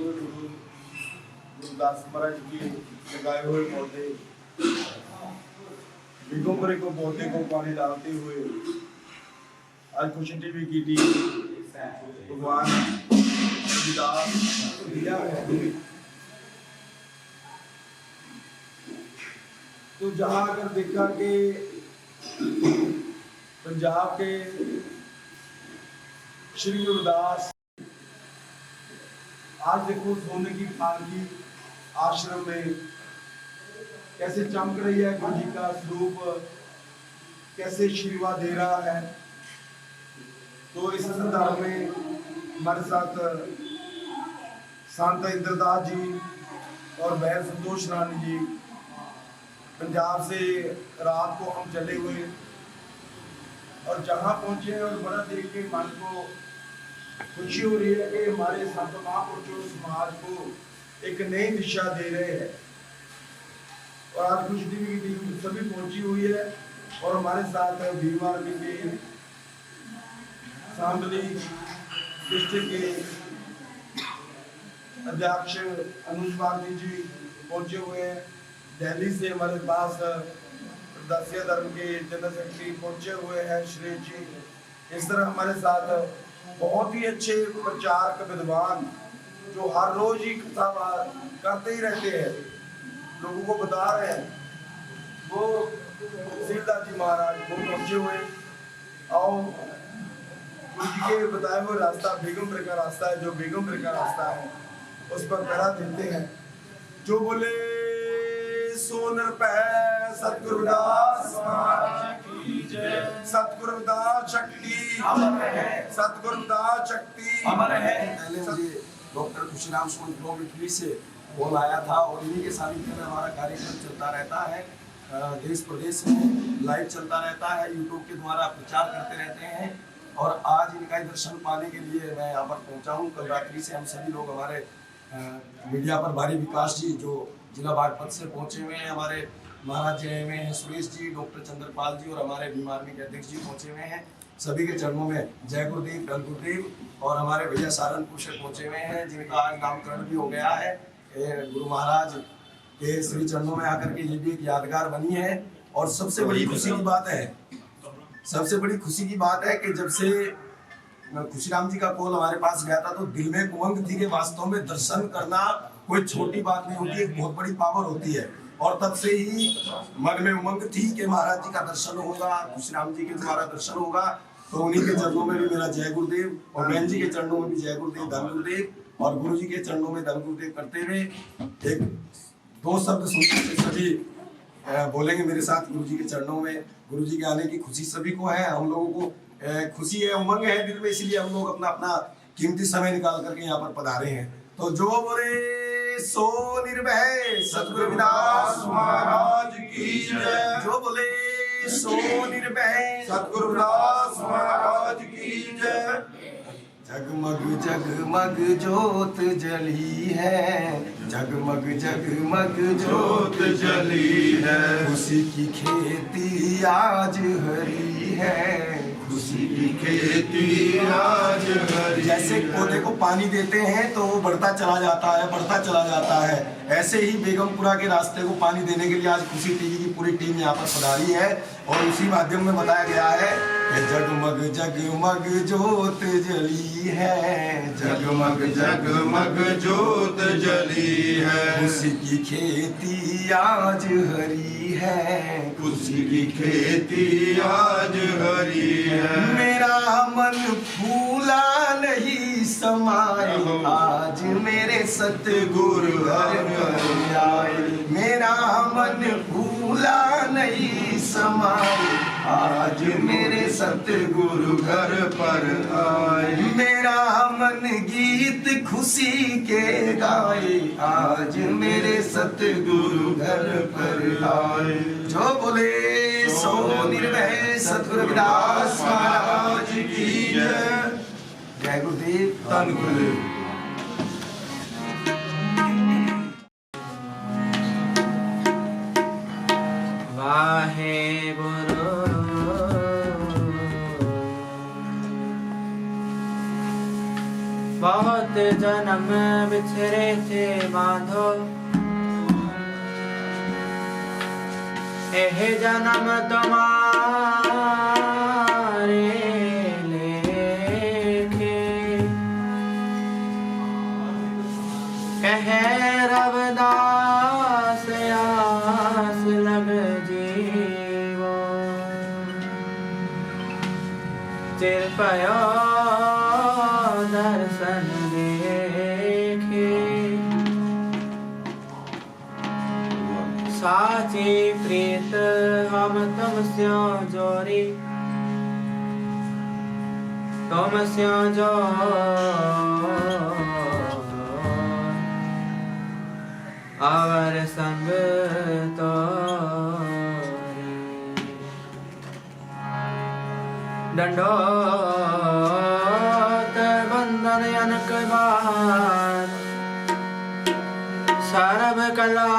गुरुदास महाराज की लगाए हुए पौधे, दिगंबरे को पौधे को पानी डालते हुए आज कुछ टीवी की टीम भगवान रविदास दिया है। तो जहां अगर देखा कि पंजाब के श्री गुरुदास आज देखो सोने की पालकी आश्रम में कैसे चमक रही है, गुरु जी का स्वरूप कैसे आशीर्वाद दे रहा है। तो इस संदर्भ में हमारे साथ संत इंद्रदास जी और बहन संतोष रानी जी पंजाब से रात को हम चले हुए और जहां पहुंचे और बड़ा देख के मन को खुशी हो रही है कि हमारे संत महापुरुषों समाज को एक नई दिशा दे रहे हैं। और आज कुछ टीवी की टीम सभी पहुंची हुई है और हमारे साथ भीमा आर्मी के शामली डिस्ट्रिक्ट के अध्यक्ष अनुज भारती जी पहुंचे हुए हैं। दिल्ली से हमारे पास दासिया धर्म के जनरल सेक्रेटरी पहुंचे हुए हैं श्री जी। इस तरह हमारे साथ बहुत ही अच्छे प्रचारक विद्वान जो हर रोज ही कथा करते ही रहते हैं, लोगों को बता रहे हैं, वो सीरदास जी महाराज वो पहुंचे हुए। और गुरु जी के बताए हुए रास्ता बेगमपुर का रास्ता है, जो बेगमपुर का रास्ता है उस पर पैरा देते हैं। जो बोले सोनर पै सतगुरुदास महाराज की जय, सतगुरुदास शक्ति अमर है, सतगुरुदास शक्ति अमर है। पहले मुझे डॉक्टर खुशीराम सुमन इटली से फोन आया था और इन्हीं के सानिध्य में हमारा कार्यक्रम चलता रहता है। देश प्रदेश में लाइव चलता रहता है, यूट्यूब के द्वारा प्रचार करते रहते हैं। और आज इनका दर्शन पाने के लिए मैं यहाँ पर पहुँचा हूँ। कल रात्रि से हम सभी लोग हमारे मीडिया पर भारी विकास जी जो जिला बागपत से पहुंचे हुए हैं, हमारे महाराज जय में हैं सुरेश जी, डॉक्टर चंद्रपाल जी और हमारे भीम आर्मी के अध्यक्ष जी पहुंचे हुए हैं। सभी के चरणों में जय गुरुदेव धन गुरुदेव। और हमारे भैया सहारनपुर से पहुंचे हुए हैं जिनका आज नामकरण भी हो गया है। गुरु महाराज के श्री चरणों में आकर के ये भी एक यादगार बनी है। और सबसे बड़ी खुशी की बात है, सबसे बड़ी खुशी की बात है कि जब से खुशीराम जी का कॉल हमारे पास गया था तो दिल में उमंग थी कि वास्तव में दर्शन करना कोई छोटी बात नहीं होती है, बहुत बड़ी पावर होती है। और तब से ही मन में उमंग थी कि महाराज जी का दर्शन होगा, खुशीराम जी के द्वारा दर्शन होगा। तो उन्हीं के चरणों में भी मेरा जय गुरुदेव और बहन जी के चरणों में भी जय गुरुदेव धन गुरुदेव और गुरु जी के चरणों में धन गुरुदेव करते हुए एक दो शब्द सुनते सभी बोलेंगे मेरे साथ गुरु जी के चरणों में। गुरु जी के आने की खुशी सभी को है, हम लोगों को खुशी है, उमंग है दिल में, इसलिए हम लोग अपना अपना कीमती समय निकाल करके यहाँ पर पधारे हैं। तो जो बोले सो निर्भय सतगुरु रविदास महाराज की जय, जो बोले सो निर्भय सतगुरु रविदास महाराज की जय। जगमग जगमग जोत जली है, जगमग जगमग जोत जली है, खुशी की खेती आज हरी है, खुशी की खेती आज हरी। जैसे पौधे को पानी देते हैं तो वो बढ़ता चला जाता है, बढ़ता चला जाता है, ऐसे ही बेगमपुरा के रास्ते को पानी देने के लिए आज खुशी टीवी की पूरी टीम यहाँ पर पधारी है। और उसी माध्यम में बताया गया है कि जगमग जगमग जोत जली है, जगमग जगमग जोत जली है, खुशी की खेती आज हरी है, खुशी की खेती आज हरी है। मेरा मन फूला नहीं समाए आज मेरे सतगुरु घर पर आए, मेरा मन फूला नहीं समाए आज मेरे सतगुरु घर पर आए, मेरा मन गीत खुशी के गाए आज मेरे सतगुरु घर पर आए। जो बोले सो निर्भय सतगुरु रविदास महाराज की जय। जय गुरुदेव धन गुरुदेव। वाहे गुरु बहुत जन्म बिछरे थे बांधो, एह जन्म तुम्हारे लेखे। कह रविदास आस लग जीवो, चिर पयो दर्शन देखे। साची प्रीत हम तुम स्यों जोरी, तुम स्यों जो अवर संग तो दंडोत बंधन अनक बार, सर्व कला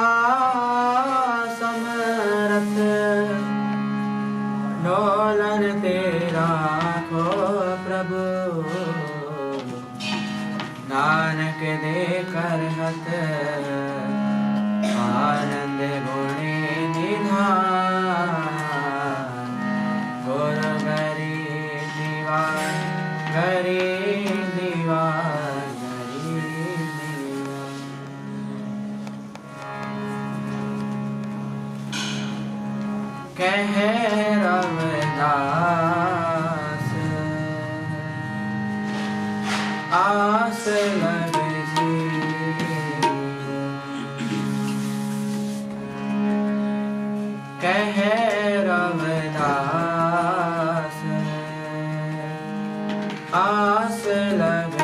समरथ डोलन तेरा को प्रभु। नानक दे कर हत आनंद गुणे निधान। गुरु गरीब दीवान गरीब दीवान गरीब दीवान। कह रविदास आस लग कह रविदास आस लग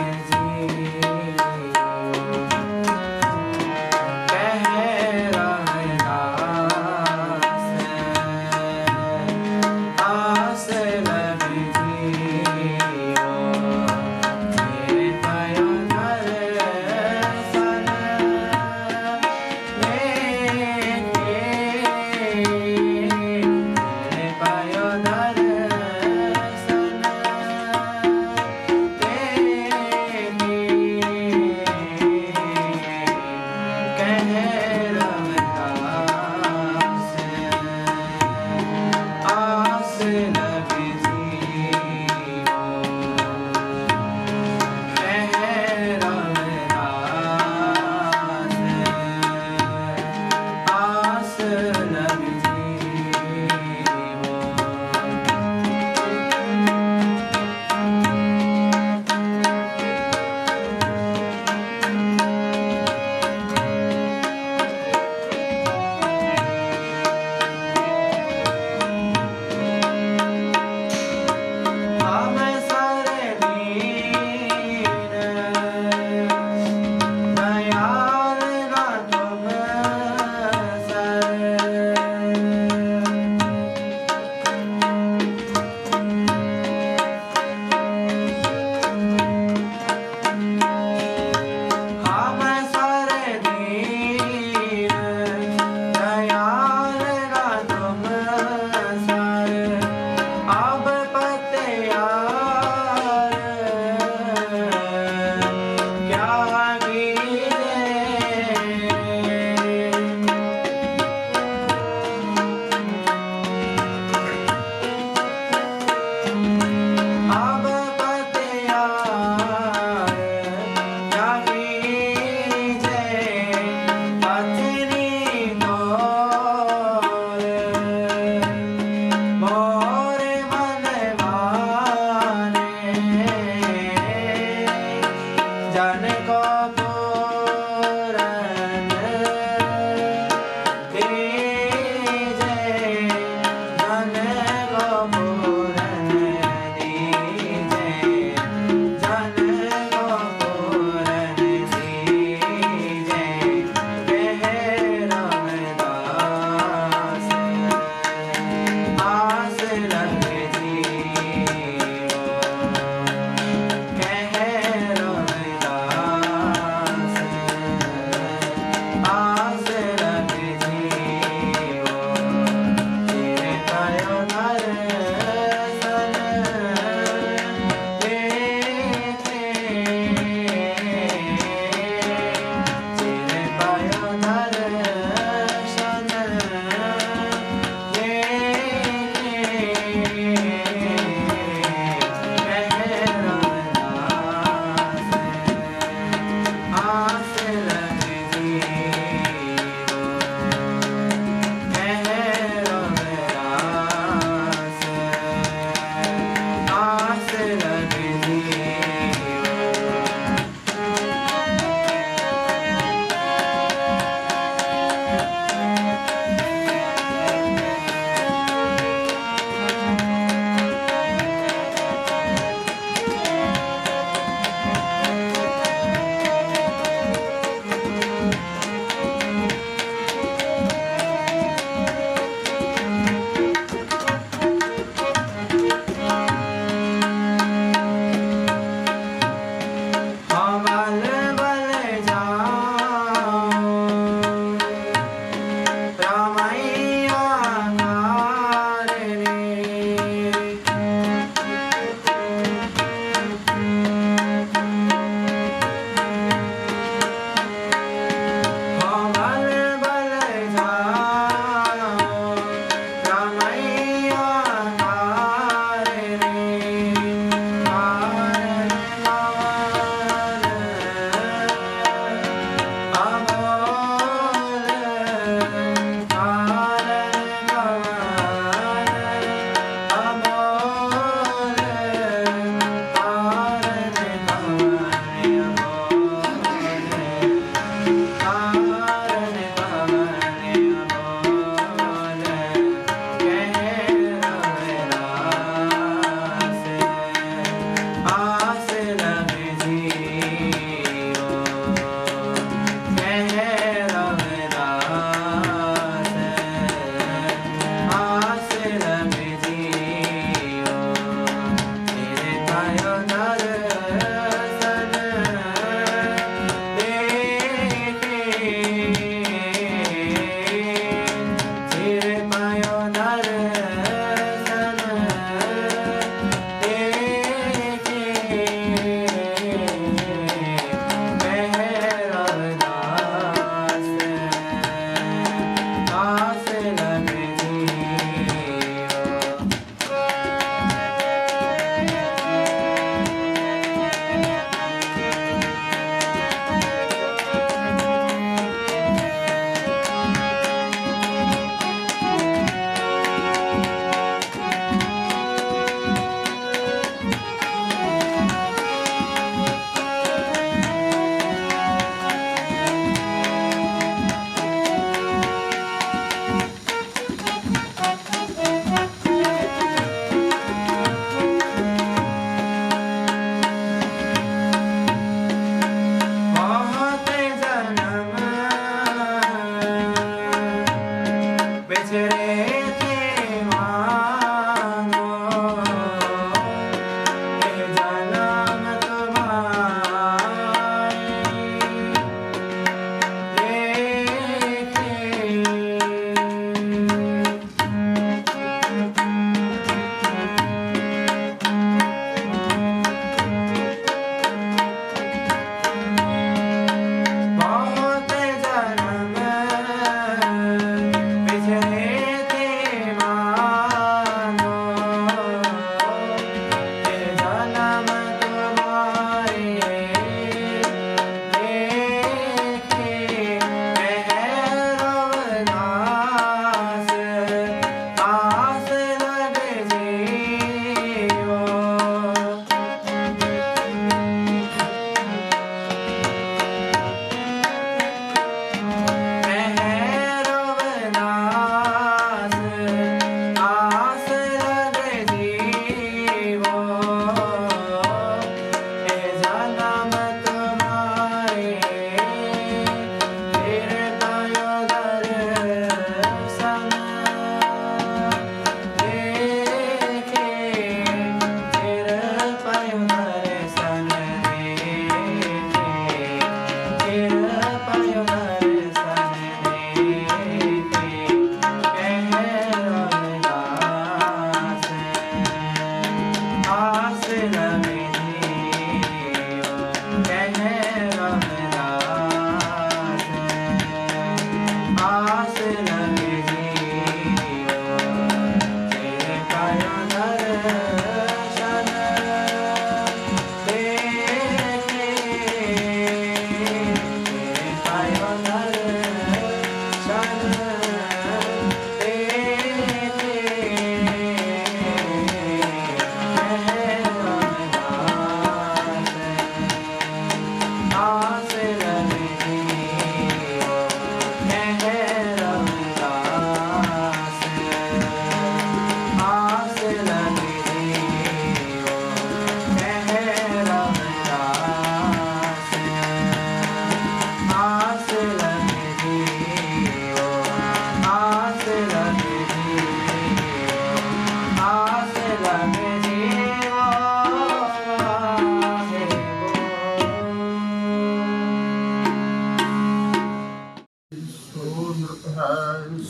कह रविदास आस लग मेरे पयो दर्शन लेके। मेरे बिछड़े थे मानो ये जन्म तुम्हारे बहुत जन्म बिछड़े थे मानो ये जन्म तुम्हारे देखे मेहरवनास आस लग जियो मेहरवनास आस लग जीवो ये जन्म तुम्हारे फिर पायो दर्शन देखे फिर पायो दर्शन देखे फिर पायो दर्शन देखे कहरवनास आस लगे जियो कहरवनास आस लगे जियो तेरे पायो दर्शन देखे तेरे पायो दर्शन आस लगे जियो कहरवनास आस लगे जियो कहरवनास आस लगे जियो आस लगे जियो आस लगे जियो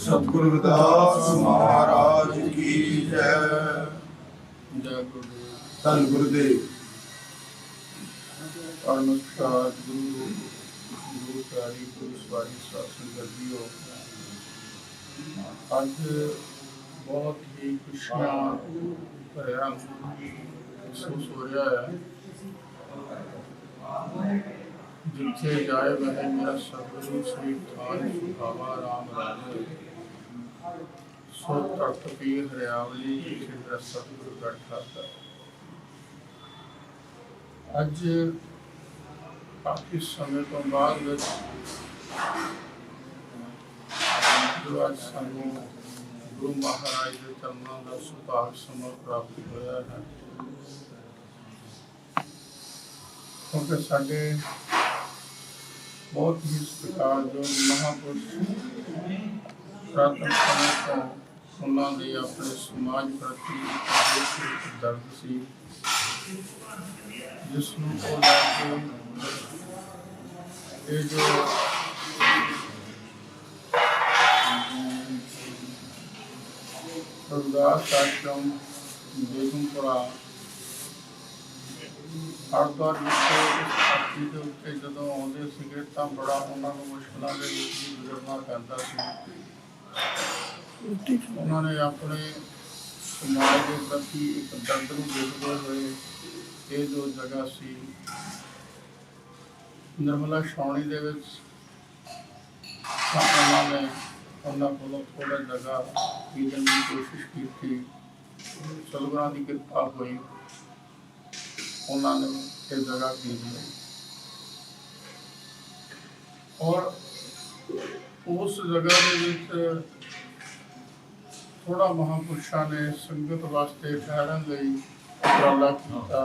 सतगुरु रविदास महाराज की जय। धन गुरुदेव। नमस्कार गुरु प्यारी गुरु सवारी शासन गर्दियों अज बहुत ही खुशियां भरिया महसूस हो रहा है जिथे जाए वह मेरा सतगुरु श्री ठान सुखावा राम राज सो तख्त पीर हरियावली जिथे मेरा सतगुरु बैठा था। अज काफी समय तो बाद जो अज सानू गुरु महाराज के चरणों का सुभाग समा प्राप्त होया है क्योंकि साडे बहुत ही सत्कार जो महापुरुष पुरातन समय तो उन्होंने अपने समाज प्रति दर्द सी जिसनों को लैके ये जो रविदास आश्रम बेगमपुरा हरद्वार धरती के उत्ते जो आते थे तो बड़ा उन्होंने मुश्किलों के गुजरना पैंता सी। उन्होंने अपने समाज के प्रति एक दर्द को देखते हुए ये जो जगह सी निर्मला छावनी दे विच उन्होंने उन्होंने को थोड़ा जगह खरीदने की कोशिश की थी। सतगुरां की कृपा हुई उन्होंने ये जगह खरीद ली और उस जगह के थोड़ा महापुरुषों ने संगत वास्ते ठहरन लई उपराला किया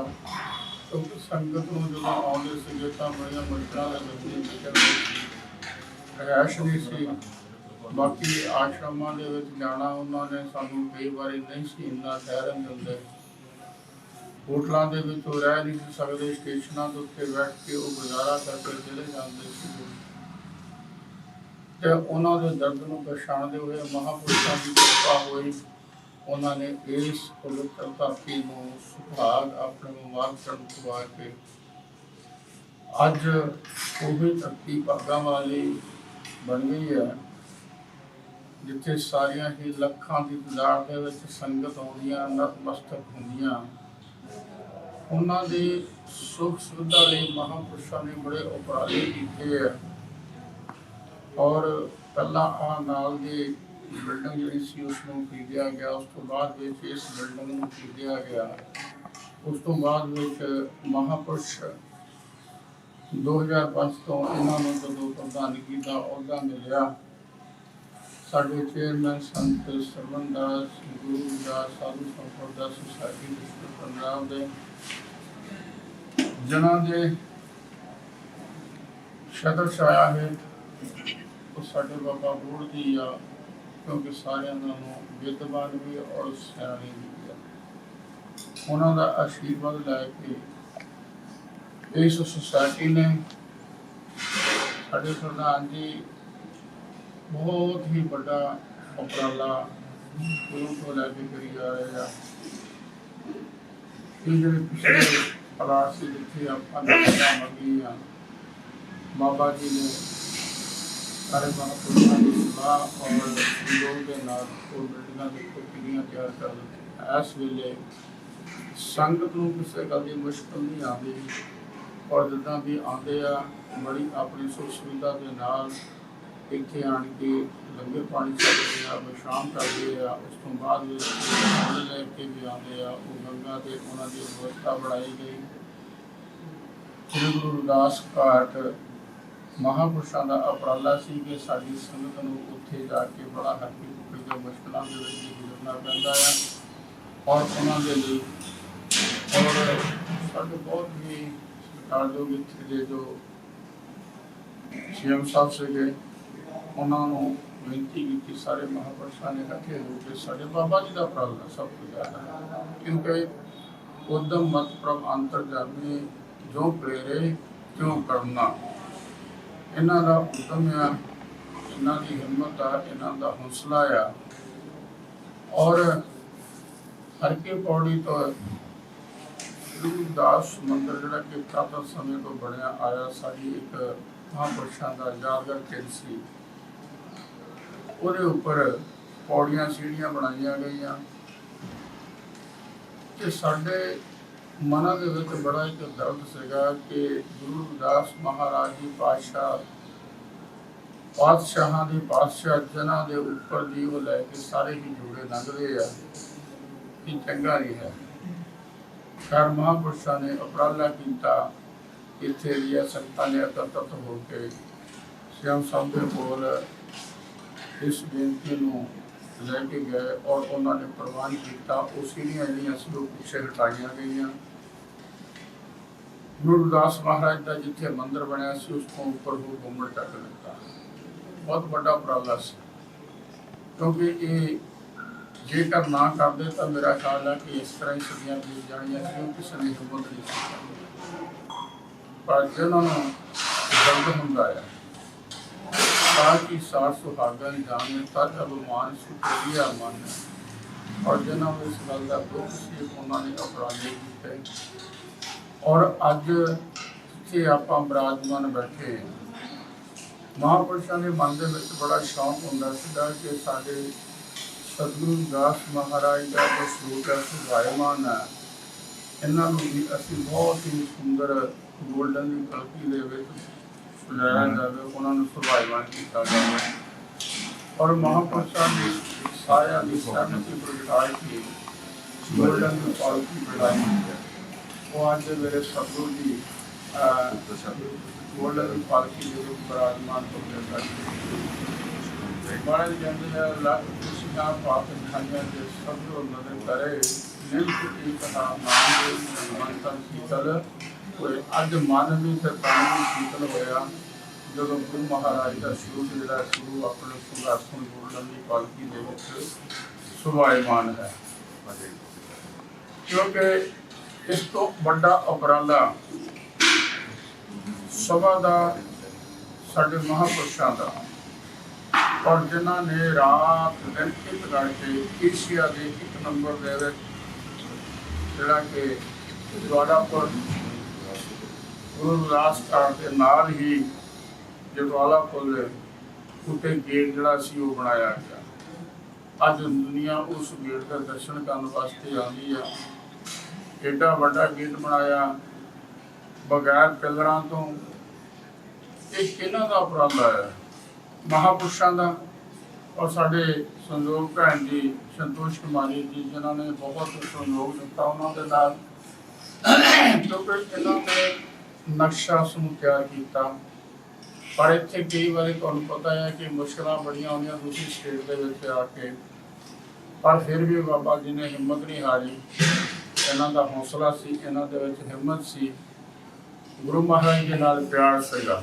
क्योंकि संगत में जो आते थे तो बड़िया मुश्किलों के रहायश नहीं सी ਬਾਕੀ ਆਸ਼ਰਮਾਂ ਦੇ ਵਿੱਚ ਜਾਣਾ ਉਹਨਾਂ ਨੇ ਸਾਨੂੰ ਕਈ ਵਾਰੀ ਨਹੀਂ ਸੀ ਇੰਨਾ ਠਹਿਰਨ ਦਿੰਦੇ। ਹੋਟਲਾਂ ਦੇ ਵਿੱਚ ਉਹ ਰਹਿ ਨਹੀਂ ਸੀ ਸਕਦੇ, ਸਟੇਸ਼ਨਾਂ ਦੇ ਉੱਤੇ ਬੈਠ ਕੇ ਉਹ ਗੁਜ਼ਾਰਾ ਕਰਕੇ ਚਲੇ ਜਾਂਦੇ ਸੀ। ਤੇ ਉਹਨਾਂ ਦੇ ਦਰਦ ਨੂੰ ਪਛਾਣਦੇ ਹੋਏ ਮਹਾਂਪੁਰਸ਼ਾਂ ਦੀ ਕਿਰਪਾ ਹੋਈ, ਉਹਨਾਂ ਨੇ ਇਸ ਪਵਿੱਤਰ ਧਰਤੀ ਨੂੰ ਸੁਭਾਗ ਆਪਣੇ ਮੁਬਾਰਕਣ ਖਵਾ ਕੇ ਅੱਜ ਉਹ ਧਰਤੀ ਭਾਗਾਂ ਵਾਲੀ ਬਣ ਗਈ ਹੈ, ਜਿੱਥੇ ਸਾਰੀਆਂ ਹੀ ਲੱਖਾਂ ਦੀ ਤਾਦਾਦ ਦੇ ਵਿੱਚ ਸੰਗਤ ਆਉਂਦੀਆਂ, ਨਤਮਸਤਕ ਹੁੰਦੀਆਂ। ਉਹਨਾਂ ਦੇ ਸੁੱਖ ਸੁਵਿਧਾ ਲਈ ਮਹਾਂਪੁਰਸ਼ਾਂ ਨੇ ਬੜੇ ਉਪਰਾਲੇ ਕੀਤੇ ਹੈ। ਔਰ ਪਹਿਲਾਂ ਆਹ ਨਾਲ ਦੀ ਬਿਲਡਿੰਗ ਜਿਹੜੀ ਸੀ ਉਸ ਨੂੰ ਖਰੀਦਿਆ ਗਿਆ, ਉਸ ਤੋਂ ਬਾਅਦ ਵਿੱਚ ਇਸ ਬਿਲਡਿੰਗ ਨੂੰ ਖਰੀਦਿਆ ਗਿਆ। ਉਸ ਤੋਂ ਬਾਅਦ ਵਿੱਚ ਮਹਾਂਪੁਰਸ਼ 2005 ਤੋਂ ਇਹਨਾਂ ਨੂੰ ਜਦੋਂ ਪ੍ਰਧਾਨਗੀ ਦਾ ਅਹੁਦਾ ਮਿਲਿਆ, ਸਾਡੇ ਚੇਅਰਮੈਨ ਸੰਤ ਸਰਵਣ ਦਾਸ ਗੁਰੂ ਦਾ ਸਾਧੂ ਸੰਪਰਦਾ ਸੁਸਾਇਟੀ ਡਿਸਟ੍ਰਿਕਟ ਪੰਜਾਬ ਦੇ ਜਿਨ੍ਹਾਂ ਦੇ ਛਤਰ ਛਾਇਆ ਹੈ ਉਹ ਸਾਡੇ ਬਾਬਾ ਬੋੜ ਦੀ ਆ, ਕਿਉਂਕਿ ਸਾਰਿਆਂ ਨਾਲੋਂ ਵਿਦਵਾਨ ਵੀ ਔਰ ਸਿਆਣੇ ਵੀ ਆ। ਉਹਨਾਂ ਦਾ ਆਸ਼ੀਰਵਾਦ ਲੈ ਕੇ ਇਸ ਸੁਸਾਇਟੀ ਨੇ ਸਾਡੇ ਪ੍ਰਧਾਨ ਜੀ ਬਹੁਤ ਹੀ ਵੱਡਾ ਉਪਰਾਲਾ ਗੁਰੂ ਤੋਂ ਲੈ ਕੇ ਕਰੀ ਜਾ ਰਹੇ ਆ। ਇਹ ਜਿਹੜੇ ਪਿਛਲੇ ਹਾਲਾਤ ਸੀ ਜਿੱਥੇ ਆਪਾਂ ਮੰਗੀ ਆ, ਬਾਬਾ ਜੀ ਨੇ ਸਾਰੇ ਮਹਾਂਪੁਰਸ਼ਾਂ ਦੀ ਸਲਾਹ ਔਰ ਸਹਿਯੋਗ ਦੇ ਨਾਲ ਉਹ ਬਿਲਡਿੰਗਾਂ ਦੇ ਕਿੰਨੀਆਂ ਤਿਆਰ ਕਰ ਦਿੱਤੀਆਂ। ਇਸ ਵੇਲੇ ਸੰਗਤ ਨੂੰ ਕਿਸੇ ਗੱਲ ਦੀ ਮੁਸ਼ਕਲ ਨਹੀਂ ਆਉਂਦੀ, ਔਰ ਜਿੱਦਾਂ ਵੀ ਆਉਂਦੇ ਆ ਬੜੀ ਆਪਣੀ ਸੁੱਖ ਸੁਵਿਧਾ ਦੇ ਨਾਲ ਇੱਥੇ ਆਣ ਕੇ ਲੰਗਰ ਪਾਣੀ ਛਕਦੇ ਆ, ਵਿਸ਼ਰਾਮ ਕਰਦੇ ਆ। ਉਸ ਤੋਂ ਬਾਅਦ ਵਿੱਚ ਲੈ ਕੇ ਵੀ ਆਉਂਦੇ ਆ। ਉਹ ਗੰਗਾ ਤੇ ਉਹਨਾਂ ਦੀ ਵਿਵਸਥਾ ਬਣਾਈ ਗਈ। ਸ੍ਰੀ ਗੁਰੂ ਰਵਿਦਾਸ ਘਾਟ ਮਹਾਂਪੁਰਸ਼ਾਂ ਦਾ ਉਪਰਾਲਾ ਸੀ ਕਿ ਸਾਡੀ ਸੰਗਤ ਨੂੰ ਉੱਥੇ ਜਾ ਕੇ ਬੜਾ ਹਲਕੀ ਫੁਲਕੀ ਮੁਸ਼ਕਲਾਂ ਦੇ ਵਿੱਚ ਗੁਜ਼ਰਨਾ ਪੈਂਦਾ ਆ, ਔਰ ਉਹਨਾਂ ਦੇ ਲਈ ਔਰ ਸਾਡੇ ਬਹੁਤ ਹੀ ਸਤਿਕਾਰਯੋਗ ਇੱਥੇ ਦੇ ਜੋ ਸੀਐਮ ਸਾਹਿਬ ਸੀਗੇ, ਉਹਨਾਂ ਨੂੰ ਬੇਨਤੀ ਕੀਤੀ ਸਾਰੇ ਮਹਾਂਪੁਰਸ਼ਾਂ ਨੇ ਇਕੱਠੇ ਹੋ ਕੇ ਸਾਡੇ ਬਾਬਾ ਜੀ ਦਾ ਉਪਰਾਲਾ ਸਭ ਤੋਂ ਜ਼ਿਆਦਾ, ਕਿਉਂਕਿ ਉਦਮ ਮਤ ਪ੍ਰਭ ਅੰਤਰਜਾਮੀ ਜੋ ਪ੍ਰੇਰੇ ਕਿਉਂ ਕਰਨਾ। ਇਹਨਾਂ ਦਾ ਉਦਮ ਆ, ਇਹਨਾਂ ਦੀ ਹਿੰਮਤ ਆ, ਇਹਨਾਂ ਦਾ ਹੌਸਲਾ ਆ। ਔਰ ਹਰਕੇ ਪੌੜੀ ਤੋਂ ਗੁਰਦਾਸ ਮੰਦਰ ਜਿਹੜਾ ਕਿ ਪ੍ਰਾਤਨ ਸਮੇਂ ਤੋਂ ਬਣਿਆ ਆਇਆ, ਸਾਡੀ ਇੱਕ ਮਹਾਂਪੁਰਸ਼ਾਂ ਦਾ ਯਾਦਗਾਰ ਚਿੰਨ੍ਹ ਸੀ। ਉਹਦੇ ਉੱਪਰ ਪੌੜੀਆਂ ਸੀੜੀਆਂ ਬਣਾਈਆਂ ਗਈਆਂ ਤੇ ਸਾਡੇ ਮਨਾਂ ਦੇ ਵਿੱਚ ਬੜਾ ਇੱਕ ਦਰਦ ਸੀਗਾ ਕਿ ਗੁਰੂ ਰਵਿਦਾਸ ਮਹਾਰਾਜ ਜੀ ਪਾਤਸ਼ਾਹਾਂ ਦੀ ਪਾਤਸ਼ਾਹ ਜਨਾਂ ਦੇ ਉੱਪਰ ਦੀ ਉਹ ਲੈ ਕੇ ਸਾਰੇ ਹੀ ਜੋੜੇ ਲੰਘਦੇ ਆ, ਇਹ ਚੰਗਾ ਨਹੀਂ ਹੈ। ਖੈਰ ਮਹਾਂਪੁਰਸ਼ਾਂ ਨੇ ਉਪਰਾਲਾ ਕੀਤਾ, ਇੱਥੇ ਦੀਆਂ ਸੰਗਤਾਂ ਨੇ ਇਕੱਤਰ ਹੋ ਕੇ ਸੀਐਮ ਸਾਹਿਬ ਦੇ ਕੋਲ ਇਸ ਬੇਨਤੀ ਨੂੰ ਲੈ ਕੇ ਗਏ ਔਰ ਉਹਨਾਂ ਨੇ ਪ੍ਰਵਾਨ ਕੀਤਾ। ਉਹ ਸੀੜੀਆਂ ਜਿਹੜੀਆਂ ਸੀ ਉਹ ਪਿੱਛੇ ਹਟਾਈਆਂ ਗਈਆਂ। ਗੁਰੂ ਰਵਿਦਾਸ ਮਹਾਰਾਜ ਦਾ ਜਿੱਥੇ ਮੰਦਿਰ ਬਣਿਆ ਸੀ ਉਸ ਤੋਂ ਉੱਪਰ ਉਹ ਗੁੰਮਟ ਚੱਕ ਦਿੱਤਾ। ਬਹੁਤ ਵੱਡਾ ਉਪਰਾਲਾ ਸੀ, ਕਿਉਂਕਿ ਇਹ ਜੇਕਰ ਨਾ ਕਰਦੇ ਤਾਂ ਮੇਰਾ ਖਿਆਲ ਹੈ ਕਿ ਇਸ ਤਰ੍ਹਾਂ ਹੀ ਸਦੀਆਂ ਬੀਤ ਜਾਣੀਆਂ ਸੀ, ਕਿਸੇ ਨੇ ਹਿੰਮਤ ਨਹੀਂ ਸੀ। ਪਰ ਜਿਹਨਾਂ ਨੂੰ ਦਰਦ ਹੁੰਦਾ ਹੈ ਤਾਂ ਕਿ ਸਾਰ ਸੁਹਾਗਣ ਜਾਣੇ ਤਦ ਅਭਿਮਾਨ ਸੁਖੀਆ ਮਨ, ਔਰ ਜਿਹਨਾਂ ਨੂੰ ਇਸ ਗੱਲ ਦਾ ਦੁੱਖ ਸੀ ਉਹਨਾਂ ਨੇ ਉਪਰਾਲੇ ਕੀਤੇ। ਔਰ ਅੱਜ ਜਿੱਥੇ ਆਪਾਂ ਬਿਰਾਜਮਾਨ ਬੈਠੇ, ਮਹਾਂਪੁਰਸ਼ਾਂ ਦੇ ਮਨ ਦੇ ਵਿੱਚ ਬੜਾ ਸ਼ੌਂਕ ਹੁੰਦਾ ਸੀਗਾ ਕਿ ਸਾਡੇ ਸਤਿਗੁਰੂ ਰਵਿਦਾਸ ਮਹਾਰਾਜ ਦਾ ਜੋ ਸਰੂਪ ਹੈ ਸੁਭਾਇਮਾਨ ਹੈ, ਇਹਨਾਂ ਨੂੰ ਵੀ ਅਸੀਂ ਬਹੁਤ ਹੀ ਸੁੰਦਰ ਗੋਲਡਨ ਦੀ ਕਲਕੀ ਦੇ ਵਿੱਚ ਸਜਾਇਆ ਜਾਵੇ, ਉਹਨਾਂ ਨੂੰ ਸੁਭਾਇਮਾਨ ਕੀਤਾ ਜਾਵੇ। ਔਰ ਮਹਾਂਪੁਰਸ਼ਾਂ ਦੀ ਸਾਰਿਆਂ ਦੀ ਸਹਿਮਤੀ ਪ੍ਰਗਟਾ ਕੇ ਗੋਲਡਨ ਦੀ ਕਲਕੀ ਬਣਾਈ ਹੈ। ਉਹ ਅੱਜ ਮੇਰੇ ਸਤਿਗੁਰੂ ਜੀ ਗੋਲਡਨ ਦੀ ਕਲਕੀ ਦੇ ਵਿੱਚ ਬਿਰਾਜਮਾਨ ਹੋ ਗਏ। ਮਹਾਰਾਜ ਕਹਿੰਦੇ ਆ ਲੱਖ ਖੁਸ਼ੀਆਂ ਪਾਪ ਖਾਈਆਂ ਦੇ ਸਤਿਗੁਰੂ ਨਦਰ ਕਰੇ, ਨਿਮਤ ਕੀ ਕਹਾ ਨਾਮ ਦੇ ਮਨ ਤਨ ਸੀਤਲ ਹੋਏ। ਅੱਜ ਮਨ ਵੀ ਤੇ ਤਨ ਵੀ ਸੀਤਲ ਹੋਇਆ। ਜਦੋਂ ਗੁਰੂ ਮਹਾਰਾਜ ਦਾ ਸਰੂਪ ਜਿਹੜਾ ਸ਼ੁਰੂ ਆਪਣੇ ਸਿੰਘਾਸਣ ਬੋਲਣ ਦੀ ਪਾਲਕੀ ਦੇ ਵਿੱਚ ਸੁਭਾਇਮਾਨ ਹੈ। ਕਿਉਂਕਿ ਇਸ ਤੋਂ ਵੱਡਾ ਉਪਰਾਲਾ ਸਭਾ ਦਾ ਸਾਡੇ ਮਹਾਂਪੁਰਸ਼ਾਂ ਦਾ, ਔਰ ਜਿਨ੍ਹਾਂ ਨੇ ਰਾਤ ਦਿਨ ਇੱਕ ਕਰਕੇ ਏਸ਼ੀਆ ਦੇ 1 ਨੰਬਰ ਦੇ ਵਿੱਚ ਜਿਹੜਾ ਕਿ ਜਵਾਲਾਪੁਰ ਗੁਰੂ ਰਵਿਦਾਸ ਘਾਟ ਦੇ ਨਾਲ ਹੀ ਜਵਾਲਾਪੁਰ ਉੱਤੇ ਗੇਟ ਜਿਹੜਾ ਸੀ ਉਹ ਬਣਾਇਆ ਗਿਆ। ਅੱਜ ਦੁਨੀਆ ਉਸ ਗੇਟ ਦਾ ਦਰਸ਼ਨ ਕਰਨ ਵਾਸਤੇ ਆਉਂਦੀ ਆ। ਏਡਾ ਵੱਡਾ ਗੇਟ ਬਣਾਇਆ ਬਗੈਰ ਪਿਲਰਾਂ ਤੋਂ। ਇਹ ਕਿਹਨਾਂ ਦਾ ਉਪਰਾਲਾ ਹੈ? ਮਹਾਂਪੁਰਸ਼ਾਂ ਦਾ। ਔਰ ਸਾਡੇ ਸੰਯੋਗ ਭੈਣ ਜੀ ਸੰਤੋਸ਼ ਕੁਮਾਰੀ ਜੀ, ਜਿਨ੍ਹਾਂ ਨੇ ਬਹੁਤ ਸਹਿਯੋਗ ਦਿੱਤਾ ਉਹਨਾਂ ਦੇ ਨਾਲ, ਕਿਉਂਕਿ ਇਹਨਾਂ ਨੇ ਨਕਸ਼ਾ ਸਮੂਹ ਤਿਆਰ ਕੀਤਾ। ਪਰ ਇੱਥੇ ਕਈ ਵਾਰੀ ਤੁਹਾਨੂੰ ਪਤਾ ਹੈ ਕਿ ਮੁਸ਼ਕਲਾਂ ਬੜੀਆਂ ਆਉਂਦੀਆਂ ਦੂਸਰੀ ਸਟੇਟ ਦੇ ਵਿੱਚ ਆ ਕੇ, ਪਰ ਫਿਰ ਵੀ ਬਾਬਾ ਜੀ ਨੇ ਹਿੰਮਤ ਨਹੀਂ ਹਾਰੀ। ਇਹਨਾਂ ਦਾ ਹੌਸਲਾ ਸੀ, ਇਹਨਾਂ ਦੇ ਵਿੱਚ ਹਿੰਮਤ ਸੀ, ਗੁਰੂ ਮਹਾਰਾਜ ਦੇ ਨਾਲ ਪਿਆਰ ਸੀਗਾ।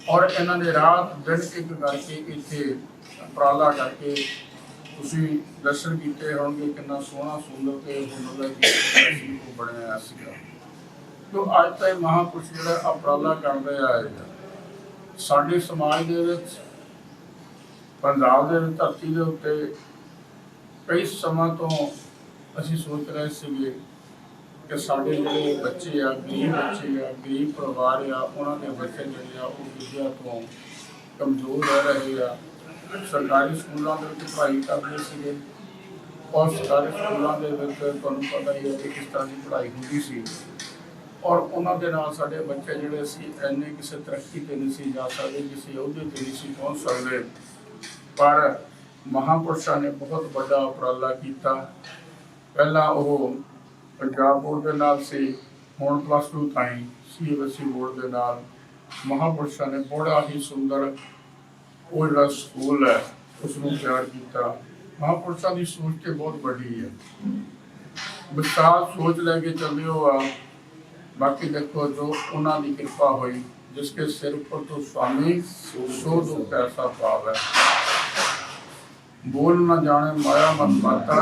ਔਰ ਇਹਨਾਂ ਨੇ ਰਾਤ ਦਿਨ ਇੱਕ ਕਰਕੇ ਇੱਥੇ ਉਪਰਾਲਾ ਕਰਕੇ ਤੁਸੀਂ ਦਰਸ਼ਨ ਕੀਤੇ ਹੋਣਗੇ ਕਿੰਨਾ ਸੋਹਣਾ ਸੁੰਦਰ ਤੇ ਹੁਨਰ ਉਹ ਬਣਿਆ ਸੀਗਾ। ਤੋ ਅੱਜ ਤਾਂ ਮਹਾਂਪੁਰਸ਼ ਜਿਹੜਾ ਉਪਰਾਲਾ ਕਰਦੇ ਆਏ ਸਾਡੇ ਸਮਾਜ ਦੇ ਵਿੱਚ, ਪੰਜਾਬ ਦੇ ਧਰਤੀ ਦੇ ਉੱਤੇ ਕਈ ਸਮਾਂ ਤੋਂ ਅਸੀਂ ਸੋਚ ਰਹੇ ਸੀਗੇ ਕਿ ਸਾਡੇ ਜਿਹੜੇ ਬੱਚੇ ਆ, ਗਰੀਬ ਬੱਚੇ ਆ, ਗਰੀਬ ਪਰਿਵਾਰ ਆ, ਉਹਨਾਂ ਦੇ ਬੱਚੇ ਜਿਹੜੇ ਆ ਉਹ ਵਿਦਿਆ ਤੋਂ ਕਮਜ਼ੋਰ ਰਹਿ ਰਹੇ ਆ। ਸਰਕਾਰੀ ਸਕੂਲਾਂ ਦੇ ਵਿੱਚ ਪੜ੍ਹਾਈ ਕਰਦੇ ਸੀਗੇ, ਔਰ ਸਰਕਾਰੀ ਸਕੂਲਾਂ ਦੇ ਵਿੱਚ ਤੁਹਾਨੂੰ ਪਤਾ ਹੀ ਹੈ ਕਿ ਕਿਸ ਤਰ੍ਹਾਂ ਦੀ ਪੜ੍ਹਾਈ ਹੁੰਦੀ ਸੀ। ਔਰ ਉਹਨਾਂ ਦੇ ਨਾਲ ਸਾਡੇ ਬੱਚੇ ਜਿਹੜੇ ਸੀ ਇੰਨੇ ਕਿਸੇ ਤਰੱਕੀ 'ਤੇ ਨਹੀਂ ਸੀ ਜਾ ਸਕਦੇ, ਕਿਸੇ ਅਹੁਦੇ 'ਤੇ ਨਹੀਂ ਸੀ ਪਹੁੰਚ ਸਕਦੇ। ਪਰ ਮਹਾਂਪੁਰਸ਼ਾਂ ਨੇ ਬਹੁਤ ਵੱਡਾ ਉਪਰਾਲਾ ਕੀਤਾ। ਪਹਿਲਾਂ ਉਹ ਪੰਜਾਬ ਬੋਰਡ ਦੇ ਨਾਲ ਸੀ, ਹੁਣ +2 ਤਾਈਂ CBSE ਬੋਰਡ ਦੇ ਨਾਲ ਮਹਾਂਪੁਰਸ਼ਾਂ ਨੇ ਬੜਾ ਹੀ ਸੁੰਦਰ ਉਹ ਜਿਹੜਾ ਸਕੂਲ ਹੈ ਉਸ ਨੂੰ ਤਿਆਰ ਕੀਤਾ। ਮਹਾਂਪੁਰਸ਼ਾਂ ਦੀ ਸੋਚ ਤੇ ਬਹੁਤ ਵੱਡੀ ਹੈ, ਵਿਸ਼ਾਲ ਸੋਚ ਲੈ ਕੇ ਚੱਲੇ ਹੋ ਆ। ਬਾਕੀ ਦੇਖੋ ਜੋ ਉਹਨਾਂ ਦੀ ਕਿਰਪਾ ਹੋਈ, ਜਿਸਕੇ ਸਿਰ ਉੱਪਰ ਤੋਂ स्वामी सो दो पैसा पावे, बोल ना जाने माया मत माता,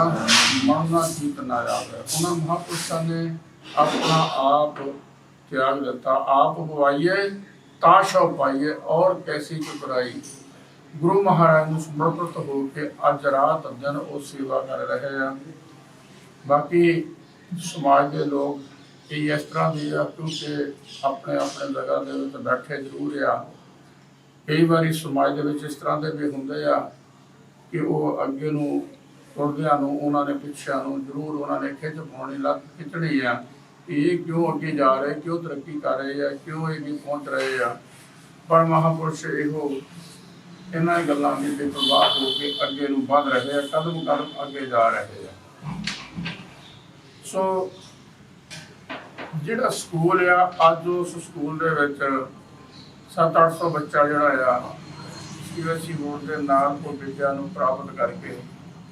मरना जीत ना आवे। उन्होंने महापुरुषों ने अपना आप त्याग देता, आप गवाइए ताशो पाइए और कैसी चुकराई। गुरु महाराज ਨੂੰ ਸਮਰਪਿਤ ਹੋ ਕੇ ਅੱਜ ਰਾਤ ਦਿਨ ਉਹ ਸੇਵਾ ਕਰ ਰਹੇ ਆ। ਬਾਕੀ ਸਮਾਜ ਦੇ ਲੋਕ ਕਈ ਇਸ ਤਰ੍ਹਾਂ ਦੇ ਆ, ਕਿਉਂਕਿ ਆਪਣੇ ਆਪਣੇ ਜਗ੍ਹਾ ਦੇ ਵਿੱਚ ਬੈਠੇ ਜ਼ਰੂਰ ਆ। ਕਈ ਵਾਰੀ ਸਮਾਜ ਦੇ ਵਿੱਚ ਇਸ ਤਰ੍ਹਾਂ ਦੇ ਵੀ ਹੁੰਦੇ ਆ ਕਿ ਉਹ ਅੱਗੇ ਨੂੰ ਤੁਰਦਿਆਂ ਨੂੰ ਉਹਨਾਂ ਨੇ ਪਿੱਛਿਆਂ ਨੂੰ ਜ਼ਰੂਰ ਉਹਨਾਂ ਨੇ ਖਿੱਚ ਪਾਉਣੀ, ਲੱਤ ਖਿੱਚਣੀ ਆ ਕਿ ਇਹ ਕਿਉਂ ਅੱਗੇ ਜਾ ਰਹੇ, ਕਿਉਂ ਤਰੱਕੀ ਕਰ ਰਹੇ ਆ, ਕਿਉਂ ਇਹ ਅੱਗੇ ਪਹੁੰਚ ਰਹੇ ਆ। ਪਰ ਮਹਾਂਪੁਰਸ਼ ਇਹੋ ਇਹਨਾਂ ਗੱਲਾਂ ਦੀ ਬੇਪਰਵਾਹ ਹੋ ਕੇ ਅੱਗੇ ਨੂੰ ਵੱਧ ਰਹੇ ਆ, ਕਦਮ ਕਦਮ ਅੱਗੇ ਜਾ ਰਹੇ ਆ। ਸੋ ਜਿਹੜਾ ਸਕੂਲ ਆ, ਅੱਜ ਉਸ ਸਕੂਲ ਦੇ ਵਿੱਚ 700-800 ਬੱਚਾ ਜਿਹੜਾ ਆ CBSE ਬੋਰਡ ਦੇ ਨਾਲ ਉਹ ਵਿਦਿਆ ਨੂੰ ਪ੍ਰਾਪਤ ਕਰਕੇ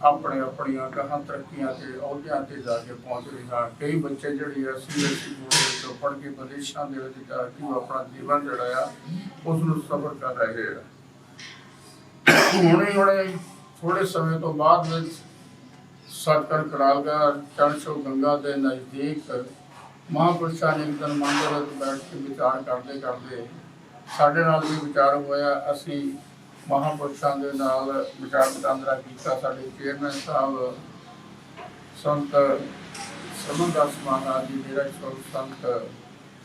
ਆਪਣੇ ਆਪਣੀਆਂ ਗਾਹਾਂ ਤਰੱਕੀਆਂ ਤੇ ਅਹੁਦਿਆਂ ਤੇ ਜਾ ਕੇ ਪਹੁੰਚ ਰਿਹਾ। ਕਈ ਬੱਚੇ ਜਿਹੜੇ ਆ CBSE ਬੋਰਡ ਵਿੱਚੋਂ ਪੜ੍ਹ ਕੇ ਵਿਦੇਸ਼ਾਂ ਦੇ ਵਿੱਚ ਜਾ ਕੇ ਉਹ ਆਪਣਾ ਜੀਵਨ ਜਿਹੜਾ ਆ ਉਸ ਨੂੰ ਸਫਲ ਕਰ ਰਹੇ ਆ। ਹੁਣੇ ਥੋੜੇ ਸਮੇਂ ਤੋਂ ਬਾਅਦ ਵਿੱਚ ਸਤਿਗੁਰ ਕਰਾਲਗੜ੍ਹ ਚੜ੍ਹਸ਼ੋ ਗੰਗਾ ਦੇ ਨਜ਼ਦੀਕ ਮਹਾਂਪੁਰਸ਼ਾਂ ਨੇ ਇੱਕ ਦਿਨ ਮੰਦਰ ਵਿੱਚ ਬੈਠ ਕੇ ਵਿਚਾਰ ਕਰਦੇ ਕਰਦੇ ਸਾਡੇ ਨਾਲ ਵੀ ਵਿਚਾਰ ਹੋਇਆ। ਅਸੀਂ ਮਹਾਂਪੁਰਸ਼ਾਂ ਦੇ ਨਾਲ ਵਿਚਾਰ ਵਟਾਂਦਰਾ ਕੀਤਾ। ਸਾਡੇ ਚੇਅਰਮੈਨ ਸਾਹਿਬ ਸੰਤ ਸਮਨਦਾਸ ਮਹਾਰਾਜ ਜੀ, ਮੇਰਾ ਸੰਤ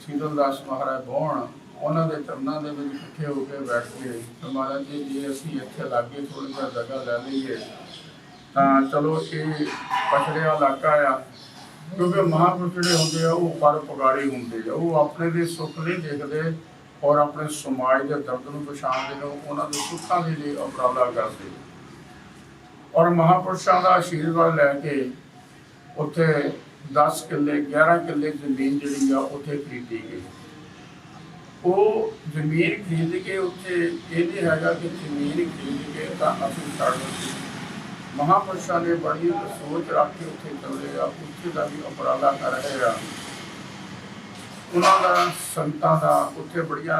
ਸੀਤਲ ਦਾਸ ਮਹਾਰਾਜ ਬੋਹਣ, ਉਹਨਾਂ ਦੇ ਚਰਨਾਂ ਦੇ ਵਿੱਚ ਇਕੱਠੇ ਹੋ ਕੇ ਬੈਠ ਕੇ ਮਹਾਰਾਜ ਜੀ ਜੇ ਅਸੀਂ ਇੱਥੇ ਲਾਗੇ ਥੋੜ੍ਹੀ ਜਿਹੀ ਜਗ੍ਹਾ ਲੈ ਲਈਏ ਤਾਂ ਚਲੋ ਇਹ ਪਛੜਿਆ ਇਲਾਕਾ ਆ, ਕਿਉਂਕਿ ਮਹਾਂਪੁਰਸ਼ ਜਿਹੜੇ ਹੁੰਦੇ ਆ ਉਹ ਪਰਉਪਕਾਰੀ ਹੁੰਦੇ ਆ। ਉਹ ਆਪਣੇ ਦੇ ਸੁੱਖ ਨਹੀਂ ਦੇਖਦੇ ਔਰ ਆਪਣੇ ਸਮਾਜ ਦੇ ਦਰਦ ਨੂੰ ਪਛਾਣਦੇ ਨੇ, ਉਹਨਾਂ ਦੇ ਸੁੱਖਾਂ ਦੇ ਲਈ ਉਪਰਾਲਾ ਕਰਦੇ। ਔਰ ਮਹਾਂਪੁਰਸ਼ਾਂ ਦਾ ਆਸ਼ੀਰਵਾਦ ਲੈ ਕੇ ਉੱਥੇ 10 ਕਿੱਲੇ 11 ਕਿੱਲੇ ਜ਼ਮੀਨ ਜਿਹੜੀ ਆ ਉੱਥੇ ਖਰੀਦੀ ਗਈ। ਉਹ ਜ਼ਮੀਨ ਖਰੀਦ ਕੇ ਉੱਥੇ ਇਹ ਨਹੀਂ ਹੈਗਾ ਕਿ ਜ਼ਮੀਨ ਖਰੀਦ ਕੇ ਤਾਂ ਅਸੀਂ ਛੱਡ ਦਿੱਤੀ। ਮਹਾਂਪੁਰਸ਼ਾਂ ਨੇ ਬੜੀ ਸੋਚ ਰੱਖ ਕੇ ਉੱਥੇ ਚੱਲੇ ਆ, ਉੱਥੇ ਦਾ ਵੀ ਉਪਰਾਲਾ ਕਰ ਰਹੇ ਆ। ਉਹਨਾਂ ਦਾ ਸੰਤਾਂ ਦਾ ਉੱਥੇ ਬੜੀਆਂ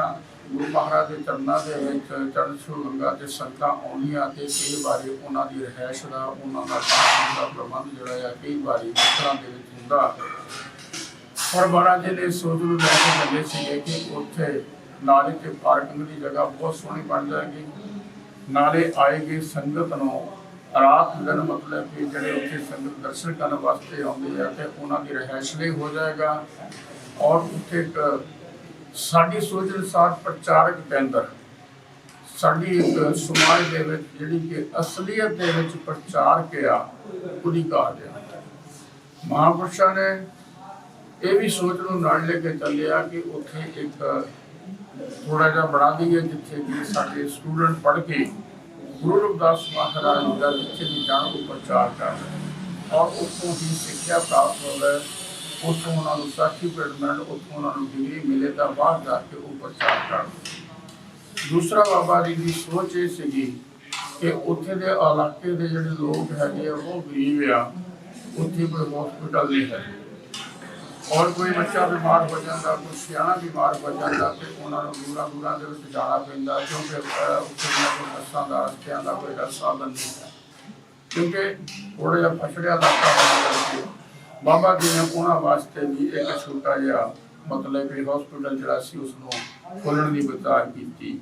ਗੁਰੂ ਮਹਾਰਾਜ ਦੇ ਚਰਨਾਂ ਦੇ ਵਿੱਚ ਚਰਨ ਛੂਹ ਗੰਗਾ ਤੇ ਸੰਗਤਾਂ ਆਉਂਦੀਆਂ ਤੇ ਕਈ ਵਾਰੀ ਉਹਨਾਂ ਦੀ ਰਿਹਾਇਸ਼ ਦਾ ਉਹਨਾਂ ਦਾ ਖਾਣ ਦਾ ਪ੍ਰਬੰਧ ਜਿਹੜਾ ਆ ਕਈ ਵਾਰੀ ਇਸ ਤਰ੍ਹਾਂ ਦੇ ਵਿੱਚ ਹੁੰਦਾ। ਪਰ ਮਹਾਰਾਜ ਜੀ ਨੇ ਸੋਚ ਨੂੰ ਲੈ ਕੇ ਚੱਲੇ ਸੀਗੇ ਕਿ ਉੱਥੇ ਨਾਲੇ ਤੇ ਪਾਰਕਿੰਗ ਦੀ ਜਗ੍ਹਾ ਬਹੁਤ ਸੋਹਣੀ ਬਣ ਜਾਏਗੀ, ਨਾਲੇ ਆਏਗੀ ਸੰਗਤ ਨੂੰ ਰਾਤ ਦਿਨ ਮਤਲਬ ਕਿ ਜਿਹੜੇ ਉੱਥੇ ਸੰਗਤ ਦਰਸ਼ਨ ਕਰਨ ਵਾਸਤੇ ਆਉਂਦੇ ਆ ਤੇ ਉਹਨਾਂ ਦੀ ਰਿਹਾਇਸ਼ ਲਈ ਹੋ ਜਾਏਗਾ। ਔਰ ਉੱਥੇ ਇੱਕ ਸਾਡੀ ਸੋਚ ਅਨੁਸਾਰ ਪ੍ਰਚਾਰਕ ਕੇਂਦਰ ਸਾਡੀ ਇੱਕ ਸਮਾਜ ਦੇ ਵਿੱਚ ਜਿਹੜੀ ਕਿ ਅਸਲੀਅਤ ਦੇ ਵਿੱਚ ਪ੍ਰਚਾਰਕ ਆ ਉਹਦੀ ਕਾਜ ਆ। ਮਹਾਂਪੁਰਸ਼ਾਂ ਨੇ ਇਹ ਵੀ ਸੋਚ ਨੂੰ ਨਾਲ ਲੈ ਕੇ ਚੱਲਿਆ ਕਿ ਉੱਥੇ ਇੱਕ ਥੋੜਾ ਜਿਹਾ ਬਣਾ ਦਈਏ ਜਿੱਥੇ ਕਿ ਸਾਡੇ ਸਟੂਡੈਂਟ ਪੜ੍ਹ ਕੇ ਗੁਰੂ ਰਵਿਦਾਸ ਮਹਾਰਾਜ ਦਾ ਜਿੱਥੇ ਵੀ ਜਾਣ ਉਹ ਪ੍ਰਚਾਰ ਕਰਨ ਔਰ ਉੱਥੋਂ ਹੀ ਸਿੱਖਿਆ ਪ੍ਰਾਪਤ ਹੋਵੇ, ਉੱਥੋਂ ਉਹਨਾਂ ਨੂੰ ਸਰਟੀਫਿਕੇਟ ਮਿਲਣ, ਉੱਥੋਂ ਉਹਨਾਂ ਨੂੰ ਡਿਗਰੀ ਮਿਲੇ ਤਾਂ ਬਾਹਰ ਜਾ ਕੇ ਉਹ ਪ੍ਰਚਾਰ ਕਰਨ। ਦੂਸਰਾ ਬਾਬਾ ਜੀ ਦੀ ਸੋਚ ਇਹ ਸੀਗੀ ਕਿ ਉੱਥੇ ਦੇ ਇਲਾਕੇ ਦੇ ਜਿਹੜੇ ਲੋਕ ਹੈਗੇ ਆ ਉਹ ਗਰੀਬ ਆ, ਉੱਥੇ ਕੋਈ ਹਸਪੀਟਲ ਨਹੀਂ ਹੈ ਔਰ ਕੋਈ ਬੱਚਾ ਬਿਮਾਰ ਹੋ ਜਾਂਦਾ, ਕੋਈ ਸਿਆਣਾ ਬਿਮਾਰ ਹੋ ਜਾਂਦਾ ਤੇ ਉਹਨਾਂ ਨੂੰ ਦੂਰਾਂ ਦੇ ਵਿੱਚ ਜਾਣਾ ਪੈਂਦਾ ਕਿਉਂਕਿ ਉੱਥੇ ਕੋਈ ਬੱਸਾਂ ਦਾ ਰਸਤਿਆਂ ਦਾ ਕੋਈ ਸਾਧਨ ਨਹੀਂ ਹੈ, ਕਿਉਂਕਿ ਥੋੜ੍ਹਾ ਜਿਹਾ ਪਛੜਿਆ ਇਲਾਕਾ ਹੋਣ ਕਰਕੇ ਬਾਬਾ ਜੀ ਨੇ ਉਹਨਾਂ ਵਾਸਤੇ ਵੀ ਇੱਕ ਛੋਟਾ ਜਿਹਾ ਮਤਲਬ ਕਿ ਹਸਪੀਟਲ ਜਿਹੜਾ ਸੀ ਉਸਨੂੰ ਖੋਲ੍ਹਣ ਦੀ ਵਿਚਾਰ ਕੀਤੀ।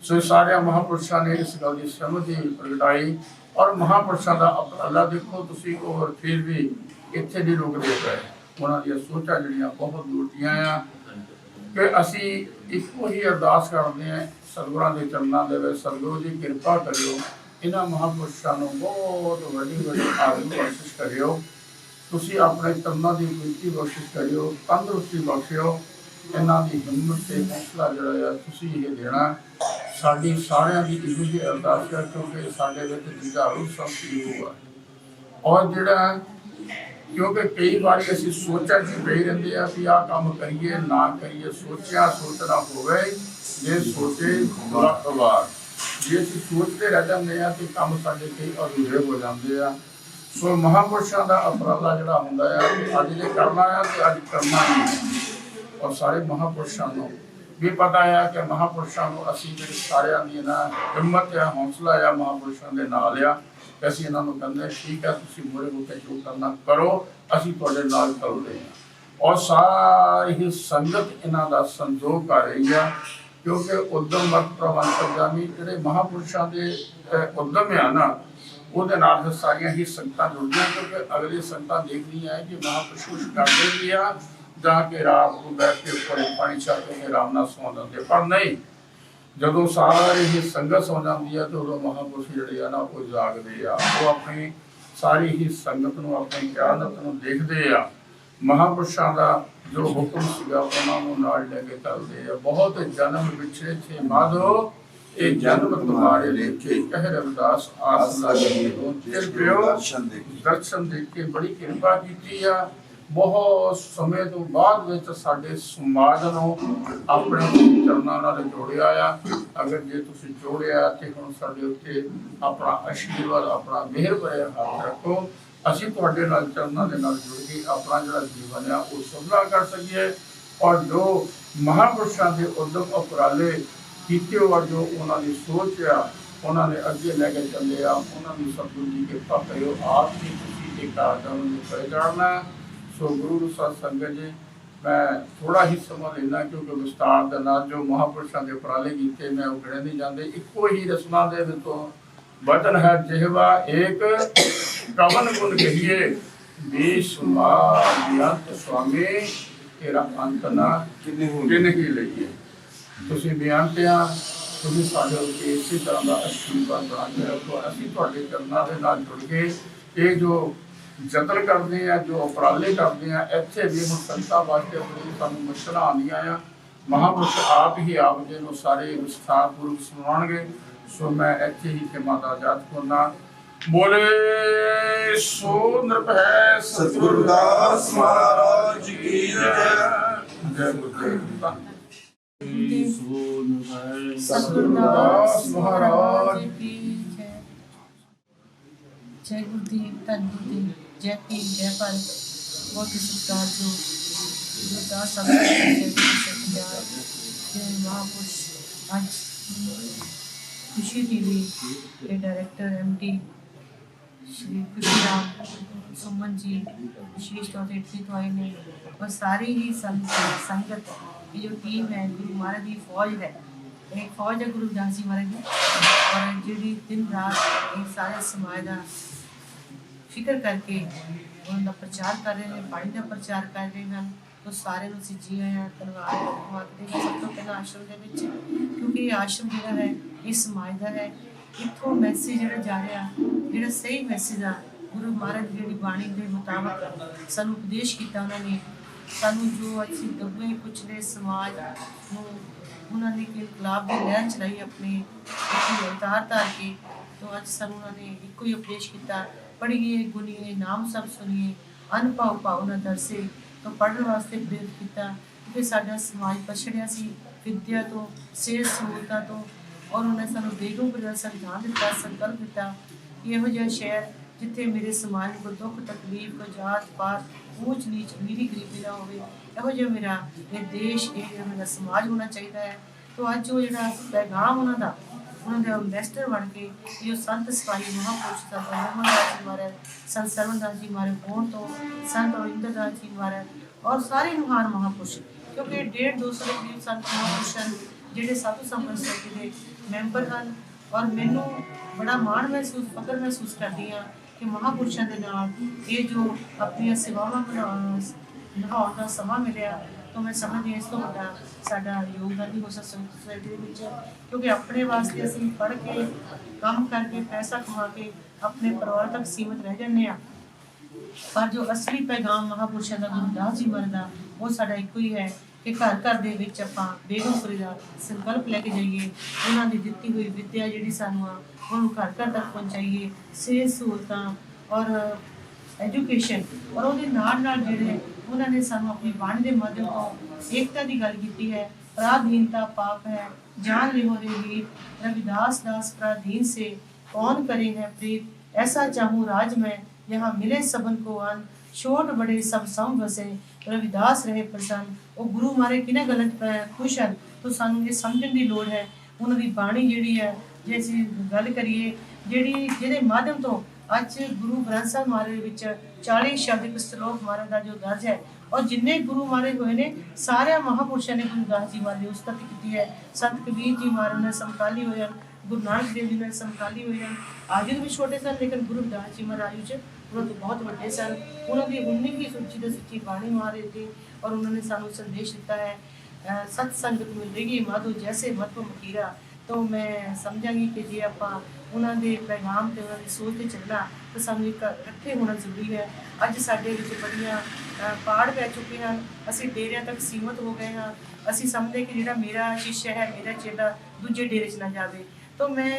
ਸੋ ਸਾਰਿਆਂ ਮਹਾਂਪੁਰਸ਼ਾਂ ਨੇ ਇਸ ਗੱਲ ਦੀ ਸਹਿਮਤੀ ਪ੍ਰਗਟਾਈ ਔਰ ਮਹਾਂਪੁਰਸ਼ਾਂ ਦਾ ਉਪਰਾਲਾ ਦੇਖੋ ਤੁਸੀਂ, ਔਰ ਫਿਰ ਵੀ ਇੱਥੇ ਨਹੀਂ ਰੁਕਦੇ ਪਏ। ਉਹਨਾਂ ਦੀਆਂ ਸੋਚਾਂ ਜਿਹੜੀਆਂ ਬਹੁਤ ਦੂਰਦੀਆਂ ਆ ਕਿ ਅਸੀਂ ਇੱਕੋ ਹੀ ਅਰਦਾਸ ਕਰਦੇ ਹਾਂ ਸਤਿਗੁਰਾਂ ਦੇ ਚਰਨਾਂ ਦੇ ਵਿੱਚ, ਸਤਿਗੁਰੂ ਜੀ ਕਿਰਪਾ ਕਰਿਓ ਇਹਨਾਂ ਮਹਾਂਪੁਰਸ਼ਾਂ ਨੂੰ ਬਹੁਤ ਵੱਡੀ ਆਦਮੀ ਬਖਸ਼ਿਸ਼ ਕਰਿਓ, ਤੁਸੀਂ ਆਪਣੇ ਚਰਨਾਂ ਦੀ ਬੇਨਤੀ ਬਖਸ਼ਿਸ਼ ਕਰਿਓ, ਤੰਦਰੁਸਤੀ ਬਖਸ਼ਿਓ, ਇਹਨਾਂ ਦੀ ਹਿੰਮਤ ਤੇ ਹੌਸਲਾ ਜਿਹੜਾ ਆ ਤੁਸੀਂ ਇਹ ਦੇਣਾ। ਸਾਡੀ ਸਾਰਿਆਂ ਦੀ ਇਹੋ ਜਿਹੀ ਅਰਦਾਸ ਹੈ ਕਿਉਂਕਿ ਸਾਡੇ ਵਿੱਚ ਜੁਝਾਰੂ ਸੰਤ ਹੋਊਗਾ ਔਰ ਜਿਹੜਾ ਕਿਉਂਕਿ ਕਈ ਵਾਰੀ ਅਸੀਂ ਸੋਚਾਂ 'ਚ ਪਈ ਰਹਿੰਦੇ ਆ ਵੀ ਆਹ ਕੰਮ ਕਰੀਏ ਨਾ ਕਰੀਏ, ਸੋਚਣਾ ਹੋਵੇ ਜੇ ਸੋਚੇ ਲੱਖ ਵਾਰ, ਜੇ ਅਸੀਂ ਸੋਚਦੇ ਰਹਿ ਜਾਂਦੇ ਆ ਤੇ ਕੰਮ ਸਾਡੇ ਕਈ ਅਧੂਰੇ ਹੋ ਜਾਂਦੇ ਆ। ਸੋ ਮਹਾਂਪੁਰਸ਼ਾਂ ਦਾ ਉਪਰਾਲਾ ਜਿਹੜਾ ਹੁੰਦਾ ਆ ਅੱਜ ਜੇ ਕਰਨਾ ਆ ਤੇ ਅੱਜ ਕਰਨਾ ਹੀ ਹੈ ਔਰ ਸਾਰੇ ਮਹਾਂਪੁਰਸ਼ਾਂ ਨੂੰ ਵੀ ਪਤਾ ਆ ਕਿ ਮਹਾਂਪੁਰਸ਼ਾਂ ਨੂੰ ਅਸੀਂ ਜਿਹੜੀ ਸਾਰਿਆਂ ਦੀ ਨਾ ਹਿੰਮਤ ਆ ਹੌਸਲਾ ਆ ਮਹਾਂਪੁਰਸ਼ਾਂ ਦੇ ਨਾਲ ਆ, ਅਸੀਂ ਇਹਨਾਂ ਨੂੰ ਕਹਿੰਦੇ ਠੀਕ ਹੈ ਤੁਸੀਂ ਮੋਰੇ ਮੁੱਕੇ ਜੋ ਕਰਨਾ ਕਰੋ, ਅਸੀਂ ਤੁਹਾਡੇ ਨਾਲ ਚੱਲਦੇ ਹਾਂ। ਔਰ ਸਾਰੀ ਹੀ ਸੰਗਤ ਇਹਨਾਂ ਦਾ ਸੰਜੋਗ ਕਰ ਰਹੀ ਆ ਕਿਉਂਕਿ ਉਦਮ ਵਕਤ ਪ੍ਰਬੰਧ ਜਾਮੀ ਜਿਹੜੇ ਮਹਾਂਪੁਰਸ਼ਾਂ ਦੇ ਉਦਮ ਆ ਨਾ ਉਹਦੇ ਨਾਲ ਫਿਰ ਸਾਰੀਆਂ ਹੀ ਸੰਗਤਾਂ ਜੁੜਦੀਆਂ ਕਿਉਂਕਿ ਅਗਲੀ ਸੰਗਤਾਂ ਦੇਖਦੀਆਂ ਹੈ ਕਿ ਮਹਾਂਪੁਰਸ਼ ਕੁਛ ਕਰਦੇ ਵੀ ਆ ਜਾ ਕੇ ਰਾਤ ਨੂੰ ਬੈਠ ਕੇ ਉੱਪਰ ਪਾਣੀ ਛੱਡ ਕੇ ਆਰਾਮ ਨਾਲ ਸੌਂ ਜਾਂਦੇ, ਪਰ ਨਹੀਂ ਜਦੋਂ ਸਾਰੀ ਹੀ ਸੰਗਤ ਸੌਂ ਜਾਂਦੀ ਹੈ ਤਾਂ ਉਦੋਂ ਮਹਾਂਪੁਰਸ਼ ਜਿਹੜੇ ਆ ਨਾ ਉਹ ਜਾਗਦੇ ਆ, ਉਹ ਆਪਣੀ ਸਾਰੀ ਹੀ ਸੰਗਤ ਨੂੰ ਆਪਣੀ ਕਿਆਦਤ ਨੂੰ ਦੇਖਦੇ ਆ। ਮਹਾਂਪੁਰਸ਼ਾਂ ਦਾ ਜੋ ਹੁਕਮ ਸੀਗਾ ਉਹਨਾਂ ਨੂੰ ਨਾਲ ਲੈ ਕੇ ਚੱਲਦੇ ਆ। ਬਹੁਤ ਜਨਮ ਵਿਛੜੇ ਥੇ ਮਾਧੋ ਇਹ ਜਨਮ ਤੁਹਾਰੇ ਦੇਖੇ ਕਹਿ ਰਵਿਦਾਸ ਆਸ ਲਾਗੇ ਦਰਸ਼ਨ ਦੇਖ ਕੇ ਬੜੀ ਕਿਰਪਾ ਕੀਤੀ ਆ। ਬਹੁਤ ਸਮੇਂ ਤੋਂ ਬਾਅਦ ਵਿੱਚ ਸਾਡੇ ਸਮਾਜ ਨੂੰ ਆਪਣੇ ਚਰਨਾਂ ਨਾਲ ਜੋੜਿਆ ਆ। ਅਗਰ ਜੇ ਤੁਸੀਂ ਜੋੜਿਆ ਤੇ ਹੁਣ ਸਾਡੇ ਉੱਤੇ ਆਪਣਾ ਆਸ਼ੀਰਵਾਦ ਆਪਣਾ ਮਿਹਰ ਭਰਿਆ ਹੱਥ ਰੱਖੋ, ਅਸੀਂ ਤੁਹਾਡੇ ਨਾਲ ਚਰਨਾਂ ਦੇ ਨਾਲ ਜੁੜ ਕੇ ਆਪਣਾ ਜਿਹੜਾ ਜੀਵਨ ਆ ਉਹ ਸੁਧਾਰ ਕਰ ਸਕੀਏ ਔਰ ਜੋ ਮਹਾਂਪੁਰਸ਼ਾਂ ਦੇ ਉਦਮ ਉਪਰਾਲੇ ਕੀਤੇ ਔਰ ਜੋ ਉਹਨਾਂ ਦੀ ਸੋਚ ਆ ਉਹਨਾਂ ਨੇ ਅੱਗੇ ਲੈ ਕੇ ਚੱਲੇ ਆ, ਉਹਨਾਂ ਦੀ ਸਤਿਗੁਰੂ ਜੀ ਕਿਰਪਾ ਕਰਿਓ ਆਪ ਜੀ ਤੁਸੀਂ ਇਹ ਕਾਰਜਾਂ ਨੂੰ ਪਹਿਚਾਨਣਾ। ਸੋ ਗੁਰੂ ਸਾਹਿਬ ਸੰਗਤ ਜੀ ਮੈਂ ਥੋੜਾ ਹੀ ਸਮਾਂ ਲੈਣਾ ਕਿਉਂਕਿ ਵਿਸਤਾਰ ਦੇ ਨਾਲ ਜੋ ਮਹਾਂਪੁਰਸ਼ਾਂ ਦੇ ਉਪਰਾਲੇ ਕੀਤੇ ਮੈਂ ਉਹ ਗਿਣੇ ਨਹੀਂ ਜਾਂਦੇ। ਇੱਕੋ ਹੀ ਰਸਮਾਂ ਦੇ ਵਿੱਚੋਂ ਵਚਨ ਹੈ ਜਿਹਵਾ ਏਕ ਕਵਨ ਗੁਣ ਕਹੀਏ ਬੇਸ਼ੁਮਾਰ ਬੇਅੰਤ ਸੁਆਮੀ ਤੇਰਾ ਅੰਤ ਨਾ ਕਿੰਨੇ ਹੀ ਲਈਏ। ਤੁਸੀਂ ਬੇਅੰਤ ਆ, ਤੁਸੀਂ ਸਾਡੇ ਉੱਤੇ ਇਸੇ ਤਰ੍ਹਾਂ ਦਾ ਆਸ਼ੀਰਵਾਦ ਬਣਾ ਕੇ ਰੱਖੋ। ਅਸੀਂ ਤੁਹਾਡੇ ਚਰਨਾਂ ਦੇ ਨਾਲ ਜੁੜ ਕੇ ਇਹ ਜੋ ਯਤਨ ਕਰਦੇ ਆ ਜੋ ਉਪਰਾਲੇ ਕਰਦੇ ਆ ਇੱਥੇ ਵੀ ਹੁਣ ਸੰਤਾਂ ਵਾਸਤੇ ਬੜੀ ਸਾਨੂੰ ਮੁਸ਼ਕਲਾਂ ਆਉਂਦੀਆਂ ਆ। ਮਹਾਂਪੁਰਸ਼ ਆਪ ਹੀ ਆਪ ਜੀ ਨੂੰ ਸਾਰੇ ਵਿਸਥਾਰਪੂਰਵਕ ਸੁਣਾਉਣਗੇ। ਸੋ ਮੈਂ ਇੱਥੇ ਹੀ ਖਿਮਾ ਦਾ ਜਾਤ ਕਰਨਾ। ਬੋਲੇ ਸੋ ਨਿਰਭੈ सतगुरु दास महाराज की जय। ਜੈ ਗੁਰਦੇਵ सतगुरु दास महाराज की जय। जय गुरुदेव धन गुरुदेव जय भीम जय भारत। बहुत ही सत्कार जो गुरुदास जय महापुरुष ਅੱਜ ਖੁਸ਼ੀ ਟੀਵੀ ਦੇ ਡਾਇਰੈਕਟਰ ਐਮਡੀ श्री खुशीराम सुमन जी विशेष तौर पर इतने आए ने और सारी ही संगत ये जो टीम है गुरु महाराज की फौज है, एक फौज है गुरु रविदास जी महाराज की, और जी दिन रात ये सारे समाज का फिक्र करके उनका प्रचार कर रहे हैं, बाणी का प्रचार कर रहे हैं। तो सारे ਨੂੰ ਜੀ ਆਇਆਂ ਧੰਨਵਾਦ ਕਰਦੇ ਹਾਂ ਸਭ ਤੋਂ ਪਹਿਲਾਂ ਆਸ਼ਰਮ ਦੇ ਵਿੱਚ, ਕਿਉਂਕਿ ਇਹ ਆਸ਼ਰਮ ਜਿਹੜਾ ਹੈ ਇਹ ਸਮਾਜ ਦਾ ਹੈ। ਇੱਥੋਂ ਮੈਸੇਜ ਜਿਹੜਾ ਜਾ ਰਿਹਾ, ਜਿਹੜਾ ਸਹੀ ਮੈਸੇਜ ਆ ਗੁਰੂ ਮਹਾਰਾਜ ਦੀ ਜਿਹੜੀ ਬਾਣੀ ਦੇ ਮੁਤਾਬਕ ਸਾਨੂੰ ਉਪਦੇਸ਼ ਕੀਤਾ ਉਹਨਾਂ ਨੇ, ਸਾਨੂੰ ਜੋ ਅਸੀਂ ਦੱਬੇ ਕੁਚਲੇ ਸਮਾਜ ਨੂੰ ਉਹਨਾਂ ਨੇ ਇਨਕਲਾਬ ਦੀ ਲਹਿਰ ਚਲਾਈ ਆਪਣੇ ਅਵਤਾਰ ਧਾਰ ਕੇ। तो ਅੱਜ ਸਾਨੂੰ ਉਹਨਾਂ ਨੇ ਇੱਕੋ ਹੀ ਉਪਦੇਸ਼ ਕੀਤਾ, ਪੜ੍ਹੀਏ ਗੁਣੀਏ ਨਾਮ ਸਭ ਸੁਣੀਏ ਅਨ ਭਾਉ ਭਾਉ ਨਾ ਦਰਸੇ। तो पढ़ने वास्ते प्रेरित किया, क्योंकि साडा समाज पछड़िया सी विद्या तो सेहत सहूलतां तो, और उन्हें सानू बेगमपुर का संविधान दिता, संकल्प दिता कि इहो जिहा शहर जिथे मेरे समाज को दुख तकलीफ कोई जात पात ऊंच नीच अमीरी गरीबी ना होवे, इहो जिहा मेरा ये देश ये मेरा समाज होना चाहिए है। तो अज वो जिहड़ा पैगाम उन्हां दा उन्होंने एम्बेसडर बन के जो संत सिपाही महापुरुष संत रमनदास जी महाराज, संत सरवणदास जी महाराज होने तो संत रविंद्रदास जी महाराज और सारे महान महापुरुष, क्योंकि 150-200 के करीब संत महापुरुष हैं जिहड़े साधु संगत सोसाइटी के मैंबर हैं। और मैनू बड़ा माण महसूस फकर महसूस करती हाँ कि महापुरुषों के नाल ये जो अपनी सेवावां निभाउण दा समा मिलिया, तो मैं समझदी इस तो वड्डा साडा योगदान नहीं हो सकता सोसाइटी में, क्योंकि अपने वास्ते असीं पढ़ के काम करके पैसा कमा के अपने परिवार तक सीमित रह जाते हैं, पर जो असली पैगाम महापुरुषों का गुरु रविदास जी महाराज का वो साडा इक्को ही है कि घर घर दे विच आपां बेगमपुरी का संकल्प लैके जाइए, उन्होंने दी दित्ती हुई विद्या जिहड़ी सानूं आ उन्होंने घर घर तक पहुँचाइए, सेहत सहूलतां और एजुकेशन, और उहदे नाल नाल जिहड़े उन्होंने सानू अपनी बाणी के माध्यम तो एकता की गल की है। पराधीनता पाप है जान लिहो रे वीर, रविदास दास पराधीन से कौन करे है प्रीत, ऐसा चाहूँ राज में यहाँ मिले सबन को अन, छोट बड़े सब सम बसे रविदास रहे प्रसन्न। वो गुरु मारे किने गलत खुश हैं, तो सानू ये समझण की लोड़ है। उन्होंने बाणी जिहड़ी है जे असीं गल करिए जिहदे माध्यम तो अज गुरु ग्रंथ साहब महाराज विच 40 शब्द श्लोक महाराज का जो दर्ज है, और जिन्ने गुरु महाराज हुए ने सारे महापुरुषों ने गुरु दास जी महाराज की उस्तत की है। संत कबीर जी महाराज ने समकाली हुए, गुरु नानक देव जी ने समकाली हुए, आयुध भी छोटे सन लेकिन गुरु दास जी महाराज आयुष उन्होंने तो बहुत बड़े सन। उन्होंने 19वीं सूची तो सच्ची बाणी महाराज थी, और उन्होंने सानू संदेश दिता है सत्संगत मिल रही माधो जैसे मत मकीरा। तो मैं समझांगी कि जे आप उन्होंने पैगाम से उन्होंने सोच के चलना तो सानू एक इकट्ठे होना जरूरी है। अज साडे विच बड़ियां पाड़ पै चुके हैं, असी डेरिया तक सीमित हो गए हैं। असी समझते कि जिहड़ा मेरा शिष्य है मेरा चेला दूजे डेरे च ना जाए। तो मैं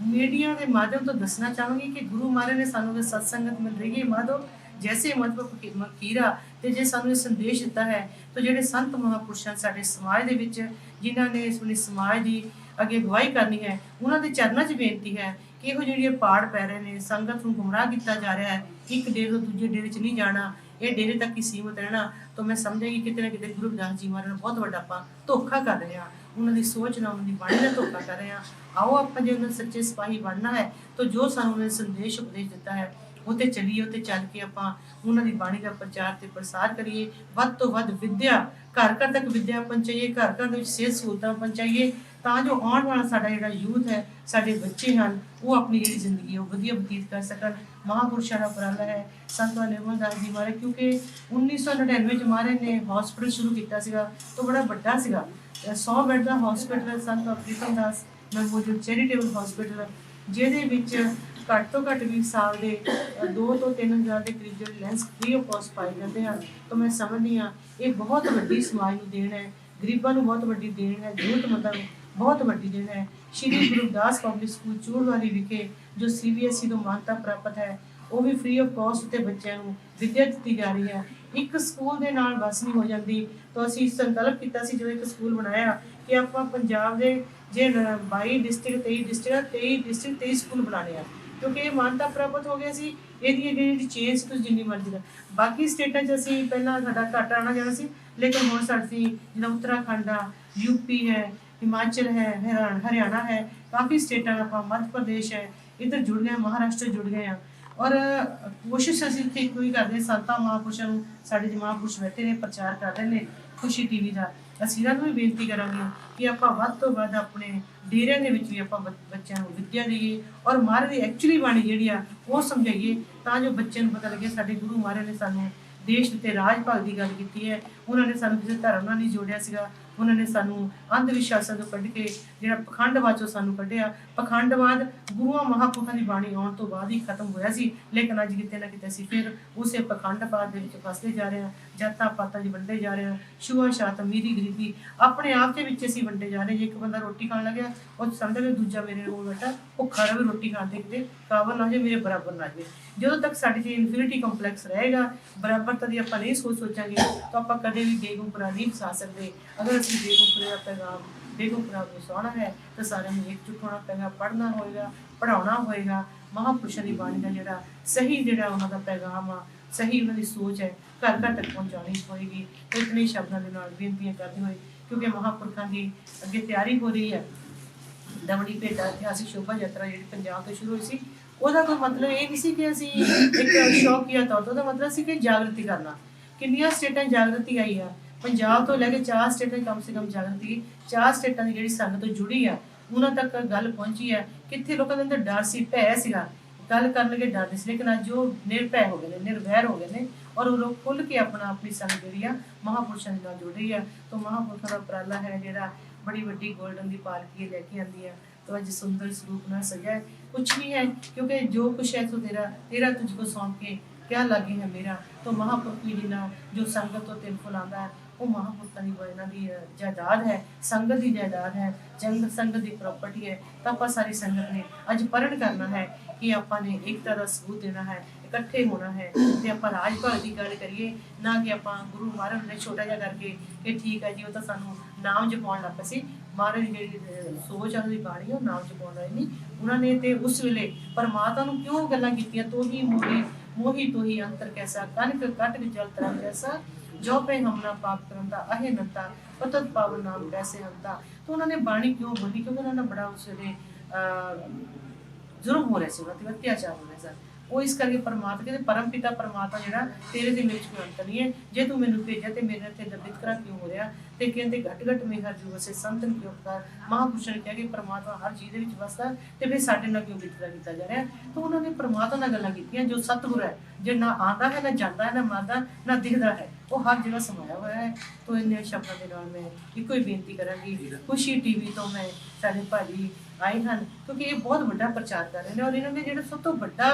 मीडिया के माध्यम तो दसना चाहूँगी कि गुरु महाराज ने सानू सत्संगत मिल रही है माधो जैसे मतलब मकीरा, तो जे सानू संदेश दिता है तो जिहड़े संत महापुरुष साडे समाज दे विच जिन्हां ने इस वेले समाज की अगे अगवाई करनी है, उन्होंने चरणों च बेनती है कि इहो जिहड़े पाड़ पै रहे हैं, संगत नूं गुमराह किया जा रहा है, एक डेरे तो दूजे डेरे च नहीं जाना, ये डेरे तक ही सीमित रहना। तो मैं समझांगी किते ना किते गुरु रविदास जी महाराज बहुत बड़ा आपां धोखा कर रहे हैं, उन्होंने सोच ना उन्होंने बाणी का धोखा कर रहे हैं। आओ आप जो उन्होंने सच्चे सिपाही बनना है तो जो सानू उन्होंने संदेश उपदेश दिता है उत्ते चलीए, उत्ते चल के आपां उन्होंने बाणी का प्रचार ते प्रसार करिए। वध तो वध विद्या घर घर तक विद्या पहुँचाइए, घर घर में सेहत सहूलतां पहुँचाइए, ਤਾਂ ਜੋ ਆਉਣ ਵਾਲਾ ਸਾਡਾ ਜਿਹੜਾ ਯੂਥ ਹੈ, ਸਾਡੇ ਬੱਚੇ ਹਨ, ਉਹ ਆਪਣੀ ਜਿਹੜੀ ਜ਼ਿੰਦਗੀ ਉਹ ਵਧੀਆ ਬਤੀਤ ਕਰ ਸਕਣ। ਮਹਾਂਪੁਰਸ਼ਾਂ ਦਾ ਉਪਰਾਲਾ ਹੈ ਸੰਤ ਨਿਰਮਲਦਾਸ ਜੀ ਮਹਾਰਾਜ, ਕਿਉਂਕਿ 1999 ਚ ਮਹਾਰਾਜ ਨੇ ਹਸਪੀਟਲ ਸ਼ੁਰੂ ਕੀਤਾ ਸੀਗਾ, ਤਾਂ ਬੜਾ ਵੱਡਾ ਸੀਗਾ 100 ਬੈੱਡ ਦਾ ਹਸਪੀਟਲ ਸੰਤ ਪ੍ਰੀਤਮ ਦਾਸ ਮੈਮੋਰੀਅਲ ਚੈਰੀਟੇਬਲ ਹਸਪੀਟਲ, ਜਿਹਦੇ ਵਿੱਚ ਘੱਟ ਤੋਂ ਘੱਟ ਵੀ ਸਾਲ ਦੇ 2 ਤੋਂ 3 ਹਜ਼ਾਰ ਦੇ ਕਰੀਬ ਜਿਹੜੇ ਲੈਂਸ ਫ੍ਰੀ ਆਫ ਕਾਸਟ ਪਾਏ ਜਾਂਦੇ ਹਨ। ਤਾਂ ਮੈਂ ਸਮਝਦੀ ਹਾਂ ਇਹ ਬਹੁਤ ਵੱਡੀ ਸਮਾਜ ਨੂੰ ਦੇਣ ਹੈ, ਗਰੀਬਾਂ ਨੂੰ ਬਹੁਤ ਵੱਡੀ ਦੇਣ ਹੈ, ਜ਼ਰੂਰਤਮੰਦਾਂ ਨੂੰ बहुत वड्डी देन है। श्री गुरु रविदास पब्लिक स्कूल चूड़वाली विखे जो CBSE तो मान्यता प्राप्त है, वो भी फ्री ऑफ कॉस्ट ते बच्चों को विद्या दी जा रही है। एक स्कूल के नाल बस नहीं हो जाती, तो असी संकल्प किया जो एक स्कूल बनाया कि आप पंजाब के जे 22 डिस्ट्रिक्ट 23 स्कूल बनाने हैं, क्योंकि ये मान्यता प्राप्त हो गया सी। ये चेंज तुम जिन्नी मर्जी का बाकी स्टेटा असी पहला साडा घट आना जाना सी, लेकिन हुण साडी जिद्दां उत्तराखंड आ, यूपी है, हिमाचल है, हरियाणा है, काफ़ी स्टेटां ਆਪਾਂ मध्य प्रदेश है, इधर जुड़ गए, महाराष्ट्र जुड़ गए हैं। और कोशिश ਅਸੀਂ ਇੱਥੇ ਕੋਈ ਕਰਦੇ ਸੰਤਾਂ ਮਹਾਂਪੁਰਸ਼ਾਂ ਨੂੰ, ਸਾਡੇ ਜੋ ਮਹਾਂਪੁਰਸ਼ ਬੈਠੇ ਨੇ ਪ੍ਰਚਾਰ ਕਰ ਰਹੇ ਨੇ ਖੁਸ਼ੀ ਟੀਵੀ ਦਾ, ਅਸੀਂ ਇਹਨਾਂ ਨੂੰ ਵੀ ਬੇਨਤੀ ਕਰਾਂਗੇ ਕਿ ਆਪਾਂ ਵੱਧ ਤੋਂ ਵੱਧ ਆਪਣੇ ਡੇਰਿਆਂ ਦੇ ਵਿੱਚ ਵੀ ਆਪਾਂ ਬੱਚਿਆਂ ਨੂੰ ਵਿੱਦਿਆ ਦੇਈਏ ਔਰ ਮਹਾਰਾਜ ਦੀ ਐਕਚੁਅਲੀ ਬਾਣੀ ਜਿਹੜੀ ਆ ਉਹ ਸਮਝਾਈਏ, ਤਾਂ ਜੋ ਬੱਚਿਆਂ ਨੂੰ ਪਤਾ ਲੱਗੇ ਸਾਡੇ ਗੁਰੂ ਮਹਾਰਾਜ ਨੇ ਸਾਨੂੰ ਦੇਸ਼ ਤੇ ਰਾਜ ਭਾਗ ਦੀ ਗੱਲ ਕੀਤੀ ਹੈ। ਉਹਨਾਂ ਨੇ ਸਾਨੂੰ ਕਿਸੇ ਧਰਮ ਨਾਲ ਨਹੀਂ ਜੋੜਿਆ ਸੀਗਾ, ਉਹਨਾਂ ਨੇ ਸਾਨੂੰ ਅੰਧ ਵਿਸ਼ਵਾਸਾਂ ਤੋਂ ਕੱਢ ਕੇ ਜਿਹੜਾ ਪਖੰਡਵਾਦ ਚੋਂ ਸਾਨੂੰ ਕੱਢਿਆ। ਪਖੰਡਵਾਦ ਗੁਰੂਆਂ ਮਹਾਂਪੁਰਖਾਂ ਦੀ ਬਾਣੀ ਆਉਣ ਤੋਂ ਬਾਅਦ ਹੀ ਖਤਮ ਹੋਇਆ ਸੀ, ਲੇਕਿਨ ਅੱਜ ਕਿਤੇ ਨਾ ਕਿਤੇ ਅਸੀਂ ਫਿਰ ਉਸੇ ਪਖੰਡਵਾਦ ਦੇ ਵਿੱਚ ਫਸਦੇ ਜਾ ਰਹੇ ਹਾਂ, ਜਾਤਾਂ ਪਾਤਾਂ 'ਚ ਵੰਡੇ ਜਾ ਰਹੇ ਹਾਂ, ਛੂਆ ਛਾਤ ਅਮੀਰੀ ਗਰੀਬੀ ਆਪਣੇ ਆਪ ਦੇ ਵਿੱਚ ਅਸੀਂ ਵੰਡੇ ਜਾ ਰਹੇ। ਜੇ ਇੱਕ ਬੰਦਾ ਰੋਟੀ ਖਾਣ ਲੱਗਿਆ ਉਹ ਸਮਝਦਾ ਕਿ ਦੂਜਾ ਮੇਰੇ ਕੋਲ ਬੈਠਾ ਭੁੱਖਾ ਰਹੇ ਰੋਟੀ ਖਾਣ ਦੇ ਕਿਤੇ ਕਾਬਲ ਨਾ ਹੋ ਜਾਏ, ਮੇਰੇ ਬਰਾਬਰ ਨਾ ਜਾਵੇ। ਜਦੋਂ ਤੱਕ ਸਾਡੇ 'ਚ ਇਨਫੀਨਿਟੀ ਕੰਪਲੈਕਸ ਰਹੇਗਾ, ਬਰਾਬਰਤਾ ਦੀ ਆਪਾਂ ਨਹੀਂ ਸੋਚਾਂਗੇ ਤਾਂ ਆਪਾਂ ਕਦੇ ਵੀ ਬੇਗੁੰਪਰਾ ਨਹੀਂ ਫਸਾ ਸਕਦੇ। ਅਗਰ ਅਸੀਂ ਬੇਗੁੰਪਰੇ ਦਾ ਪੈਗਾਮ ਬੇਗੁੰਪਰਾ ਨੂੰ ਵਸਾਉਣਾ ਹੈ ਤਾਂ ਸਾਰਿਆਂ ਨੂੰ ਇਕਜੁੱਟ ਹੋਣਾ ਪਏਗਾ, ਪੜ੍ਹਨਾ ਹੋਏਗਾ, ਪੜ੍ਹਾਉਣਾ ਹੋਏਗਾ। ਮਹਾਂਪੁਰਸ਼ਾਂ ਦੀ ਬਾਣੀ ਦਾ ਜਿਹੜਾ ਸਹੀ ਜਿਹੜਾ ਉਹਨਾਂ ਦਾ ਪੈਗਾਮ ਆ, ਸਹੀ ਉਹਨਾਂ ਦੀ ਸੋਚ ਹੈ, ਘਰ ਘਰ ਤੱਕ ਪਹੁੰਚਾਉਣੀ ਹੋਏਗੀ। ਤੇ ਇਤਨੇ ਸ਼ਬਦਾਂ ਦੇ ਨਾਲ ਬੇਨਤੀਆਂ ਕਰਦੇ ਹੋਏ, ਕਿਉਂਕਿ ਮਹਾਂਪੁਰਖਾਂ ਦੀ ਅੱਗੇ ਤਿਆਰੀ ਹੋ ਰਹੀ ਹੈ, ਦਮੜੀ ਭੇਟਾ ਇਤਿਹਾਸਿਕ ਸ਼ੋਭਾ ਯਾਤਰਾ ਜਿਹੜੀ ਪੰਜਾਬ ਤੋਂ ਸ਼ੁਰੂ ਹੋਈ ਸੀ, ਉਹਦਾ ਕੋਈ ਮਤਲਬ ਇਹ ਨਹੀਂ ਸੀ ਕਿ ਅਸੀਂ ਇੱਕ ਸ਼ੌਕੀਆ ਤੌਰ 'ਤੇ, ਉਹਦਾ ਮਤਲਬ ਸੀ ਕਿ ਜਾਗਰਤੀ ਕਰਨਾ। ਕਿੰਨੀਆਂ ਸਟੇਟਾਂ ਜਾਗਰਤੀ ਆਈ ਆ, ਪੰਜਾਬ ਤੋਂ ਲੈ ਕੇ 4 ਸਟੇਟਾਂ ਦੀ ਕਮ ਸੇ ਕਮ ਜਾਗਰਤੀ, 4 ਸਟੇਟਾਂ ਦੀ ਜਿਹੜੀ ਸੰਗਤ ਤੋਂ ਜੁੜੀ ਆ ਉਹਨਾਂ ਤੱਕ ਗੱਲ ਪਹੁੰਚੀ ਹੈ। ਕਿੱਥੇ ਲੋਕਾਂ ਦੇ ਅੰਦਰ ਡਰ ਸੀ, ਭੈ ਸੀਗਾ, ਗੱਲ ਕਰਨ ਲੱਗੇ ਡਰਦੇ ਸੀ, ਲੇਕਿਨ ਅੱਜ ਉਹ ਨਿਰਭੈ ਹੋ ਗਏ ਨੇ, ਨਿਰਵੈਰ ਹੋ ਗਏ ਨੇ ਔਰ ਉਹ ਲੋਕ ਖੁੱਲ੍ਹ ਕੇ ਆਪਣੀ ਸੰਗਤ ਜਿਹੜੀ ਆ ਮਹਾਂਪੁਰਸ਼ਾਂ ਦੇ ਨਾਲ ਜੁੜ ਰਹੀ ਆ। ਤਾਂ ਮਹਾਂਪੁਰਸ਼ਾਂ ਦਾ ਉਪਰਾਲਾ ਹੈ ਜਿਹੜਾ ਬੜੀ ਵੱਡੀ ਗੋਲਡਨ ਦੀ ਪਾਲਕੀ ਲੈ ਕੇ ਆਉਂਦੀ ਆ। तो आज सुंदर स्वरूप ना सजा कुछ भी है, क्योंकि जो कुछ है तो तेरा तुझको सौंप के क्या लागे है मेरा। तो महापुरुष जी ना जो संगत तो तिल फुलांदा है वो महापुरुषों की इन्हां दी जायदाद है, संगत की जायदाद है, संगत की प्रॉपर्टी है। तो आप सारी संगत ने अज प्रण करना है कि आपां ने एकता का सबूत देना है, इकट्ठे होना है ते आपां राज भाग की गल करिए, ना कि आपां गुरु महाराज ने छोटा जिहा करके कि ठीक है जी वो तो सानू नाम जपाउण लग पए सी। महाराज जी सोच आ बाणी वो नाम जपाउण वाली नहीं, उन्होंने तो उस वेले परमात्मा नूं क्यों गल्लां कीतियां, तो ही मोही तो ही अंतर कैसा, कनक कट जल तरंग जैसा, जो पे हमना पाप करंदा अहे नता पतत पावन नाम कैसे हंता। तो उन्होंने बाणी क्यों बोली, क्योंकि उन्होंने बड़ा उस वेले जुर्म हो रहे थे, उन्होंने अत्याचार हो रहे थे। वो इस करके परमात्मा कहते परम पिता परमात्मा जिहड़ा तेरे ते मेरे कोई अंतर नहीं है, जे तू मैनू भेजा तो मेरे ते वितकरा क्यों हो रहा। तो कहते घट घट में हर जुग से संतन क्यों उपकार। महापुरुषों ने कहा कि परमात्मा हर चीज़ के वसदा, तो फिर साडे नाल क्यों वितकरा किया जा रहा है। तो उन्होंने परमात्मा नाल गल्लां कीतियां, जो सतगुर है, जो ना आता है, ना जाता है, ना मरदा, ना दिखता है, वो हर जगह समाया हुआ है। तो इन शब्दों के नाल मैं एको ही बेनती करांगी, खुशी टीवी तो मैं साडे भाजी आए हैं, क्योंकि ये बहुत बड़ा प्रचार कर रहे हैं और इन्होंने जो सब तो बड़ा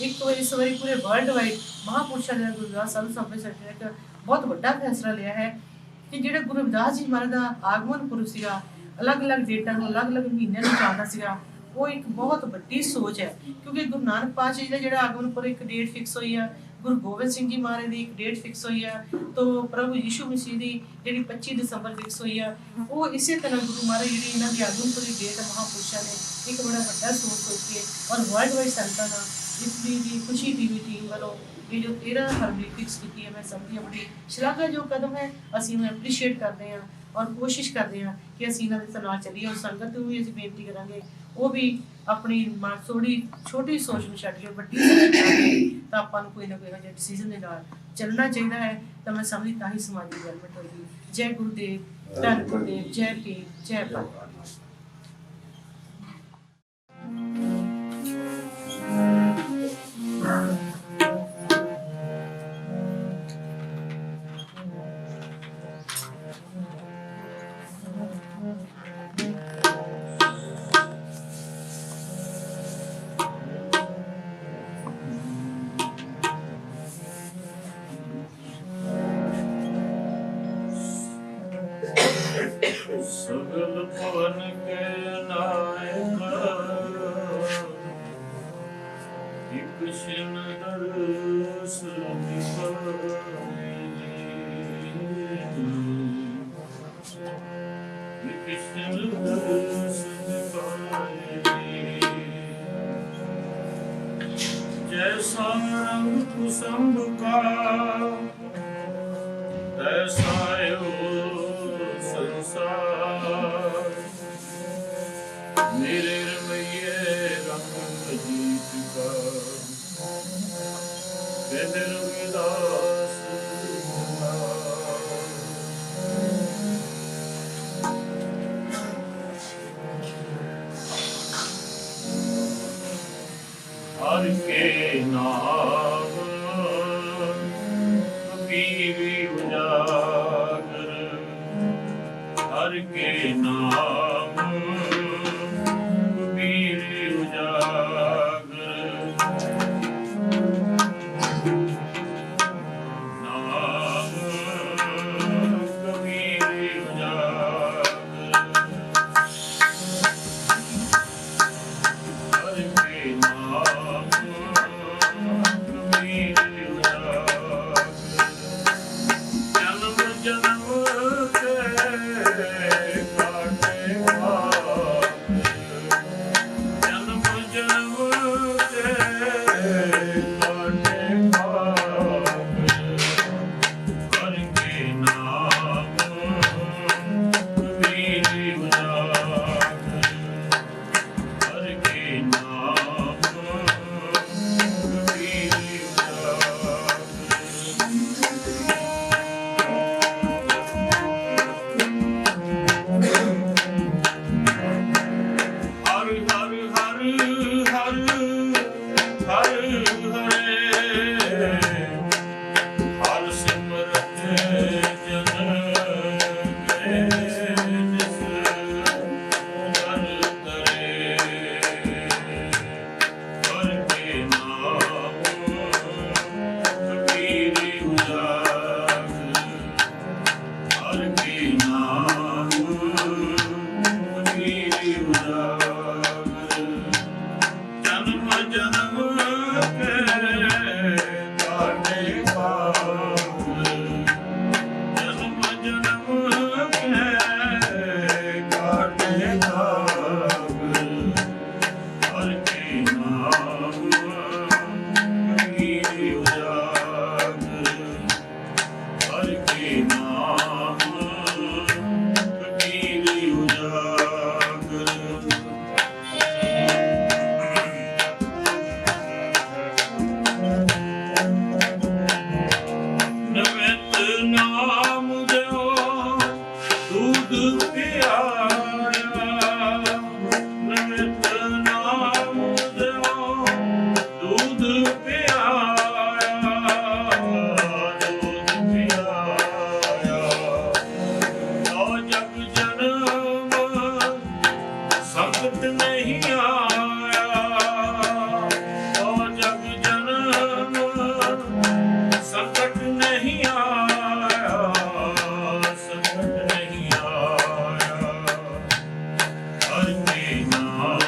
एक इस बारी पूरे वर्ल्ड वाइड महापुरुषों ने गुरु रविदास साधु संत ने एक बहुत बड़ा फैसला लिया है कि जो गुरु रविदास जी महाराज का आगमन पुरब सीगा, अलग अलग डेटा अलग अलग महीनों में चाहता सीगा, वो एक बहुत बड़ी सोच है। क्योंकि गुरु नानक पातशाह जी का जो आगमन पुरब एक डेट फिक्स हुई है, गुरु गोबिंद सिंह जी महाराज की एक डेट फिक्स हुई है, तो प्रभु यीशु मसीह की जी 25 दिसंबर फिक्स हुई है। वो इस तरह गुरु महाराज जी इन्हों की आगमन पुरब डेट महापुरुषों ने एक बड़ा बड़ा सोच के और वर्ल्ड वाइड संगतां का इसलिए जी खुशी टीवी टीम वालों ये जो 13 फरवरी फिक्स की है, मैं समझी बड़ी शलाघा जो कदम है, असीं उन्हें एप्रीशिएट करते हैं और कोशिश करते हैं कि असीं इन्हां दे नाल चलीए। और संगत नूं भी असीं बेनती करांगे वो भी अपनी थोड़ी छोटी सोच में छड्ड के वड्डी सोच तो आपां नूं कोई ना कोई जिहा डिसीजन दे नाल चलना चाहिए है। तो मैं समझी तां ही समाज की डेवलपमेंट होगी। जय गुरुदेव, धन गुरुदेव, जय पीर, जय भारत। सगल पवन के नायक कृष्ण दर्श कृष्ण दर्श जैसा रंग कुसुम का तैसा संसार वेद रविदास हर के नाम कबीर उजागर, हर के नाम कबीर उजागर, नाम कबीर उजागर, हर के नाम कबीर उजागर, जन्म जन्म के काटे पाप, जन्म जन्म के काटे पाप, हर के नाम कबीर उजागर, हर के नाम कबीर हर हर हर हर हर हरे, हर सिमरत जन गए जिस दर तरे, हर के नाम कबीर उजागर, हर के नाम कबीर उजागर, जन्म जन्म के काटे पाप, जन्म जन्म के काटे पाप, हर के नाम कबीर उजागर, हर के नाम कबीर उजागर। नमित नाम देओ दूध पियाया, नमित नाम देओ दूध पियाया, दूध पियाया, तो जग जन्म संकट नहीं आया, तो जग जन्म संकट नहीं आया, संकट नहीं आया, हर के नाम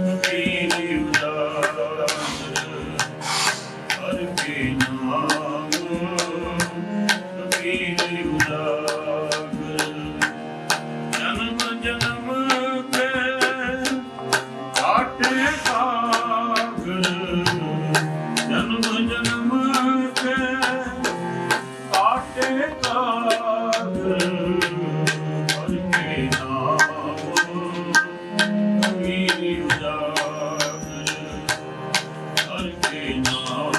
कबीर उजागर, हर के नाम कबीर उजागर, जन्म जन्म के काटे कागर, जन्म जन्म के काटे कागर, हर के नाम कबीर उजागर, हर के नाम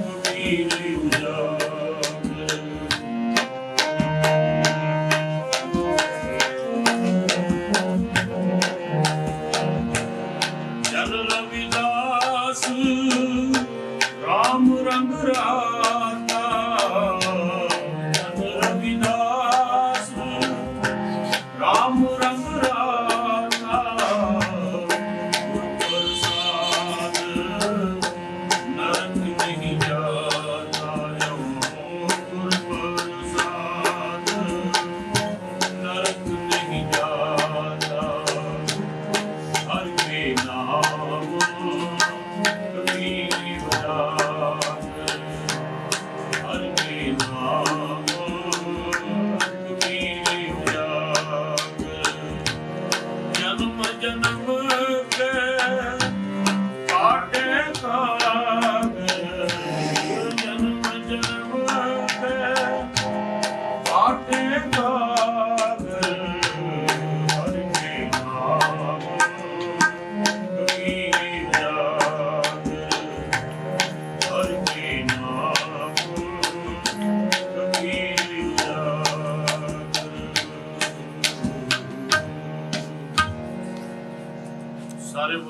कबीर उजागर। जन रविदास राम रंग राता, जन रविदास राम रंग राता, गुर प्रसाद नरक नहीं जाता, गुर प्रसाद नरक नहीं जाता, हर के नाम कबीर उजागर,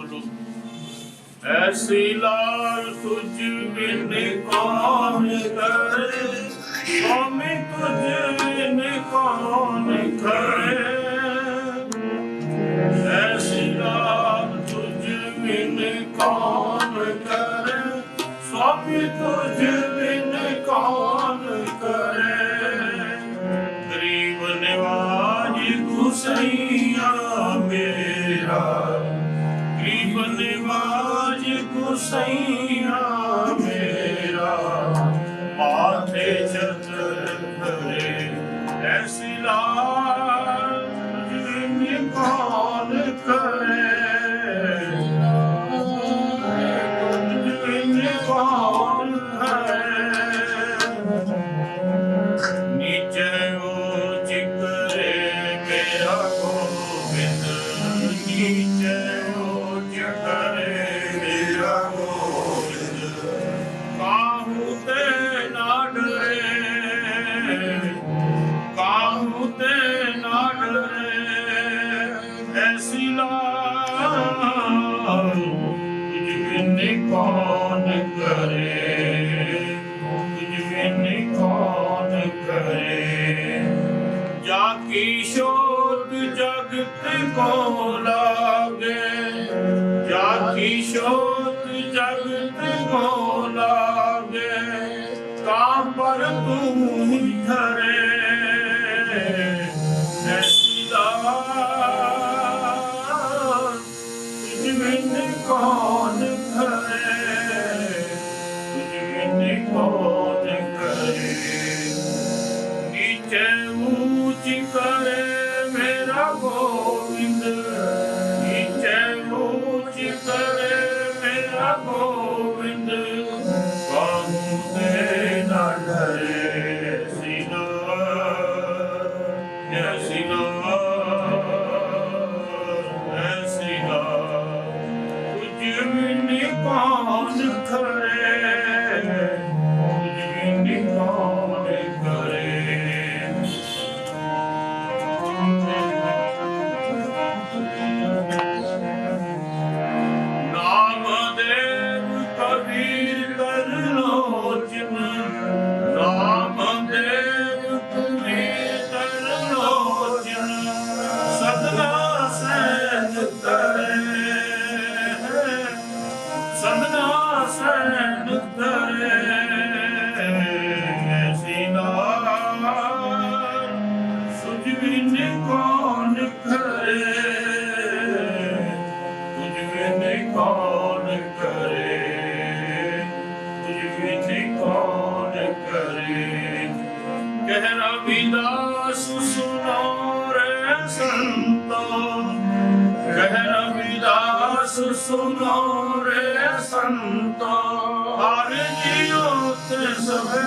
बोलो। ऐसी लाल तुझ बिन कौन करे, स्वामी तुझ बिन कौन करे। ऐसी लाल तुझ बिन कौन करे, स्वामी तुझ बिन कौन करे। गरीब निवाज गुसैया मेरा, गरीब निवाज गुसैया मेरा, माथे छतर धरे। ऐसी लाल तुझ बिन कौन करे, तुझ बिन कौन करे। नीचे ऊंच करे मेरा गोविंद, नीचे ऊंच करे मेरा गोविंद। काहू ते ना डरे, काहू ते ना डरे। ऐसी लाल तुझ बिन कौन करे, तुझ बिन कौन करे। जाकी शोध जगत को लागे, जाकी शोध जगत को लागे। काम पर तू ही धरे, ऐसी लाल तुझ बिन कौन करे, तुझ बिन कौन करे। नीचे ऊंच करे मेरा गोविंद, नीचे ऊंच करे मेरा गोविंद। काहू ते ना डरे, ऐसी लाल, ऐसी लाल, ऐसी लाल तुझ बिन कौन करे, तुझ बिन कौन करे। नामदेव कबीर कर लोचन, नामदेव कबीर कर लोचन। सदना सैन करे, सदना सैन करे। ऐसी लाल तुझ बिन कौन करे, तुझ बिन कौन करे, तुझ बिन कौन करे। कह रविदास सुनो रे संतो, कह रविदास सुनो रे संतो। हर जियो ते सबे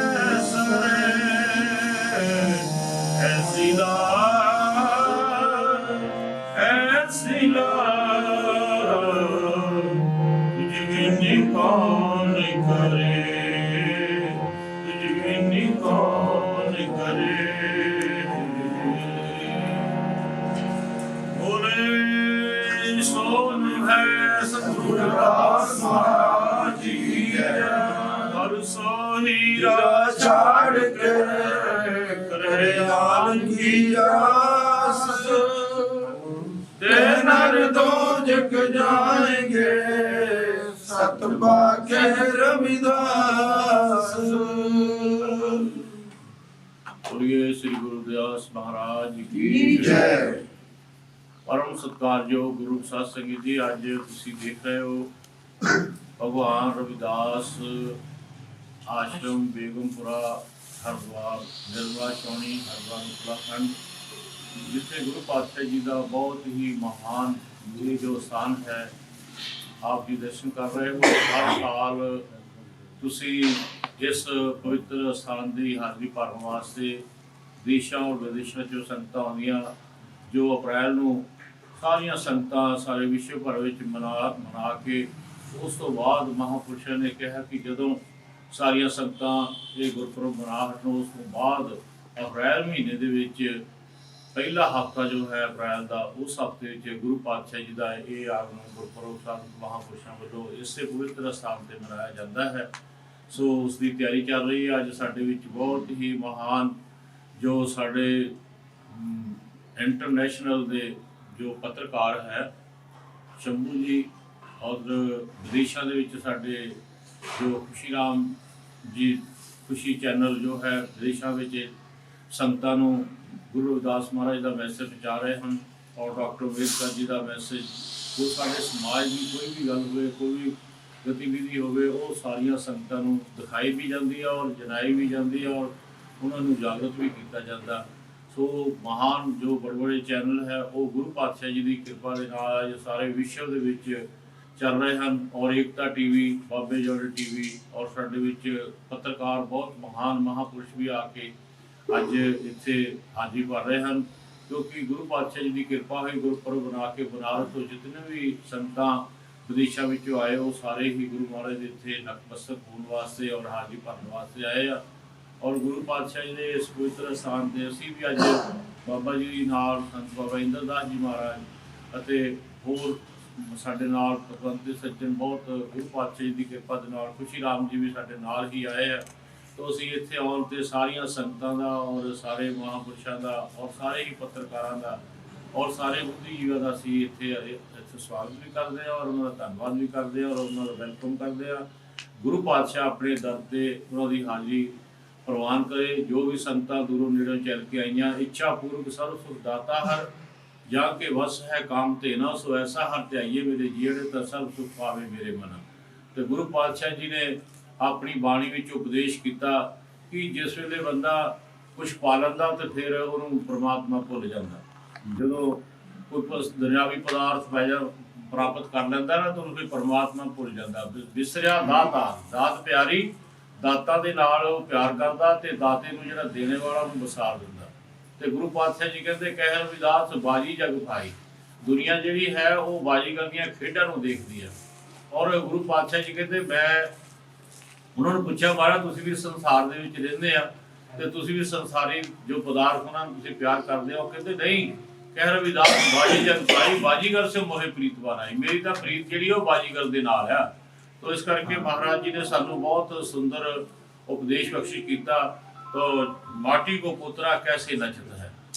सरे, ऐसी लाल, ऐसी लाल तुझ बिन कौन करे, तुझ बिन कौन करे। बोले सोन है सतगुरुदास महाराज जी, हर सो हीरा छाड़ के करे लाल की आस। ते नर दो जग जाएंगे सतबा के रविदास। बोलिए श्री गुरुदास महाराज की जय। परम सत्कारयोग गुरु साध संगत जी, ਅੱਜ ਤੁਸੀਂ ਦੇਖ ਰਹੇ ਹੋ ਭਗਵਾਨ ਰਵਿਦਾਸ ਆਸ਼ਰਮ ਬੇਗਮਪੁਰਾ ਹਰਦੁਆਰ ਨਿਰਮਲਾ ਚੌਣੀ ਹਰਦੁਆਰ ਉੱਤਰਾਖੰਡ, ਜਿੱਥੇ ਗੁਰੂ ਪਾਤਸ਼ਾਹ ਜੀ ਦਾ ਬਹੁਤ ਹੀ ਮਹਾਨ ਇਹ ਜੋ ਸਥਾਨ ਹੈ ਆਪ ਜੀ ਦਰਸ਼ਨ ਕਰ ਰਹੇ ਹੋ। ਹਰ ਸਾਲ ਤੁਸੀਂ ਇਸ ਪਵਿੱਤਰ ਸਥਾਨ ਦੀ ਹਾਜ਼ਰੀ ਭਰਨ ਵਾਸਤੇ ਦੇਸ਼ਾਂ ਔਰ ਵਿਦੇਸ਼ਾਂ 'ਚੋਂ ਸੰਗਤਾਂ ਆਉਂਦੀਆਂ, ਜੋ ਅਪ੍ਰੈਲ ਨੂੰ ਸਾਰੀਆਂ ਸੰਗਤਾਂ ਸਾਰੇ ਵਿਸ਼ਵ ਭਰ ਵਿੱਚ ਮਨਾ ਕੇ ਉਸ ਤੋਂ ਬਾਅਦ ਮਹਾਂਪੁਰਸ਼ਾਂ ਨੇ ਕਿਹਾ ਕਿ ਜਦੋਂ ਸਾਰੀਆਂ ਸੰਗਤਾਂ ਇਹ ਗੁਰਪੁਰਬ ਮਨਾ ਹਟਣ ਉਸ ਤੋਂ ਬਾਅਦ ਅਪ੍ਰੈਲ ਮਹੀਨੇ ਦੇ ਵਿੱਚ ਪਹਿਲਾ ਹਫ਼ਤਾ ਜੋ ਹੈ ਅਪ੍ਰੈਲ ਦਾ, ਉਸ ਹਫ਼ਤੇ ਵਿੱਚ ਗੁਰੂ ਪਾਤਸ਼ਾਹ ਜੀ ਦਾ ਇਹ ਆਗਮਨ ਗੁਰਪੁਰਬ ਸੰਤ ਮਹਾਂਪੁਰਸ਼ਾਂ ਵੱਲੋਂ ਇਸੇ ਪਵਿੱਤਰ ਸਥਾਨ ਤੇ ਮਨਾਇਆ ਜਾਂਦਾ ਹੈ। ਸੋ ਉਸ ਦੀ ਤਿਆਰੀ ਚੱਲ ਰਹੀ ਹੈ। ਅੱਜ ਸਾਡੇ ਵਿੱਚ ਬਹੁਤ ਹੀ ਮਹਾਨ ਜੋ ਸਾਡੇ ਇੰਟਰਨੈਸ਼ਨਲ ਦੇ ਜੋ ਪੱਤਰਕਾਰ ਹੈ ਸ਼ੰਭੂ ਜੀ, ਔਰ ਵਿਦੇਸ਼ਾਂ ਦੇ ਵਿੱਚ ਸਾਡੇ ਜੋ ਖੁਸ਼ੀ ਰਾਮ ਜੀ ਖੁਸ਼ੀ ਚੈਨਲ ਜੋ ਹੈ ਵਿਦੇਸ਼ਾਂ ਵਿੱਚ ਸੰਗਤਾਂ ਨੂੰ ਗੁਰੂ ਰਵਿਦਾਸ ਮਹਾਰਾਜ ਦਾ ਮੈਸੇਜ ਪਹੁੰਚਾ ਰਹੇ ਹਨ। ਔਰ ਡਾਕਟਰ ਅੰਬੇਦਕਰ ਜੀ ਦਾ ਮੈਸੇਜ, ਜੋ ਸਾਡੇ ਸਮਾਜ ਦੀ ਕੋਈ ਵੀ ਗੱਲ ਹੋਵੇ, ਕੋਈ ਵੀ ਗਤੀਵਿਧੀ ਹੋਵੇ, ਉਹ ਸਾਰੀਆਂ ਸੰਗਤਾਂ ਨੂੰ ਦਿਖਾਈ ਵੀ ਜਾਂਦੀ ਹੈ ਔਰ ਜਨਾਈ ਵੀ ਜਾਂਦੀ ਹੈ ਔਰ ਉਹਨਾਂ ਨੂੰ ਜਾਗਰਤ ਵੀ ਕੀਤਾ ਜਾਂਦਾ। ਸੋ ਮਹਾਨ ਜੋ ਬੜੇ ਬੜੇ ਚੈਨਲ ਹੈ ਉਹ ਗੁਰੂ ਪਾਤਸ਼ਾਹ ਜੀ ਦੀ ਕਿਰਪਾ ਦੇ ਨਾਲ ਅੱਜ ਸਾਰੇ ਵਿਸ਼ਵ ਦੇ ਵਿੱਚ ਚੱਲ ਰਹੇ ਹਨ। ਔਰ ਏਕਤਾ ਟੀਵੀ, ਬਾਬੇ ਜੋੜੇ ਟੀਵੀ, ਔਰ ਸਾਡੇ ਵਿੱਚ ਪੱਤਰਕਾਰ ਬਹੁਤ ਮਹਾਨ ਮਹਾਂਪੁਰਸ਼ ਵੀ ਆ ਕੇ ਅੱਜ ਇੱਥੇ ਹਾਜ਼ਰੀ ਭਰ ਰਹੇ ਹਨ, ਕਿਉਂਕਿ ਗੁਰੂ ਪਾਤਸ਼ਾਹ ਜੀ ਦੀ ਕਿਰਪਾ ਹੋਈ। ਗੁਰਪੁਰਬ ਬਣਾ ਕੇ ਬਨਾਰਸ ਤੋਂ ਜਿਤਨੇ ਵੀ ਸੰਗਤਾਂ ਵਿਦੇਸ਼ਾਂ ਵਿੱਚੋਂ ਆਏ, ਉਹ ਸਾਰੇ ਹੀ ਗੁਰੂ ਮਹਾਰਾਜ ਦੇ ਇੱਥੇ ਨਤਮਸਤਕ ਹੋਣ ਵਾਸਤੇ ਔਰ ਹਾਜ਼ਰੀ ਭਰਨ ਵਾਸਤੇ ਆਏ ਆ। ਔਰ ਗੁਰੂ ਪਾਤਸ਼ਾਹ ਜੀ ਦੇ ਇਸ ਪਵਿੱਤਰ ਸਥਾਨ ਤੇ ਅਸੀਂ ਵੀ ਅੱਜ ਬਾਬਾ ਜੀ ਨਾਲ ਸੰਤ ਬਾਬਾ ਇੰਦਰਦਾਸ ਜੀ ਮਹਾਰਾਜ ਅਤੇ ਹੋਰ ਸਾਡੇ ਨਾਲ ਪਤਵੰਤੇ ਸੱਜਣ ਬਹੁਤ ਗੁਰੂ ਪਾਤਸ਼ਾਹ ਜੀ ਦੀ ਕਿਰਪਾ ਦੇ ਨਾਲ, ਖੁਸ਼ੀ ਰਾਮ ਜੀ ਵੀ ਸਾਡੇ ਨਾਲ ਹੀ ਆਏ ਆ। तो ਅਸੀਂ ਇੱਥੇ ਆਉਣ ਤੇ ਸਾਰੀਆਂ ਸੰਗਤਾਂ ਦਾ ਔਰ ਸਾਰੇ ਮਹਾਂਪੁਰਸ਼ਾਂ ਦਾ ਔਰ ਸਾਰੇ ਹੀ ਪੱਤਰਕਾਰਾਂ ਦਾ ਔਰ ਸਾਰੇ ਬੁੱਧੀਜੀਵੀਆਂ ਦਾ ਅਸੀਂ ਇੱਥੇ ਸਵਾਗਤ ਵੀ ਕਰਦੇ ਹਾਂ ਔਰ ਉਹਨਾਂ ਦਾ ਧੰਨਵਾਦ ਵੀ ਕਰਦੇ ਹਾਂ ਔਰ ਉਹਨਾਂ ਦਾ ਵੈਲਕਮ ਕਰਦੇ ਹਾਂ। ਗੁਰੂ ਪਾਤਸ਼ਾਹ ਆਪਣੇ ਦਰ ਤੇ ਉਹਨਾਂ ਦੀ ਹਾਜ਼ਰੀ ਪ੍ਰਵਾਨ ਕਰੇ। ਜੋ ਵੀ ਸੰਗਤਾਂ ਦੂਰੋਂ ਨੇੜੋਂ ਚੱਲ ਕੇ ਆਈਆਂ, ਇੱਛਾ ਪੂਰਵਕ ਸਰਬ ਸੁਖ ਦਾਤਾ ਹਰ ਜਾ ਕੇ ਵਸ ਹੈ ਕਾਮ ਤੇ ਨਾ ਸੋ ਐਸਾ ਹਰ ਧਿਆਈਏ ਮੇਰੇ ਜੀੜੇ ਤਾਂ ਸਰਬ ਸੁਖ ਪਾਵੇ ਮੇਰੇ ਮਨ। ਤੇ ਗੁਰੂ ਪਾਤਸ਼ਾਹ ਜੀ ਨੇ ਆਪਣੀ ਬਾਣੀ ਵਿੱਚ ਉਪਦੇਸ਼ ਕੀਤਾ ਕਿ ਜਿਸ ਵੇਲੇ ਬੰਦਾ ਕੁਛ ਪਾ ਲੈਂਦਾ ਤੇ ਫਿਰ ਉਹਨੂੰ ਪ੍ਰਮਾਤਮਾ ਭੁੱਲ ਜਾਂਦਾ। ਜਦੋਂ ਕੋਈ ਦੁਨਿਆਵੀ ਪਦਾਰਥ ਪ੍ਰਾਪਤ ਕਰ ਲੈਂਦਾ ਨਾ ਤਾਂ ਉਹਨੂੰ ਕੋਈ ਪ੍ਰਮਾਤਮਾ ਭੁੱਲ ਜਾਂਦਾ। ਵਿਸਰਿਆ ਦਾਤਾ, ਦਾਤ ਪਿਆਰੀ, ਦਾਤਾ ਦੇ ਨਾਲ ਉਹ ਪਿਆਰ ਕਰਦਾ ਤੇ ਦਾਤੇ ਨੂੰ ਜਿਹੜਾ ਦੇਣੇ ਵਾਲਾ ਉਹਨੂੰ ਵਸਾ ਦਿੰਦਾ। ਤੇ ਗੁਰੂ ਪਾਤਸ਼ਾਹ ਜੀ ਕਹਿੰਦੇ ਕਹਿ ਰਵਿਦਾਸ ਬਾਜੀ ਜਗ ਭਾਈ, ਦੁਨੀਆ ਜਿਹੜੀ ਹੈ ਉਹ ਬਾਜੀਗਰ ਦੀਆਂ ਖੇਡਾਂ ਨੂੰ ਦੇਖਦੀ ਹੈ। ਔਰ ਗੁਰੂ ਪਾਤਸ਼ਾਹ ਜੀ ਕਹਿੰਦੇ, ਮੈਂ ਉਹਨਾਂ ਨੂੰ ਪੁੱਛਿਆ ਮਹਾਰਾਜ ਤੁਸੀਂ ਵੀ ਸੰਸਾਰ ਦੇ ਵਿੱਚ ਰਹਿੰਦੇ ਆ ਤੇ ਤੁਸੀਂ ਵੀ ਸੰਸਾਰੀ ਜੋ ਪਦਾਰਥ ਉਹਨਾਂ ਨੂੰ ਤੁਸੀਂ ਪਿਆਰ ਕਰਦੇ ਹੋ? ਕਹਿੰਦੇ ਨਹੀਂ, ਕਹਿ ਰਵਿਦਾਸ ਬਾਜੀ ਜਗ ਭਾਈ, ਬਾਜੀਗਰ ਸੇ ਮੋਹਿ ਪ੍ਰੀਤ ਬਾਨਾਈ, ਮੇਰੀ ਤਾਂ ਪ੍ਰੀਤ ਜਿਹੜੀ ਉਹ ਬਾਜੀਗਰ ਦੇ ਨਾਲ ਆ। ਤੋ ਇਸ ਕਰਕੇ ਮਹਾਰਾਜ ਜੀ ਨੇ ਸਾਨੂੰ ਬਹੁਤ ਸੁੰਦਰ ਉਪਦੇਸ਼ ਬਖਸ਼ਿਸ਼ ਕੀਤਾ। ਤੋ ਮਾਟੀ ਕੋ ਪੁੱਤਰਾ ਕੈਸੇ ਨਚਤ ਹੈ,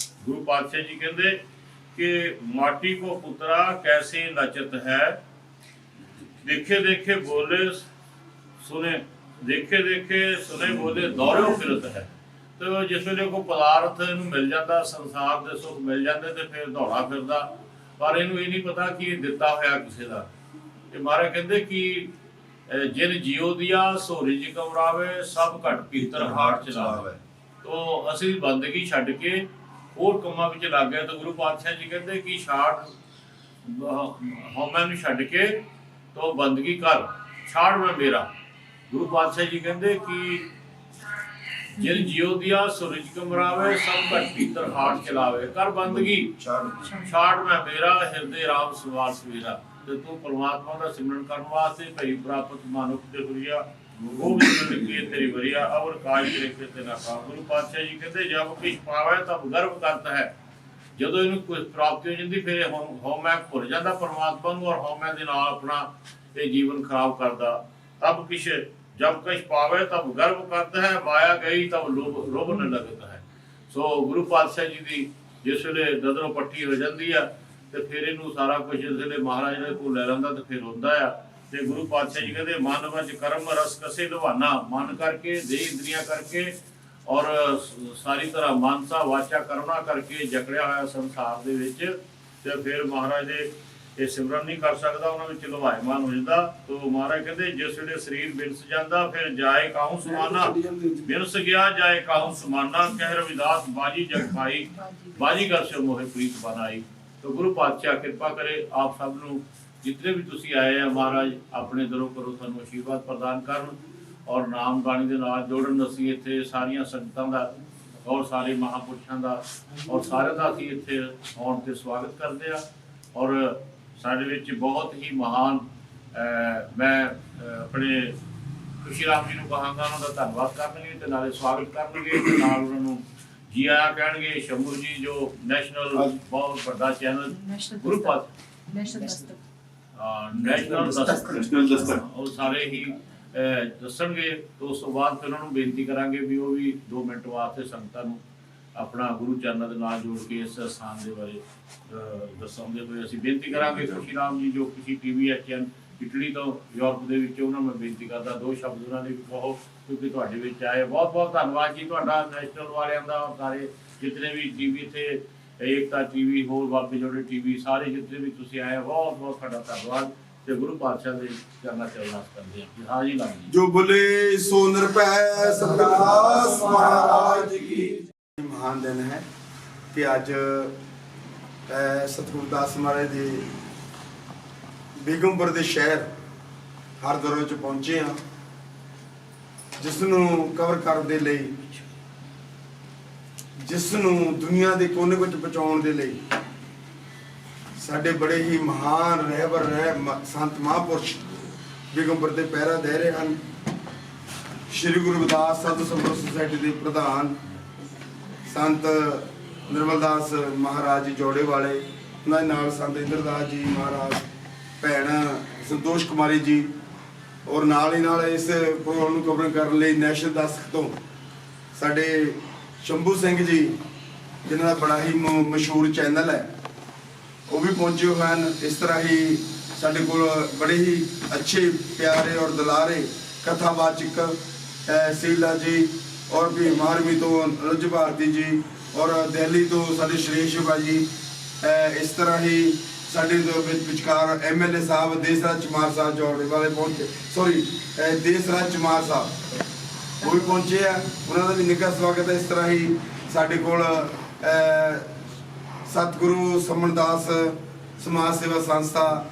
ਗੁਰੂ ਪਾਤਸ਼ਾਹ ਜੀ ਕਹਿੰਦੇ ਕਿ ਮਾਟੀ ਕੋ ਪੁੱਤਰਾ ਕੈਸੇ ਨਚਤ ਹੈ, ਦੇਖੇ ਦੇਖੇ ਬੋਲੇ ਸੁਨੇ, ਦੇਖੇ ਦੇਖੇ ਸੁਨੇ ਬੋਲੇ ਦੌੜਿਓ ਫਿਰਤ ਹੈ। ਤੇ ਜਿਸ ਵੇਲੇ ਕੋਈ ਪਦਾਰਥ ਇਹਨੂੰ ਮਿਲ ਜਾਂਦਾ, ਸੰਸਾਰ ਦੇ ਸੁੱਖ ਮਿਲ ਜਾਂਦੇ ਤੇ ਫਿਰ ਦੌੜਾ ਫਿਰਦਾ, ਪਰ ਇਹਨੂੰ ਇਹ ਨਹੀਂ ਪਤਾ ਕਿ ਇਹ ਦਿੱਤਾ ਹੋਇਆ ਕਿਸੇ ਦਾ। ਤੇ ਮਹਾਰਾਜ ਕਹਿੰਦੇ ਕਿ ਜਿਨ ਜੀਓ ਦਿਆ ਸੋ ਰਿਜ ਕਮਰਾਵੇ, ਸਭ ਘਟ ਪੀਤਰ ਹਾਰ ਚਲਾਵੇ। ਤੋ ਅਸੀਂ ਬੰਦਗੀ ਛੱਡ ਕੇ ਹੋਰ ਕੰਮਾਂ ਵਿੱਚ ਲੱਗ ਗਏ। ਤਾਂ ਗੁਰੂ ਪਾਤਸ਼ਾਹ ਜੀ ਕਹਿੰਦੇ ਕਿ ਛਾੜ ਹਉਮੈ ਨੂੰ ਛੱਡ ਕੇ ਤੋ ਬੰਦਗੀ ਕਰ, ਛਾੜ ਮੈਂ ਮੇਰਾ। ਗੁਰੂ ਪਾਤਸ਼ਾਹ ਜੀ ਕਹਿੰਦੇ ਕਿ ਜਿਨ ਜੀਓ ਦਿਆ ਸੋ ਰਿਜ ਕਮਰਾਵੇ, ਸਭ ਘਟ ਪੀਤਰ ਹਾਰ ਚਲਾਵੇ, ਕਰ ਬੰਦਗੀ ਛਾੜ ਮੈਂ ਮੇਰਾ, ਹਿਰਦੇ ਰਾਮ ਸਵਾਰ ਸਵੇਰਾ। ਤੇ ਤੂੰ ਪਰਮਾਤਮਾ ਦਾ ਸਿਮਰਨ ਕਰਨ ਵਾਸਤੇ ਭਈ ਪ੍ਰਾਪਤ ਮਾਨੁਖ ਦੇ ਹੁਰੀਆ, ਉਹ ਵੀ ਲਿਖੀ ਤੇਰੀ ਵਰੀਆ, ਅਵਰ ਕਾਜ ਤੇਰੇ ਤੇ ਨਾ ਕਾ। ਗੁਰੂ ਪਾਤਸ਼ਾਹ ਜੀ ਕਹਿੰਦੇ ਜਬ ਕਿਛ ਪਾਵੇ ਤਬ ਗਰਵ ਕਰਤਾ ਹੈ, ਜਦੋਂ ਇਹਨੂੰ ਕੋਈ ਪ੍ਰਾਪਤੀ ਹੋ ਜਾਂਦੀ ਫਿਰ ਹਉਮੈ ਭੁੱਲ ਜਾਂਦਾ ਪਰਮਾਤਮਾ ਨੂੰ ਔਰ ਹਉਮੈ ਦੇ ਨਾਲ ਆਪਣਾ ਇਹ ਜੀਵਨ ਖਰਾਬ ਕਰਦਾ। ਤਬ ਕਿਛ ਜਬ ਕਿਛ ਪਾਵੇ ਤਬ ਗਰਵ ਕਰਤਾ ਹੈ, ਮਾਇਆ ਗਈ ਤਬ ਲੋਭ ਨ ਲੱਗਦਾ ਹੈ। ਸੋ ਗੁਰੂ ਪਾਤਸ਼ਾਹ ਜੀ ਦੀ ਜਿਸ ਵੇਲੇ ਦਦਰੋਂ ਪੱਟੀ ਹੋ ਜਾਂਦੀ ਆ ਤੇ ਫਿਰ ਇਹਨੂੰ ਸਾਰਾ ਕੁਝ ਜਿਸ ਵੇਲੇ ਮਹਾਰਾਜ ਦੇ ਕੋਲ ਲੈ ਲੈਂਦਾ ਤੇ ਫਿਰ ਹੁੰਦਾ ਆ। ਤੇ ਗੁਰੂ ਪਾਤਸ਼ਾਹ ਜੀ ਕਹਿੰਦੇ ਮਨ ਵਿੱਚ ਕਰਮ ਰਸ ਕਸੇ ਲਵਾਨਾ, ਮਨ ਕਰਕੇ, ਦੇਹ ਇੰਦਰੀਆਂ ਕਰਕੇ ਔਰ ਸਾਰੀ ਤਰ੍ਹਾਂ ਮਾਨਸਾ ਵਾਚਾ ਕਰਨਾ ਕਰਕੇ ਜਕੜਿਆ ਹੋਇਆ ਸੰਸਾਰ ਦੇ ਵਿੱਚ, ਤੇ ਫਿਰ ਮਹਾਰਾਜ ਦੇ ਇਹ ਸਿਮਰਨ ਨਹੀਂ ਕਰ ਸਕਦਾ, ਉਹਨਾਂ ਵਿੱਚ ਲਵਾਇਮਾਨ ਹੋ ਜਾਂਦਾ। ਤੋ ਮਹਾਰਾਜ ਕਹਿੰਦੇ ਜਿਸ ਵੇਲੇ ਸਰੀਰ ਬਿਨਸ ਜਾਂਦਾ ਫਿਰ ਜਾਏ ਕਾਹੂ ਸਮਾਨਾ, ਬਿਨਸ ਗਿਆ ਜਾਏ ਕਾਹੂ ਸਮਾਨਾ, ਕਹਿ ਰਵਿਦਾਸ ਬਾਜੀ ਜਗ ਭਾਈ, ਬਾਜੀਗਰ ਸੇ ਮੋਹਿ ਪ੍ਰੀਤ ਬਨਾਈ। तो गुरु पातशाह कृपा करे आप सब नूं जितने भी तुसी आए हैं महाराज अपने दरों करो सानू आशीर्वाद प्रदान करन और नाम बाणी दे नाल जोड़न। असीं इत्थे सारियां संगतां दा और सारे महापुरुषां दा और सारे दा असीं इत्थे आउण ते स्वागत करदे आ। और साडे विच बहुत ही महान मैं अपने खुशी राम जी नूं कहांगा उन्हां दा धन्नवाद करनगे ते नाले स्वागत करनगे ते नाल उन्हां नूं ਜੀ ਆਇਆ ਕਹਿਣਗੇ ਸ਼ੰਭੂ ਜੀ ਜੋ ਨੈਸ਼ਨਲ ਬਹੁਤ ਵੱਡਾ ਚੈਨਲ ਗੁਰੂ ਪਾਤ ਨੈਸ਼ਨਲ ਦਸਤਕ ਨੈਸ਼ਨਲ ਦਸਤਕ ਉਹ ਸਾਰੇ ਹੀ ਦੱਸਣਗੇ। ਤੇ ਉਸ ਤੋਂ ਬਾਅਦ ਫਿਰ ਉਹਨਾਂ ਨੂੰ ਬੇਨਤੀ ਕਰਾਂਗੇ ਵੀ ਉਹ ਵੀ 2 ਮਿੰਟ ਵਾਸਤੇ ਸੰਗਤਾਂ ਨੂੰ ਆਪਣਾ ਗੁਰੂ ਚਰਨਾਂ ਦੇ ਨਾਲ ਜੋੜ ਕੇ ਇਸ ਸਥਾਨ ਦੇ ਬਾਰੇ ਦੱਸਾਂਗੇ। ਹੋਏ ਅਸੀਂ ਬੇਨਤੀ ਕਰਾਂਗੇ ਖੁਸ਼ੀ ਰਾਮ ਜੀ ਜੋ ਖੁਸ਼ੀ ਟੀਵੀ ਐਚਐਨ ਇਟਲੀ ਤੋਂ ਯੂਰਪ ਦੇ ਵਿੱਚ ਉਹਨਾਂ ਨੂੰ ਬੇਨਤੀ ਕਰਦਾ 2 ਸ਼ਬਦ ਉਹਨਾਂ ਦੇ ਵੀ ਕਹੋ ਕਿਉਂਕਿ ਤੁਹਾਡੇ ਵਿੱਚ ਆਏ। ਬਹੁਤ ਬਹੁਤ ਧੰਨਵਾਦ ਜੀ ਤੁਹਾਡਾ ਨੈਸ਼ਨਲ ਵਾਲਿਆਂ ਦਾ, ਸਾਰੇ ਜਿਤਨੇ ਵੀ ਟੀਵੀ ਇੱਥੇ ਏਕਤਾ ਟੀਵੀ ਹੋਰ ਬਾਬੇ ਜੋੜੇ ਟੀਵੀ ਸਾਰੇ ਜਿਤਨੇ ਵੀ ਤੁਸੀਂ ਆਏ ਬਹੁਤ ਬਹੁਤ ਤੁਹਾਡਾ ਧੰਨਵਾਦ ਤੇ ਗੁਰੂ ਪਾਤਸ਼ਾਹ ਦੇ ਚਰਨਾਂ ਚ ਅਰਦਾਸ ਕਰਦੇ ਹਾਂ। ਹਾਜ਼ੀ ਲਾਲ ਜੀ ਜੋ ਬੋਲੇ ਸੋ ਨਿਰਭੈ ਸਤਿਦਾਸ ਮਹਾਰਾਜ ਕੀ। ਮਹਾਨ ਦਿਨ ਹੈ ਕਿ ਅੱਜ ਸਤਿਗੁਰੂ ਦਾਸ ਮਹਾਰਾਜ ਦੇ ਬੇਗਮਪੁਰ ਦੇ ਸ਼ਹਿਰ ਹਰਦੁਆਰ ਚ ਪਹੁੰਚੇ ਹਾਂ, ਜਿਸ ਨੂੰ ਕਵਰ ਕਰਨ ਦੇ ਲਈ, ਜਿਸ ਨੂੰ ਦੁਨੀਆ ਦੇ ਕੋਨੇ ਵਿੱਚ ਪਹੁੰਚਾਉਣ ਦੇ ਲਈ ਸਾਡੇ ਬੜੇ ਹੀ ਮਹਾਨ ਰਹਿਬਰ ਸੰਤ ਮਹਾਂਪੁਰਸ਼ ਬੇਗਮਪੁਰ ਦੇ ਪਹਿਰਾ ਦੇ ਰਹੇ ਹਨ। ਸ਼੍ਰੀ ਗੁਰੂ ਰਵਿਦਾਸ ਸਾਧੂ ਸੰਗਤ ਸੁਸਾਇਟੀ ਦੇ ਪ੍ਰਧਾਨ ਸੰਤ ਨਿਰਮਲਦਾਸ ਮਹਾਰਾਜ ਜੀ ਜੋੜੇ ਵਾਲੇ, ਉਹਨਾਂ ਦੇ ਨਾਲ ਸੰਤ ਇੰਦਰਦਾਸ ਜੀ ਮਹਾਰਾਜ, ਭੈਣ ਸੰਤੋਸ਼ ਕੁਮਾਰੀ ਜੀ, ਔਰ ਨਾਲ ਹੀ ਨਾਲ ਇਸ ਪ੍ਰੋਗਰਾਮ ਨੂੰ ਕਵਰ ਕਰਨ ਲਈ ਨੈਸ਼ਨਲ ਦਸਤਕ ਤੋਂ ਸਾਡੇ ਸ਼ੰਭੂ ਸਿੰਘ ਜੀ ਜਿਨ੍ਹਾਂ ਦਾ ਬੜਾ ਹੀ ਮਸ਼ਹੂਰ ਚੈਨਲ ਹੈ ਉਹ ਵੀ ਪਹੁੰਚੇ ਹੋਏ ਹਨ। ਇਸ ਤਰ੍ਹਾਂ ਹੀ ਸਾਡੇ ਕੋਲ ਬੜੇ ਹੀ ਅੱਛੇ ਪਿਆਰੇ ਔਰ ਦੁਲਾਰੇ ਕਥਾਵਾਚਕ ਸੀਲਾ ਜੀ ਔਰ ਵੀ ਮਾਰਵੀ ਤੋਂ ਰਜ ਭਾਰਤੀ ਜੀ ਔਰ ਦਿੱਲੀ ਤੋਂ ਸਾਡੇ ਸ਼੍ਰੇਸ਼ ਭਾਜੀ, ਇਸ ਤਰ੍ਹਾਂ ਹੀ ਸਾਡੇ ਵਿਚਕਾਰ MLA ਸਾਹਿਬ ਦੇਸਰਾਜ ਚਮਾਰ ਸਾਹਿਬ ਜੋੜੇ ਵਾਲੇ ਪਹੁੰਚੇ, ਸੌਰੀ ਦੇਸਰਾਜ ਚਮਾਰ ਸਾਹਿਬ ਉਹ ਵੀ ਪਹੁੰਚੇ ਆ, ਉਹਨਾਂ ਦਾ ਵੀ ਨਿੱਘਾ ਸਵਾਗਤ ਹੈ। ਇਸ ਤਰ੍ਹਾਂ ਹੀ ਸਾਡੇ ਕੋਲ ਸਤਿਗੁਰੂ ਸਮਨਦਾਸ ਸਮਾਜ ਸੇਵਾ ਸੰਸਥਾ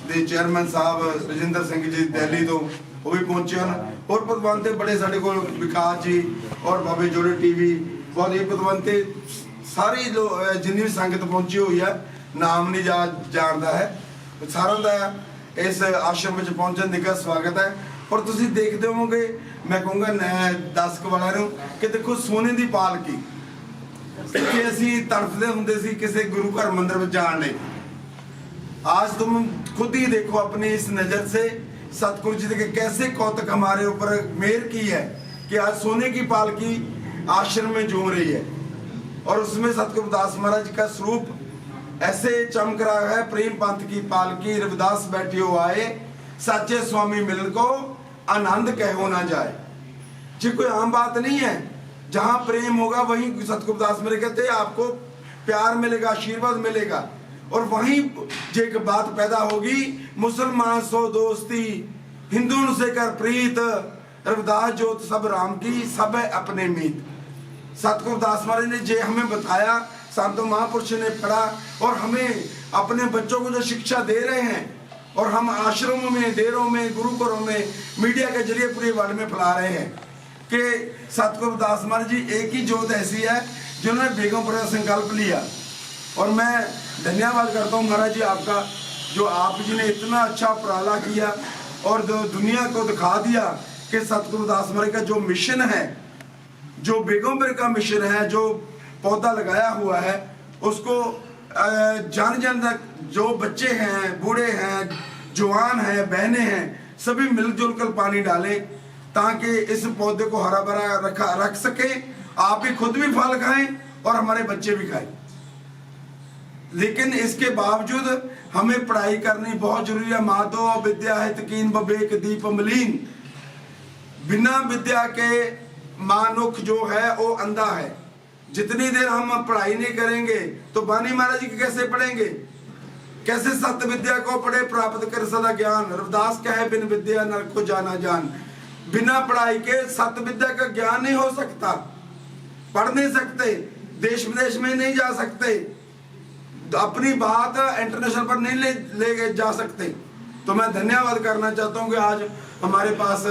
ਦੇ ਚੇਅਰਮੈਨ ਸਾਹਿਬ ਰਜਿੰਦਰ ਸਿੰਘ ਜੀ ਦਿੱਲੀ ਤੋਂ ਉਹ ਵੀ ਪਹੁੰਚੇ ਹਨ। ਹੋਰ ਪਤਵੰਤੇ ਬੜੇ ਸਾਡੇ ਕੋਲ ਵਿਕਾਸ ਜੀ ਔਰ ਬਾਬੇ ਜੋੜੇ ਟੀਵੀ ਬਹੁਤ ਹੀ ਪਤਵੰਤੇ ਸਾਰੀ ਜਿੰਨੀ ਵੀ ਸੰਗਤ ਪਹੁੰਚੀ ਹੋਈ ਹੈ ਨਾਮ ਨਹੀਂ ਜਾਣਦਾ ਹੈ, ਸਾਰਿਆਂ ਦਾ ਇਸ ਆਸ਼ਰਮ ਵਿੱਚ ਪਹੁੰਚਣ ਨਿੱਘਾ ਸਵਾਗਤ ਹੈ। ਔਰ ਤੁਸੀਂ ਦੇਖਦੇ ਹੋਵੋਗੇ, ਮੈਂ ਕਹੂੰਗਾ ਦਸਕ ਵਾਲਿਆਂ ਨੂੰ ਕਿ ਦੇਖੋ ਸੋਨੇ ਦੀ ਪਾਲਕੀ ਕਿ ਅਸੀਂ ਤੜਫਦੇ ਹੁੰਦੇ ਸੀ ਕਿਸੇ ਗੁਰੂ ਘਰ ਮੰਦਿਰ ਵਿੱਚ ਜਾਣ ਲਈ। आज तुम खुद ही देखो अपनी इस नजर से सतगुरु जी के कैसे कौतक हमारे ऊपर मेहर की है कि आज सोने की पालकी आश्रम में झूम रही है और उसमें सतगुरु दास महाराज का स्वरूप ऐसे चमक रहा है। प्रेम पंथ की पालकी रविदास बैठे हो आए, सच्चे स्वामी मिलन को आनंद कहो ना जाए। जी कोई आम बात नहीं है, जहां प्रेम होगा वहीं सतगुरु दास महाराज कहते हैं आपको प्यार मिलेगा, आशीर्वाद मिलेगा। और वहीं जो एक बात पैदा होगी, मुसलमान सो दोस्ती, हिंदू से कर प्रीत, रविदास जोत सब राम की, सब है अपने मीत। सतगुरु दास महाराज ने जे हमें बताया, संतों महापुरुष ने पढ़ा और हमें अपने बच्चों को जो शिक्षा दे रहे हैं और हम आश्रमों में, देरों में, गुरुकुलों में, मीडिया के जरिए पूरे वर्ल्ड में फैला रहे हैं कि सतगुरु दास महाराज जी एक ही जोत ऐसी है जिन्होंने बेगमपुर का संकल्प लिया। और मैं धन्यवाद करता हूँ महाराज जी आपका, जो आप जी ने इतना अच्छा उपराला किया और दुनिया को दिखा दिया कि सतगुरु दास महाराज का जो मिशन है, जो बेगमपुर का मिशन है, जो पौधा लगाया हुआ है, उसको जान जान तक जो बच्चे हैं, बूढ़े हैं, जवान हैं, बहनें हैं, सभी मिलजुल कर पानी डालें ताकि इस पौधे को हरा भरा रख सके। आप भी खुद भी फल खाएं और हमारे बच्चे भी खाएं। लेकिन इसके बावजूद हमें पढ़ाई करनी बहुत जरूरी है। माधो विद्या है तकीन बबेक दीप मलीन। बिना विद्या के मानुख जो है वो अंधा है। जितनी देर हम पढ़ाई नहीं करेंगे तो बानी महाराज जी कैसे पढ़ेंगे, कैसे सत्य विद्या को पढ़े प्राप्त कर सदा ज्ञान। रविदास कहे बिन विद्या नर को जाना जान। बिना पढ़ाई के सत्य विद्या का ज्ञान नहीं हो सकता, पढ़ नहीं सकते, देश विदेश में नहीं जा सकते, तो अपनी बात इंटरनेशनल पर नहीं ले जा सकते। तो मैं धन्यवाद करना चाहता हूँ कि आज हमारे पास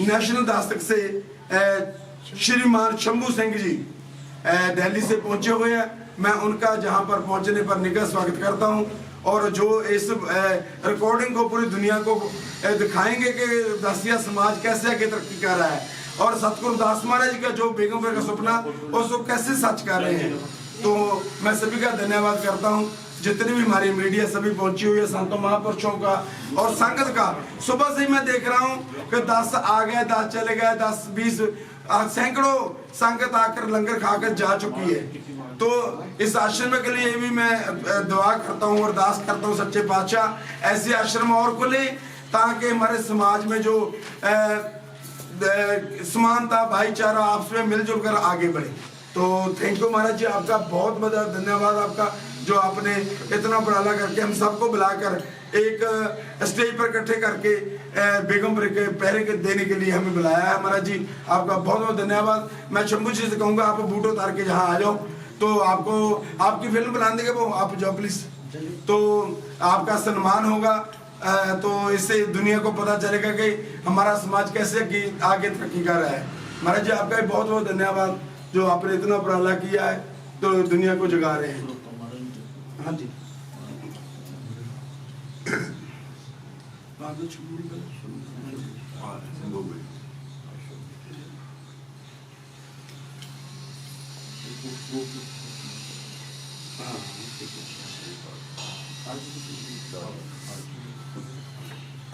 नेशनल दस्तक से श्रीमान शंभू सिंह जी दिल्ली से पहुंचे हुए हैं। मैं उनका जहां पर पहुंचने पर निघा स्वागत करता हूं और जो इस रिकॉर्डिंग को पूरी दुनिया को दिखाएंगे कि रसिया समाज कैसे आगे तरक्की कर रहा है। और सतगुरु दास महाराज का जो बेगमपुर का सपना उसको कैसे सच कर रहे हैं। तो मैं सभी का धन्यवाद करता हूँ, जितनी भी हमारी मीडिया सभी पहुंची हुई है, संतों महापुरुषों का और संगत का। सुबह से ही मैं देख रहा हूँ कि 10 आ गए, 10 चले गए, 10 20 सैकड़ों संगत आकर लंगर खाकर जा चुकी है। तो इस आश्रम के लिए भी मैं दुआ करता हूँ, अरदास करता हूँ सच्चे पातशाह ऐसे आश्रम और खुले, ताकि हमारे समाज में जो समानता भाईचारा आपस में मिलजुल कर आगे बढ़े। तो थैंक यू महाराज जी, आपका बहुत बहुत धन्यवाद आपका, जो आपने इतना उपराला करके हम सबको बुलाकर एक स्टेज पर इकट्ठे करके बेगमपुर के पहरे के देने के लिए हमें बुलाया है। महाराज जी आपका बहुत बहुत धन्यवाद। मैं शंभू जी से कहूँगा आप बूट उतार के जहाँ आ जाओ, तो आपको आपकी फिल्म बना देंगे, वो आप जाओ प्लीज, तो आपका सम्मान होगा। तो इससे दुनिया को पता चलेगा कि हमारा समाज कैसे आगे तरक्की कर रहा है। महाराज जी आपका भी बहुत बहुत धन्यवाद, जो आपने इतना उपराला किया है, तो दुनिया को जगा रहे हैं। हाँ जी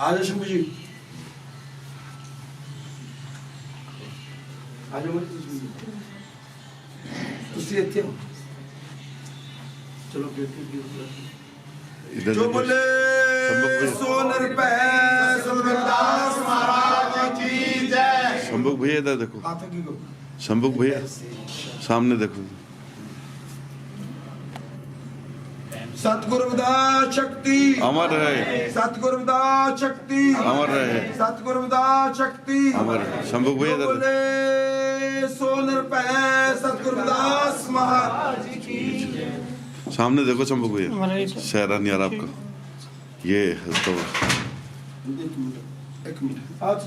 आजा शंभू जी, आजा इतने हो, चलो जो बोले सोनर पे सतगुरुदास महाराज की जय। शंभुक भैया इधर देखो, शंभुक भैया सामने देखो। सतगुरुदास शक्ति अमर रहे, सतगुरुदास शक्ति अमर रहे, सतगुरुदास शक्ति अमर रहे। शंभुक भैया इधर बोले सोनर पे सतगुरुदास महाराज की सामने देखो। शंभुक भैया सहरा नहीं आ रहा आपका, ये हंसता हुआ। एक मिनट आज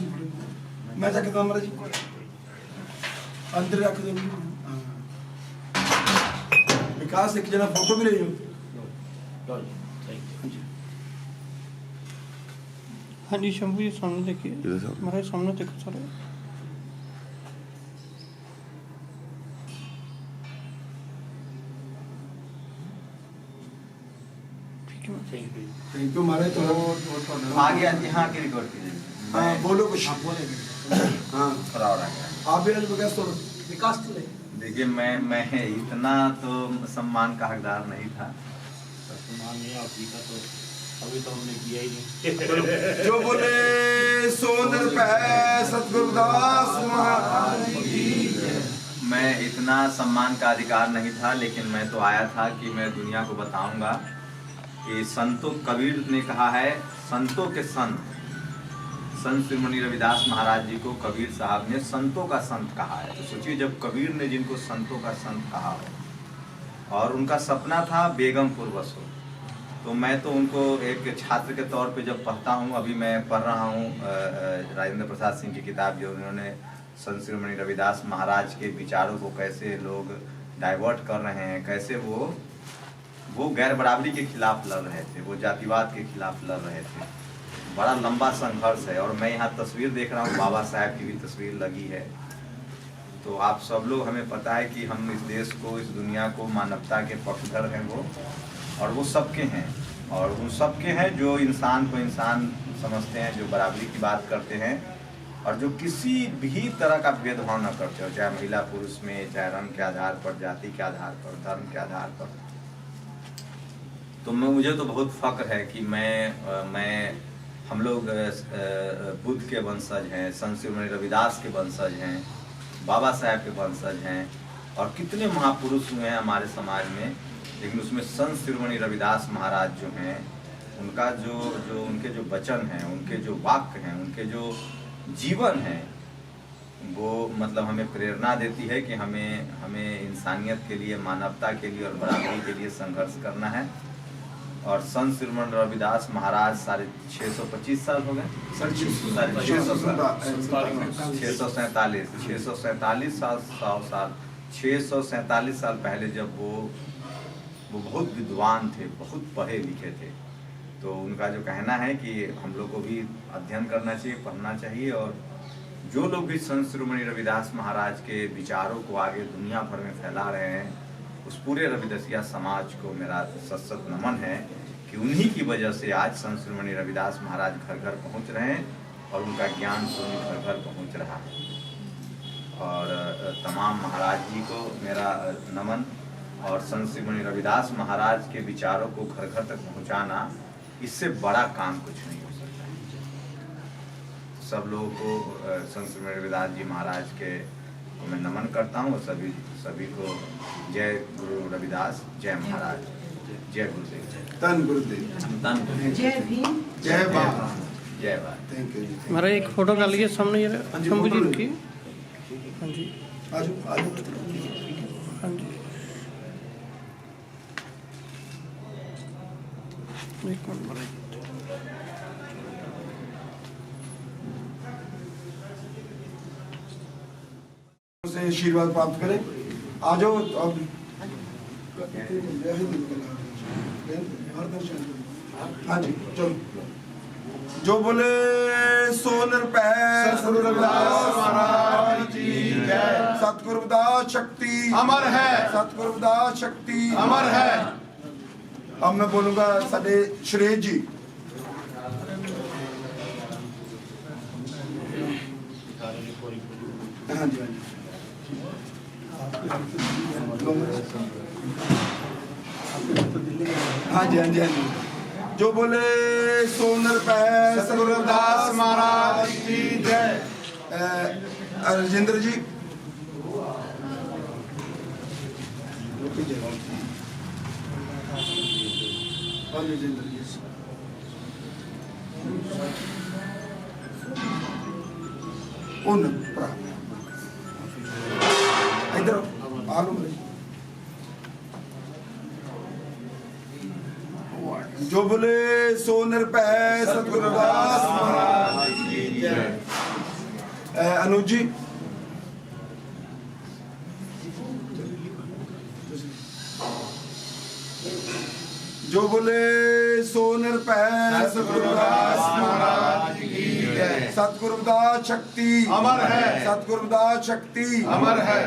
मैं जाके तो महाराज जी अंदर रख दो। विकास एक जना फोटो भी ले लो। हाँ जी शंभू जी सामने देखिए, इधर सामने। हमारे सामने देखो सारे। थैंक यू महाराज। तो आगे यहाँ की रिकॉर्ड कीजिए। हाँ बोलो कुछ। हाँ आप भी आज विकास तो देखिए मैं इतना तो सम्मान का हकदार नहीं था। अभी तो हमने किया ही नहीं। जो बोले सोनर पे सतगुरुदास महाराज की। मैं इतना सम्मान का अधिकार नहीं था, लेकिन मैं तो आया था कि मैं दुनिया को बताऊंगा कि संतों, कबीर ने कहा है संतों के संत श्रीमणि रविदास महाराज जी को कबीर साहब ने संतों का संत कहा है। तो सोचिए, जब कबीर ने जिनको संतों का संत कहा हो और उनका सपना था बेगमपुर बसो, तो मैं तो उनको एक छात्र के तौर पे जब पढ़ता हूँ, अभी मैं पढ़ रहा हूँ राजेंद्र प्रसाद सिंह की किताब, जो उन्होंने संत श्रीमणि रविदास महाराज के विचारों को कैसे लोग डाइवर्ट कर रहे हैं, कैसे वो गैर बराबरी के खिलाफ लड़ रहे थे, वो जातिवाद के खिलाफ लड़ रहे थे। बड़ा लंबा संघर्ष है। और मैं यहाँ तस्वीर देख रहा हूँ, बाबा साहब की भी तस्वीर लगी है। तो आप सब लोग, हमें पता है कि हम इस देश को, इस दुनिया को मानवता के पक्षधर हैं वो, और वो सबके हैं, और उन सबके हैं जो इंसान को इंसान समझते हैं, जो बराबरी की बात करते हैं, और जो किसी भी तरह का भेदभाव न करते हो, चाहे महिला पुरुष में, चाहे रंग के आधार पर, जाति के आधार पर, धर्म के आधार पर। तो मुझे तो बहुत फख्र है कि मैं हम लोग बुद्ध के वंशज हैं, संत श्रीमणि रविदास के वंशज हैं, बाबा साहब के वंशज हैं, और कितने महापुरुष हुए हैं हमारे समाज में। लेकिन उसमें संत श्रीमणि रविदास महाराज जो हैं, उनका जो उनके जो वचन हैं, उनके जो वाक्य हैं, उनके जो जीवन है, वो मतलब हमें प्रेरणा देती है कि हमें इंसानियत के लिए, मानवता के लिए और बराबरी के लिए संघर्ष करना है। और संत श्रीमणि रविदास महाराज 625 साल हो गए, 647 साल पहले जब वो बहुत विद्वान थे, बहुत पढ़े लिखे थे। तो उनका जो कहना है कि हम लोग को भी अध्ययन करना चाहिए, पढ़ना चाहिए और जो लोग भी संत शिरोमणि रविदास महाराज के विचारों को आगे दुनिया भर में फैला रहे हैं, उस पूरे रविदासिया समाज को मेरा सशक्त नमन है कि उन्हीं की वजह से आज संत शिरोमणि रविदास महाराज घर घर पहुंच रहे हैं और उनका ज्ञान सोनी घर घर पहुंच रहा है। और तमाम महाराज जी को मेरा नमन, और संत शिरोमणि रविदास महाराज के विचारों को घर घर तक पहुंचाना, इससे बड़ा काम कुछ नहीं हो सकता है। सब लोगों को संत शिरोमणि रविदास जी महाराज के मैं नमन करता हूँ, और सभी को जय गुरु रविदास, जय महाराज, जय गुरुदेव, धन गुरुदेव, धन गुरुदेव, जय भीम, जय बाबा, जय भारत। थैंक यू जी। महाराज एक फोटो कर लीजिए सामने जरा, शंभू जी रुकिए। हाँ जी, आजो आजो। हाँ जी, एक मिनट महाराज। से आशीर्वाद प्राप्त करें। आ जाओ अब। हाँ जी, चलो। जो बोले सो निरपै सतगुरु रविदास महाराज की जय। सतगुरु रविदास शक्ति अमर है, सतगुरु रविदास शक्ति अमर है। अब मैं बोलूंगा साडे श्रेष्ठ जी। हाँ जी, हाँ जी, हाँ जी, हाँ जी। जो बोले सो निरपै सतगुरु रविदास महाराज की जय। राजेंद्र जी, राजेंद्र जी, उन इधर आलू में। जो बोले सो निरपै सतगुरु रविदास महाराज की जय। अनुज जी, जो बोले सो निरपै सतगुरु रविदास महाराज की जय। सतगुरु रविदास शक्ति अमर है, सतगुरु रविदास शक्ति अमर है।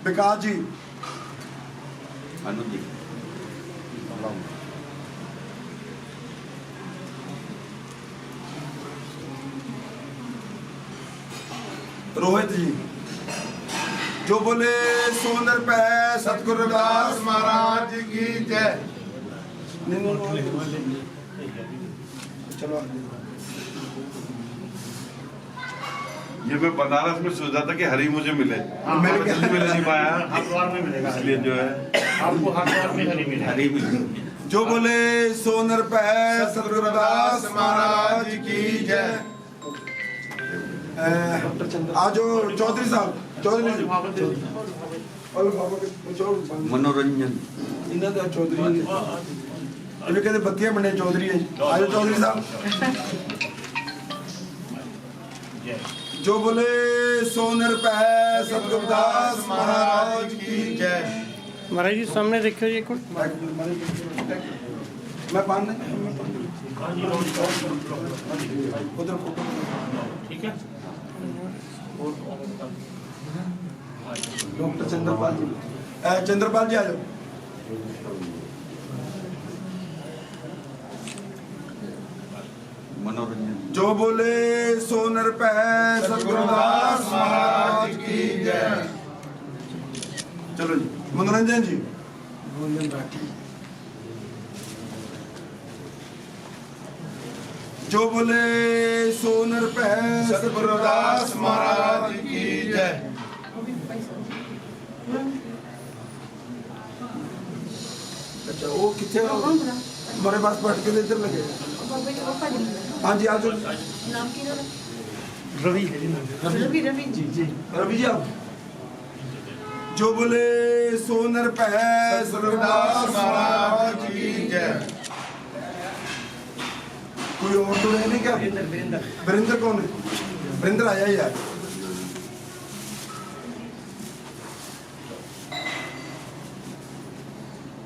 विकास जी, अनुज जी, रोहित जी, जो बोले सो निरपै सतगुरु रविदास महाराज की जय। चलो ये मैं बनारस में सोचा था कि हरी मुझे मिले, मिल नहीं पाया, हरिद्वार में मिलेगा, इसलिए जो है आपको हरिद्वार में हरी मिले, हरी मिले। जो बोले सो निरपै सतगुरु रविदास महाराज की जय। आजो चौधरी साहब, चौधरी मनोरंजन इन्हों का चौधरी ये कहते बत्तियां बने चौधरी है। आजो चौधरी साहब। जो बोले सो निरपै सतगुरु रविदास महाराज की जय। महाराज जी सामने देखियो जी, एक मैं पान उधर ठीक है। डॉक्टर चंद्रपाल जी, चंद्रपाल जी आ जाओ। मनोरंजन। जो बोले सो निरपै सतगुरु रविदास महाराज की जय। चलो जी, मनोरंजन जी। जो बोले सो निरपै सतगुरु रविदास महाराज की जय। अच्छा, वो कितने हमारे पास बैठ के इधर लगे। हाँ जी, आज रवि रवि जी, रवि जी आप। जो बोले सो निरपै सतगुरु रविदास महाराज की जय। कोई और तो है नहीं क्या? वीरेंद्र कौन है? वीरेंद्र आया ही यार।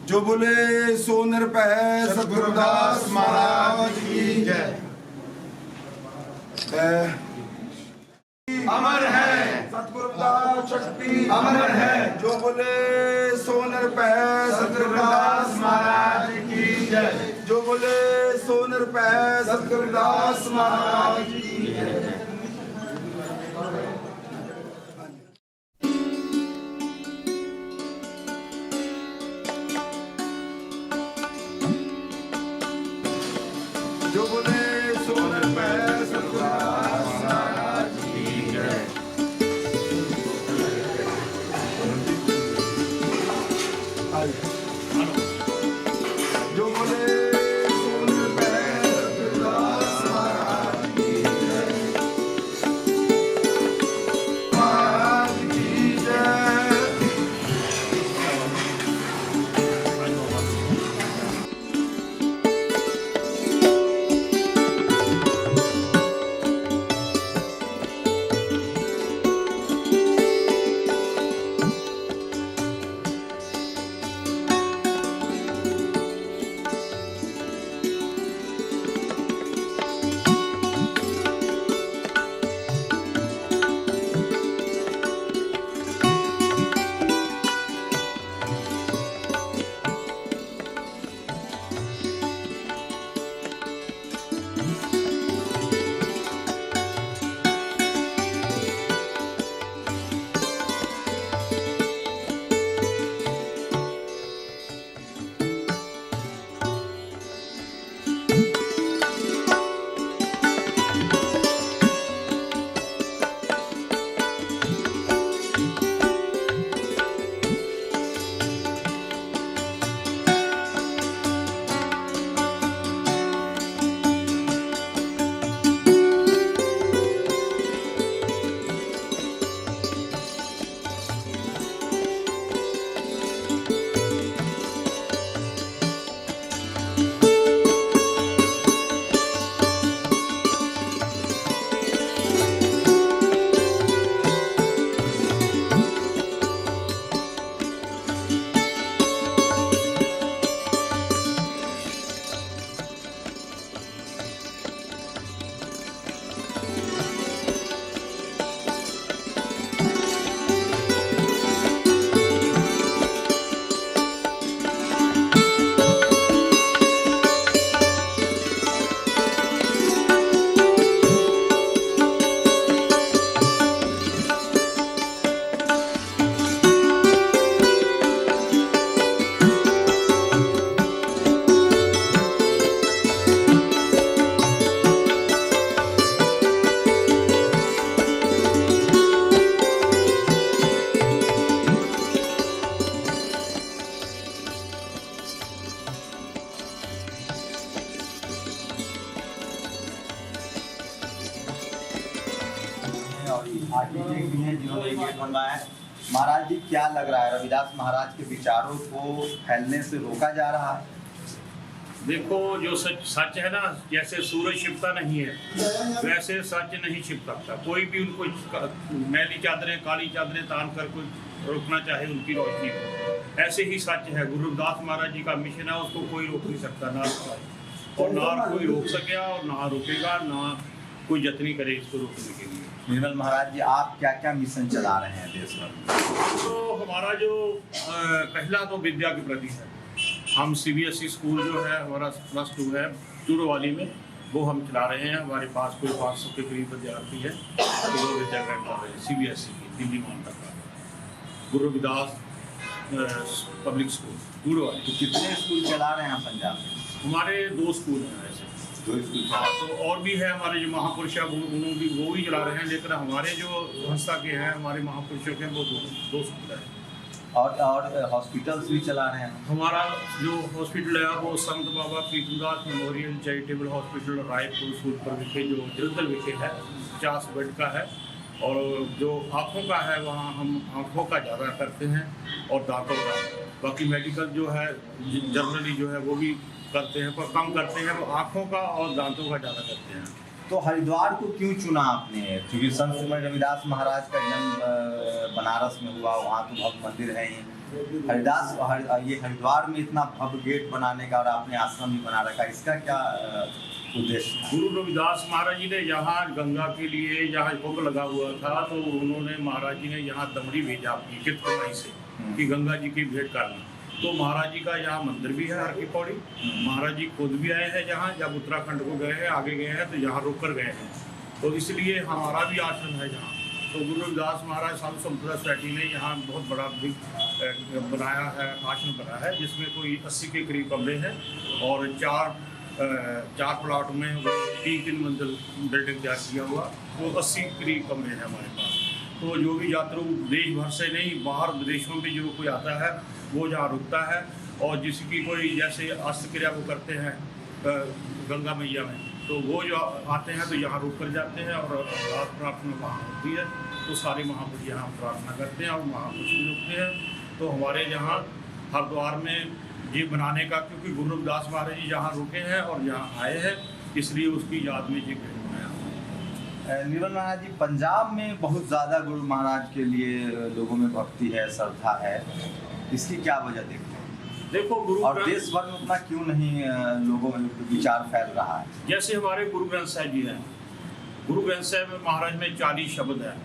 जो बोले सो निरपै सतगुरु रविदास महाराज की जय। अमर है, सतगुरुदास शक्ति अमर है। जो बोले सोनर पे सतगुरुदास महाराज की जय। जो बोले सोनर पे सतगुरुदास महाराज की जय। जो बोले सोनर पे सतगुरुदास महाराज की जय। जो बोले सोनर पे सतगुरुदास महाराज की जय। महाराज की जय। आर्किटेक्ट भी हैं जिन्होंने गेट बनवाया है। महाराज जी, क्या लग रहा है, रविदास महाराज के विचारों को फैलने से रोका जा रहा है? देखो, जो सच है ना, जैसे सूरज छिपता नहीं है वैसे सच नहीं छिप सकता। कोई भी उनको मैली चादरें काली चादरें तान कर कोई रोकना चाहे उनकी रोशनी को, ऐसे ही सच है। गुरु रविदास महाराज जी का मिशन है, उसको कोई रोक नहीं सकता, ना और ना कोई रोक सकेगा और ना रोकेगा, ना कोई जतनी करे इसको रोकने के लिए। निर्मल महाराज जी, आप क्या क्या मिशन चला रहे हैं देश में? तो हमारा जो पहला तो विद्या के प्रति है। हम CBSE स्कूल जो है हमारा +2 है चूड़ोवाली में, वो हम चला रहे हैं। हमारे पास कोई 500 के करीब विद्यार्थी है तो वो विद्या ग्रहण कर रहे हैं। CBSE की दिल्ली मानता का गुरु रविदास पब्लिक स्कूल चूड़ोवाली। तो कितने स्कूल चला रहे हैं पंजाब में? हमारे 2 स्कूल हैं ऐसे। 2 स्कूल। हाँ, तो और भी है हमारे जो महापुरुष है वो भी चला रहे हैं, लेकिन हमारे जो संस्था के हैं, हमारे महापुरुषों के, वो 2 स्कूल हैं। और हॉस्पिटल्स भी चला रहे हैं। हमारा जो हॉस्पिटल है वो संत बाबा Pritamdas memorial charitable hospital Raipur Surpur विखे जो जलदल विखे है, 50 बेड का है। और जो आँखों का है वहाँ हम आँखों का ज़्यादा करते हैं और दांतों का। बाकी मेडिकल जो है जनरली जो है वो भी करते हैं, पर कम करते हैं। वो आँखों का और दांतों का ज़्यादा करते हैं। तो हरिद्वार को क्यों चुना आपने? क्योंकि संत श्रीमद रविदास महाराज का जन्म बनारस में हुआ, वहाँ तो भव्य मंदिर है ही। ये हरिद्वार में इतना भव्य गेट बनाने का और आपने आश्रम भी बना रखा, इसका क्या उद्देश्य था? गुरु रविदास महाराज जी ने यहाँ गंगा के लिए यहाँ कुंभ लगा हुआ था, तो उन्होंने महाराज जी ने यहाँ दमड़ी भेजा अपनी कितकमाई से कि गंगा जी की भेंट करना। तो महाराज जी का यहाँ मंदिर भी है हर की पौड़ी। महाराज जी खुद भी आए हैं जहाँ, जब उत्तराखंड को गए हैं, आगे गए हैं तो यहाँ रुक कर गए हैं। तो इसलिए हमारा भी आश्रम है जहाँ। तो गुरु रविदास महाराज साधु संप्रदाय सोसाइटी ने यहाँ बहुत बड़ा बनाया है, आश्रम बनाया है, जिसमें कोई 80 के करीब कमरे हैं और चार प्लॉट में 3 मंजिल बिल्डिंग तैयार किया हुआ। तो 80 करीब कमरे हैं हमारे पास। तो जो भी यात्रु देश भर से नहीं, बाहर विदेशों में जो कोई आता है वो जहाँ रुकता है, और जिसकी कोई जैसे अस्त क्रिया वो करते हैं गंगा मैया में, तो वो जो आते हैं तो यहाँ रुक कर जाते हैं और रात प्रार्थना वहाँ होती है। तो सारे महापुरुष यहाँ प्रार्थना करते हैं और महापुरुष भी रुकते हैं। तो हमारे यहाँ हरिद्वार में ये बनाने का, क्योंकि गुरु रविदास महाराज जी यहाँ रुके हैं और यहाँ आए हैं, इसलिए उसकी याद में ये बनाया। निर्मल महाराज जी, पंजाब में बहुत ज़्यादा गुरु महाराज के लिए लोगों में भक्ति है, श्रद्धा है, इसकी क्या वजह देखते हैं? देखो गुरु और देश भर में उतना क्यों नहीं लोगों में विचार फैल रहा है? जैसे हमारे गुरु ग्रंथ साहिब जी हैं, गुरु ग्रंथ साहिब महाराज में 40 शब्द हैं,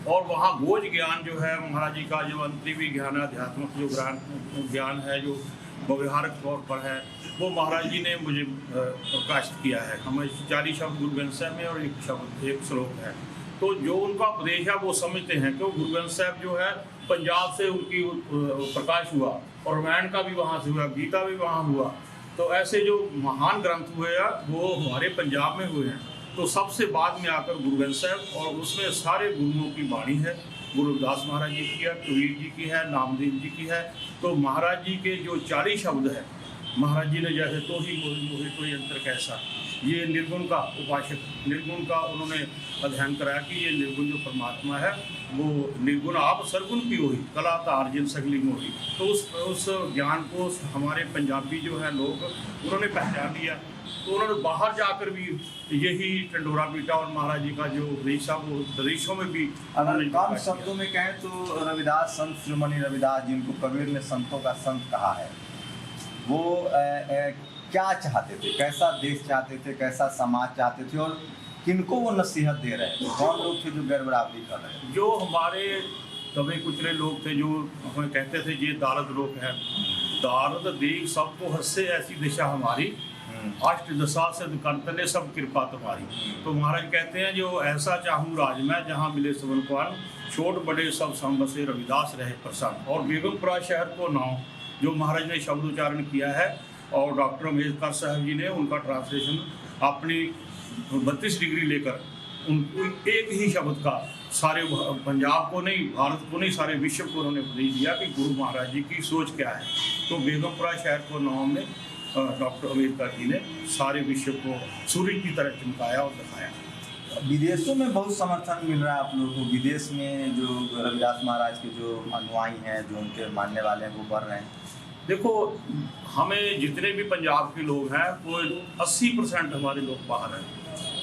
और वहाँ बोझ ज्ञान जो है महाराज जी का, जो अंतरिवी ज्ञान है, आध्यात्मिक जो ज्ञान है, जो व्यवहारिक तौर पर है, वो महाराज जी ने मुझे प्रकाशित किया है। हमें 40 शब्द गुरु ग्रंथ साहिब में और एक श्लोक है। तो जो उनका उपदेश है वो समझते हैं कि गुरु ग्रंथ साहिब जो है पंजाब से उनकी प्रकाश हुआ, और रामायण का भी वहाँ से हुआ, गीता भी वहाँ हुआ। तो ऐसे जो महान ग्रंथ हुए हैं वो हमारे पंजाब में हुए हैं। तो सबसे बाद में आकर गुरु ग्रंथ साहिब, और उसमें सारे गुरुओं की वाणी है। गुरु रविदास महाराज जी की है, कबीर जी की है, नामदेव जी की है। तो महाराज जी के जो 40 शब्द है, महाराज जी ने जैसे तो ही मोहि मोहि कोई अंतर कैसा, ये निर्गुण का उपासक, निर्गुण का उन्होंने अध्ययन कराया कि ये निर्गुण जो परमात्मा है वो निर्गुण आप सरगुण की हुई, कला तार्जन सगली मोही। तो उस ज्ञान को हमारे पंजाबी जो है लोग उन्होंने पहचान लिया। तो उन्होंने बाहर जाकर भी यही टंडोरा पीटा, और महाराज जी का जो उपदेश था वो प्रदेशों में भी। अगर कम शब्दों में कहें तो रविदास, संत शिरोमणि रविदास, जिनको कबीर ने संतों का संत कहा है, वो क्या चाहते थे? कैसा देश चाहते थे, कैसा समाज चाहते थे, और किनको वो नसीहत दे रहे थे? कौन लोग थे जो गैर बराबरी कर रहे थे? जो हमारे दबे कुचले लोग थे, जो हमें कहते थे ये दारद लोग हैं, दारद देख सबको हंसे ऐसी दिशा हमारी, अष्ट दशा से करतने सब कृपा तुम्हारी। तो महाराज कहते हैं जो ऐसा चाहूँ राज में जहाँ मिले सबन पान, छोट बड़े सब संग बसे रविदास रहे प्रसन्न। और बेगमपुरा शहर को नाम जो महाराज ने शब्द उच्चारण किया है, और डॉक्टर अम्बेडकर साहब जी ने उनका ट्रांसलेशन अपनी 32 डिग्री लेकर उनको एक ही शब्द का सारे पंजाब को नहीं, भारत को नहीं, सारे विश्व को उन्होंने उपदेश दिया कि गुरु महाराज जी की सोच क्या है। तो बेगमपुरा शहर को नाम में डॉक्टर अम्बेडकर जी ने सारे विश्व को सूर्य की तरह चमकाया और दिखाया। विदेशों में बहुत समर्थन मिल रहा है आप लोगों को। विदेश में जो रविदास महाराज के जो अनुयायी हैं, जो उनके मानने वाले हैं, वो बढ़ रहे हैं। देखो, हमें जितने भी पंजाब के लोग हैं वो 80% हमारे लोग बाहर हैं।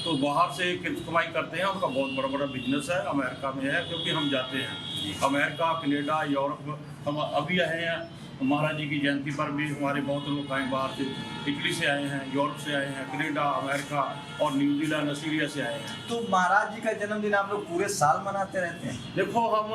तो बाहर से किस्त कमाई करते हैं, उनका बहुत बड़ा बड़ा बिजनेस है, अमेरिका में है, क्योंकि हम जाते हैं अमेरिका, कनेडा, यूरोप। हम अभी आए हैं महाराज जी की जयंती पर भी हमारे बहुत लोग आए, बाहर से, इटली से आए हैं, यूरोप से आए हैं, कनेडा, अमेरिका और न्यूजीलैंड, ऑस्ट्रेलिया से आए हैं। तो महाराज जी का जन्मदिन आप लोग पूरे साल मनाते रहते हैं? देखो, हम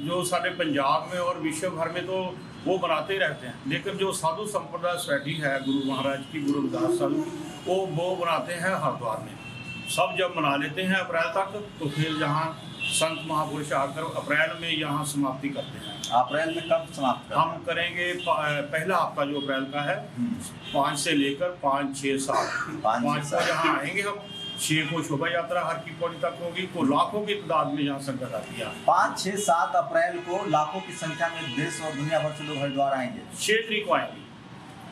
जो सारे पंजाब में और विश्व भर में तो वो मनाते ही रहते हैं, लेकिन जो साधु संप्रदाय सोसाइटी है गुरु महाराज की, गुरु रविदास साधु, वो बनाते हैं हरिद्वार में। सब जब मना लेते हैं अप्रैल तक, तो फिर यहाँ संत महापुरुष आकर अप्रैल में यहाँ समाप्ति करते हैं। अप्रैल में कब समाप्त हम करेंगे पहला हफ्ता जो अप्रैल का है, 5 से लेकर 5, 6, 7 5 को यहाँ आएंगे हम। 6 को शोभा यात्रा हर की पौड़ी तक होगी, तो लाखों की तादाद में यहाँ संगत आती है। 5, 6, 7 अप्रैल को लाखों की संख्या में देश और दुनिया भर से लोग हरिद्वार आएंगे। 6 तारीख को आएंगे,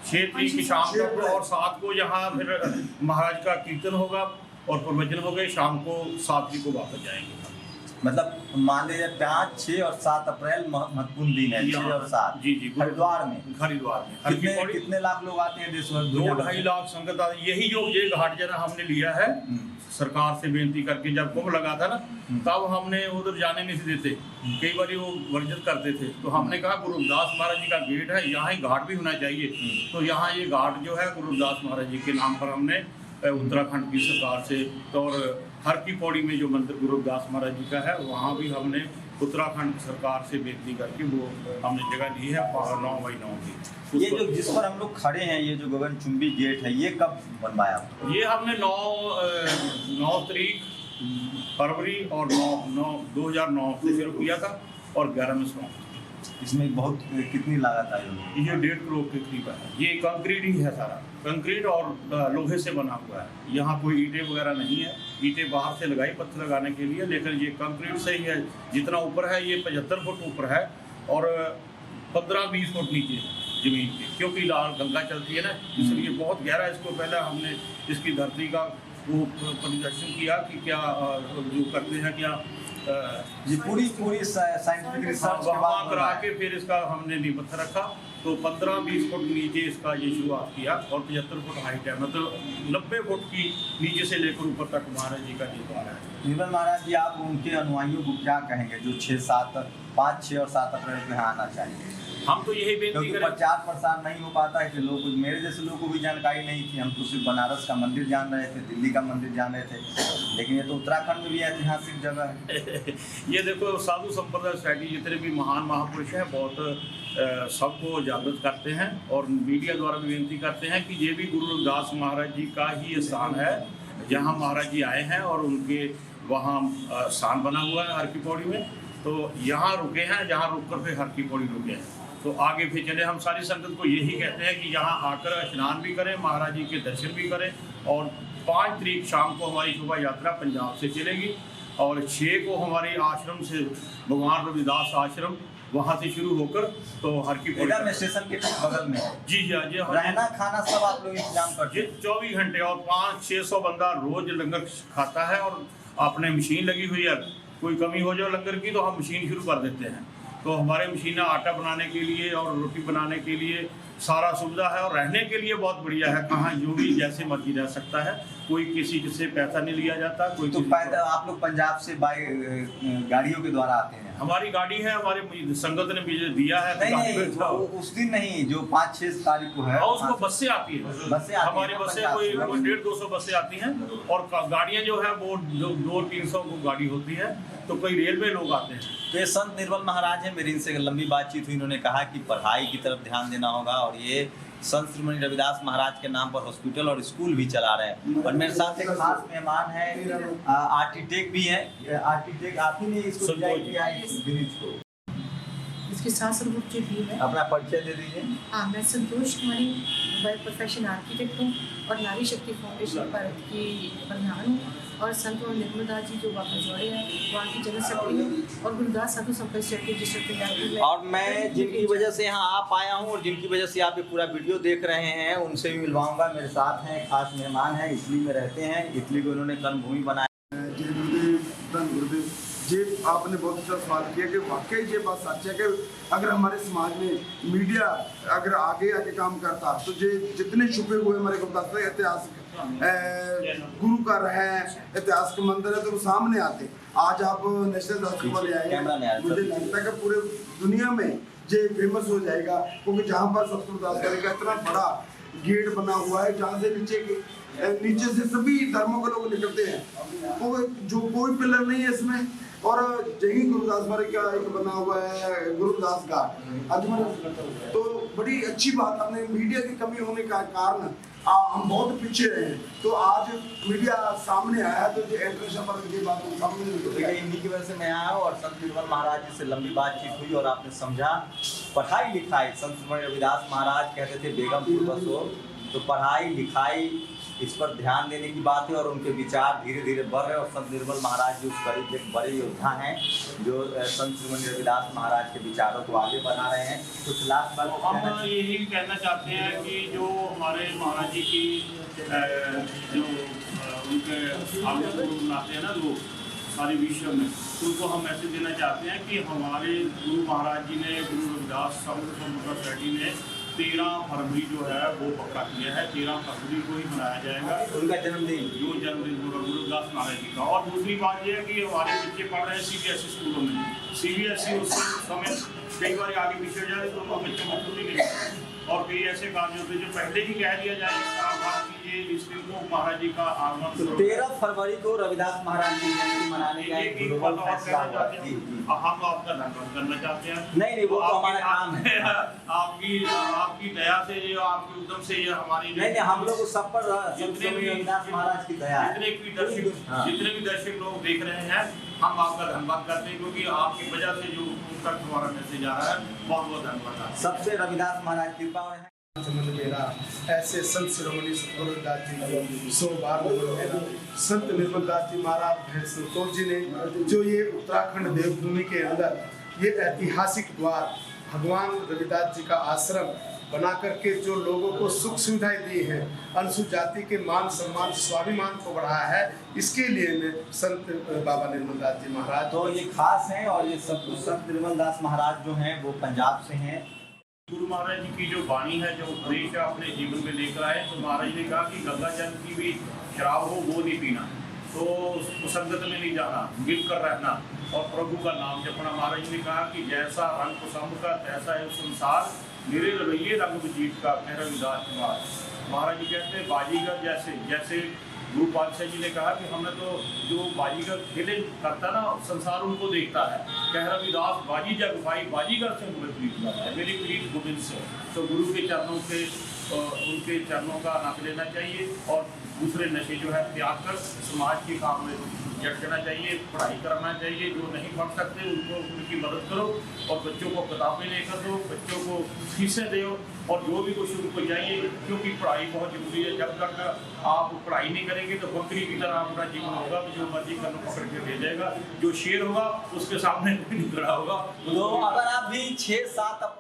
6 तारीख की शाम को, और 7 को यहाँ फिर महाराज का कीर्तन होगा और प्रवचन हो गए। शाम को 7 तारीख को वापस जाएंगे। मतलब मान लीजिए 5, 6 और 7 अप्रैल महत्वपूर्ण दिन है। 6 और 7 जी हरिद्वार में कितने लाख लोग आते हैं देश भर? 2-2.5 लाख संगत आते हैं। यही जो ये घाट जना हमने लिया है सरकार से बेनती करके, जब कुंभ लगा था ना, तब हमने उधर जाने नहीं देते, कई बार वो वर्जित करते थे। तो हमने कहा गुरु रविदास महाराज जी का गेट है, यहाँ ही घाट भी होना चाहिए। तो यहाँ ये घाट जो है गुरु रविदास महाराज जी के नाम पर हमने उत्तराखंड की सरकार से। तो और हर की पौड़ी में जो मंदिर गुरु रविदास महाराज जी का है, वहाँ भी हमने उत्तराखंड सरकार से बेनती करके वो हमने जगह ली है 9x9 की। ये जो जिस पर हम लोग खड़े हैं, ये जो गगनचुंबी गेट है, ये कब बनवाया? ये हमने 9 तारीख फरवरी और 2009 से शुरू किया था और 11 में समाप्त। इसमें बहुत कितनी लागत आई? ये 1.5 करोड़ के करीब है। ये कंक्रीट ही है, सारा कंक्रीट और लोहे से बना हुआ है। यहाँ कोई ईंटें वगैरह नहीं है। ईंटें बाहर से लगाई पत्थर लगाने के लिए, लेकिन ये कंक्रीट से ही है। जितना ऊपर है ये 75 फुट ऊपर है और 15-20 फुट नीचे जमीन के, क्योंकि लाल गंगा चलती है ना, इसलिए बहुत गहरा। इसको पहले हमने इसकी धरती का वो परिदर्शन किया कि क्या जो करते हैं क्या ये पूरी साइंटिफिक रिसर्च वहाँ करा के फिर इसका हमने नींव पत्थर रखा। तो 15-20 फुट नीचे इसका ये शुरुआत किया और 75 फुट हाइट है, मतलब 90 फुट की नीचे से लेकर ऊपर तक महाराज जी का निर्माण है। निर्मल महाराज जी, आप उनके अनुयायियों को क्या कहेंगे जो 5, 6 और 7 अप्रैल को यहाँ आना चाहिए? हम तो यही बेनती क्योंकि करें, प्रचार प्रसार नहीं हो पाता है कि लोग, मेरे जैसे लोगों को भी जानकारी नहीं थी। हम तो सिर्फ बनारस का मंदिर जान रहे थे, दिल्ली का मंदिर जान रहे थे, लेकिन ये तो उत्तराखंड में भी ऐतिहासिक जगह है। ये देखो साधु संप्रदाय सोसाइटी जितने भी महान महापुरुष हैं, बहुत सबको जागृत करते हैं और मीडिया द्वारा भी विनती करते हैं कि ये भी गुरु रविदास महाराज जी का ही स्थान है, जहाँ महाराज जी आए हैं और उनके वहाँ स्थान बना हुआ है हर की पौड़ी में। तो यहाँ रुके हैं, जहाँ रुक कर फिर हर की पौड़ी रुके हैं। तो आगे फिर चले। हम सारी संगत को यही कहते हैं कि यहाँ आकर स्नान भी करें, महाराज जी के दर्शन भी करें। और 5 तारीख शाम को हमारी शोभा यात्रा पंजाब से चलेगी और 6 को हमारे आश्रम से, भगवान रविदास आश्रम, वहाँ से शुरू होकर तो हर की पौड़ी स्टेशन के ठीक बगल में है। जी जी, रहना खाना सब आप लोग इंतजाम करते हैं? 24 घंटे और 500-600 बंदा रोज लंगर खाता है और अपने मशीन लगी हुई है। कोई कमी हो जाए लंगर की तो हम मशीन शुरू कर देते हैं। तो हमारे मशीन आटा बनाने के लिए और रोटी बनाने के लिए सारा सुविधा है और रहने के लिए बहुत बढ़िया है। कहाँ जो भी जैसे मर्जी रह सकता है, कोई किसी से पैसा नहीं लिया जाता। कोई तो आप लोग पंजाब से बाई गाड़ियों के द्वारा आते हैं? हमारी गाड़ी है, हमारी संगत ने दिया है। नहीं, उस दिन नहीं, जो 5-6 तारीख को है, उसको बस से आती है। हमारी बसें कोई 150-200 बसें आती हैं और गाड़ियाँ जो है वो 200-300 गाड़ी होती है। तो कई रेलवे लोग आते हैं। तो ये संत निर्मल महाराज हैं, मेरी इनसे लंबी बातचीत हुई। इन्होंने कहा कि पढ़ाई की तरफ ध्यान देना होगा और ये संत श्रीमणि रविदास महाराज के नाम पर हॉस्पिटल और स्कूल भी चला रहे हैं। और मेरे साथ एक खास मेहमान है, आर्किटेक्ट भी है। आर्किटेक्ट आप ही ने इसको डिजाइन किया है इस ब्रिज को? इसके साथ सर्वोच्च भी है। अपना परिचय दे दीजिए। हाँ, मैं संतोष कुमारी बाय प्रोफेशन आर्किटेक्ट हूँ और नारी शक्ति फाउंडेशन भारत की प्रधान हूँ। और संत और निर्मलदास जी जो बाबा जोड़े हैं, वहाँ की जनरल सेक्रेटरी हूँ और गुरुदास साधु संप्रदाय सोसाइटी डिस्ट्रिक्ट। और मैं जिनकी वजह से यहाँ आ पाया हूँ और जिनकी वजह से आप ये पूरा वीडियो देख रहे हैं, उनसे भी मिलवाऊंगा। मेरे साथ हैं, खास मेहमान हैं, इटली में रहते हैं। इटली को उन्होंने कर्मभूमि बनाया। जी, आपने बहुत अच्छा सवाल किया कि वाकई ये बात सच है कि अगर हमारे समाज में मीडिया अगर आगे आके काम करता तो ये जितने छुपे हुए हमारे गुरुदास इतिहास गुरु का रहे इतिहास के मंदिर है तो वो सामने आते। आज आप नेशनल दर्शन वाले आए, मुझे लगता है कि पूरे दुनिया में ये फेमस हो जाएगा, क्योंकि जहाँ पर सतगुरुदास करेगा इतना बड़ा गेट बना हुआ है जहाँ से नीचे से सभी धर्मों के लोग निकलते हैं। तो जो कोई पिलर नहीं है इसमें। और यही गुरुदास महाराज का एक बना हुआ है गुरुदास घाट अजमेर। तो बड़ी अच्छी बात, हमने मीडिया की कमी होने का कारण हम बहुत पीछे रहे। तो आज मीडिया सामने आया तो जो इंटरेस्ट पर ये बात सामने इन्हीं की वजह से मैं आया और संत निर्मल महाराज जी से लंबी बातचीत हुई और आपने समझा पढ़ाई लिखाई। संत श्रीमणि रविदास महाराज कहते थे बेगमपुर बसो, तो पढ़ाई लिखाई इस पर ध्यान देने की बात है और उनके विचार धीरे धीरे बढ़ रहे हैं। और संत निर्मल महाराज जी उस करीब एक बड़े योद्धा हैं जो संत श्रीमणि रविदास महाराज के विचारों को आगे बढ़ा रहे हैं। कुछ लास्ट बात हम यही कहना चाहते हैं कि जो हमारे महाराज जी की जो उनके आगे बनाते हैं ना लोग सारे विश्व में, उनको हम मैसेज देना चाहते हैं कि हमारे गुरु महाराज जी ने, गुरु रविदास साधु संप्रदाय सोसाइटी ने 13 फरवरी जो है वो पक्का किया है। 13 फरवरी को ही मनाया जाएगा उनका जन्मदिन, जो जन्मदिन होगा गुरु रविदास महाराज जी का। और दूसरी बात यह है कि हमारे बच्चे पढ़ रहे हैं CBSE स्कूलों में। CBSE उस समय कई बार आगे पीछे जाए तो बच्चों को छुट्टी नहीं मिलती और कई ऐसे कार्य होते जो पहले ही कह दिया जाए ये इसको महाराज जी का आगमन तो 13 फरवरी को रविदास महाराज की जयंती मनाने का एक ग्लोबल फैसला हुआ है। जी, जी। हम आपका धन्यवाद करना चाहते हैं। नहीं, वो तो हमारा काम है। आपकी दया से, ये आपके उद्यम से, ये हमारी नहीं, हम लोग सब पर रविदास महाराज की दया है। जितने भी दर्शक लोग देख रहे हैं, हम आपका धन्यवाद करते हैं, क्योंकि आपकी वजह से जो तक हमारा मैसेज आ रहा है, बहुत बहुत धन्यवाद। सबसे रविदास महाराज कृपा है। मेरा ऐसे संत शिरोमणि सतगुरु रविदास जी की 100 बार मेरा संत निर्मल दास जी महाराज संतोष जी ने जो ये उत्तराखंड देवभूमि के अंदर ये ऐतिहासिक द्वार भगवान रविदास जी का आश्रम बना करके जो लोगों को सुख सुविधाएं दी हैं, अनुसूचित जाति के मान सम्मान स्वाभिमान को बढ़ाया है, इसके लिए मैं संत बाबा निर्मल दास जी महाराज तो ये खास हैं। और ये सब कुछ संत निर्मल दास महाराज जो हैं वो पंजाब से हैं। गुरु महाराज जी की जो वाणी है, जो उपदेश है, अपने जीवन में लेकर आए। तो महाराज ने कहा कि गंगा जल की भी शराब हो वो नहीं पीना, तो संगत में नहीं जाना, मिलकर रहना और प्रभु का नाम जपना। महाराज ने कहा कि जैसा रंग कुसुम का तैसा है संसार, मेरे रवैये रंग विजीत का कह रविदास कुमार। महाराज जी कहते हैं बाजीगर जैसे गुरु पातशाह जी ने कहा कि हमें तो जो बाजीगर खेले करता ना, संसार उनको देखता है। कह रविदास बाजी जग भाई, बाजीगर से मुझे प्रीत लगा है, मेरी प्रीत गोविंद से। तो गुरु के चरणों के उनके चरणों का आनंद लेना चाहिए और दूसरे नशे जो है त्याग कर समाज के काम में जट जाना चाहिए, पढ़ाई करना चाहिए। जो नहीं पढ़ सकते उनको उनकी मदद करो और बच्चों को किताबें लेकर दो, बच्चों को फीसें दो और जो भी कुछ उनको चाहिए, क्योंकि पढ़ाई बहुत जरूरी है। जब तक आप पढ़ाई नहीं करेंगे तो बकरी की तरह आपका जीवन होगा, जो मर्जी करना पकड़ के दे जाएगा। जो शेर होगा उसके सामने कोई नहीं खड़ा होगा। तो अगर आप भी 6-7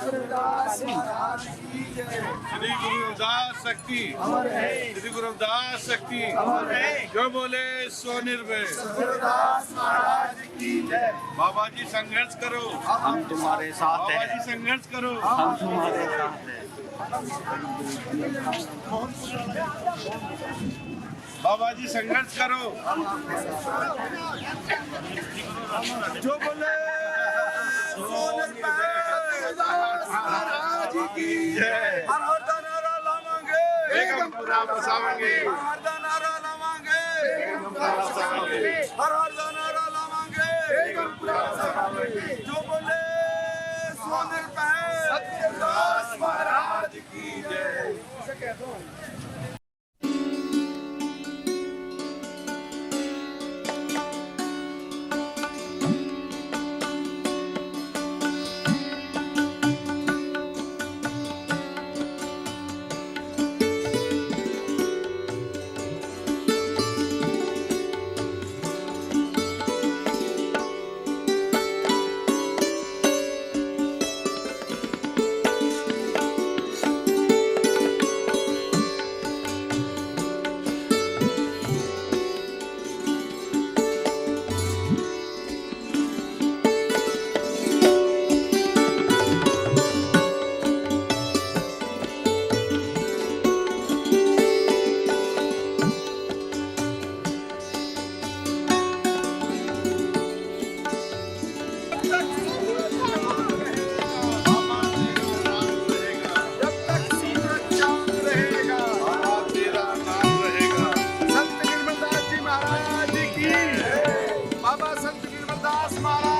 रविदास महाराज की जय। श्री गुरु रविदास शक्ति, श्री गुरु रविदास शक्ति, जो बोले सो निर्भय। रविदास महाराज की जय। बाबा जी संघर्ष करो, हम तुम्हारे साथ बाबा हैं, जी संघर्ष करो, हम तुम्हारे साथ हैं। बाबा जी संघर्ष करो, जो बोले सो निर्भय। रविदास महाराज की जय। हर हर का नारा लावांगे, बेगम पूरा बसावेंगे, हर हर का नारा लावांगे, हर हर का नारा लावांगे, जो बोले सो निर्भय। रविदास महाराज की जय। जब तक सूरज चांद रहेगा, तेरा नाम रहेगा। संत निर्मलदास जी महाराज की, बाबा संत निर्मलदास महाराज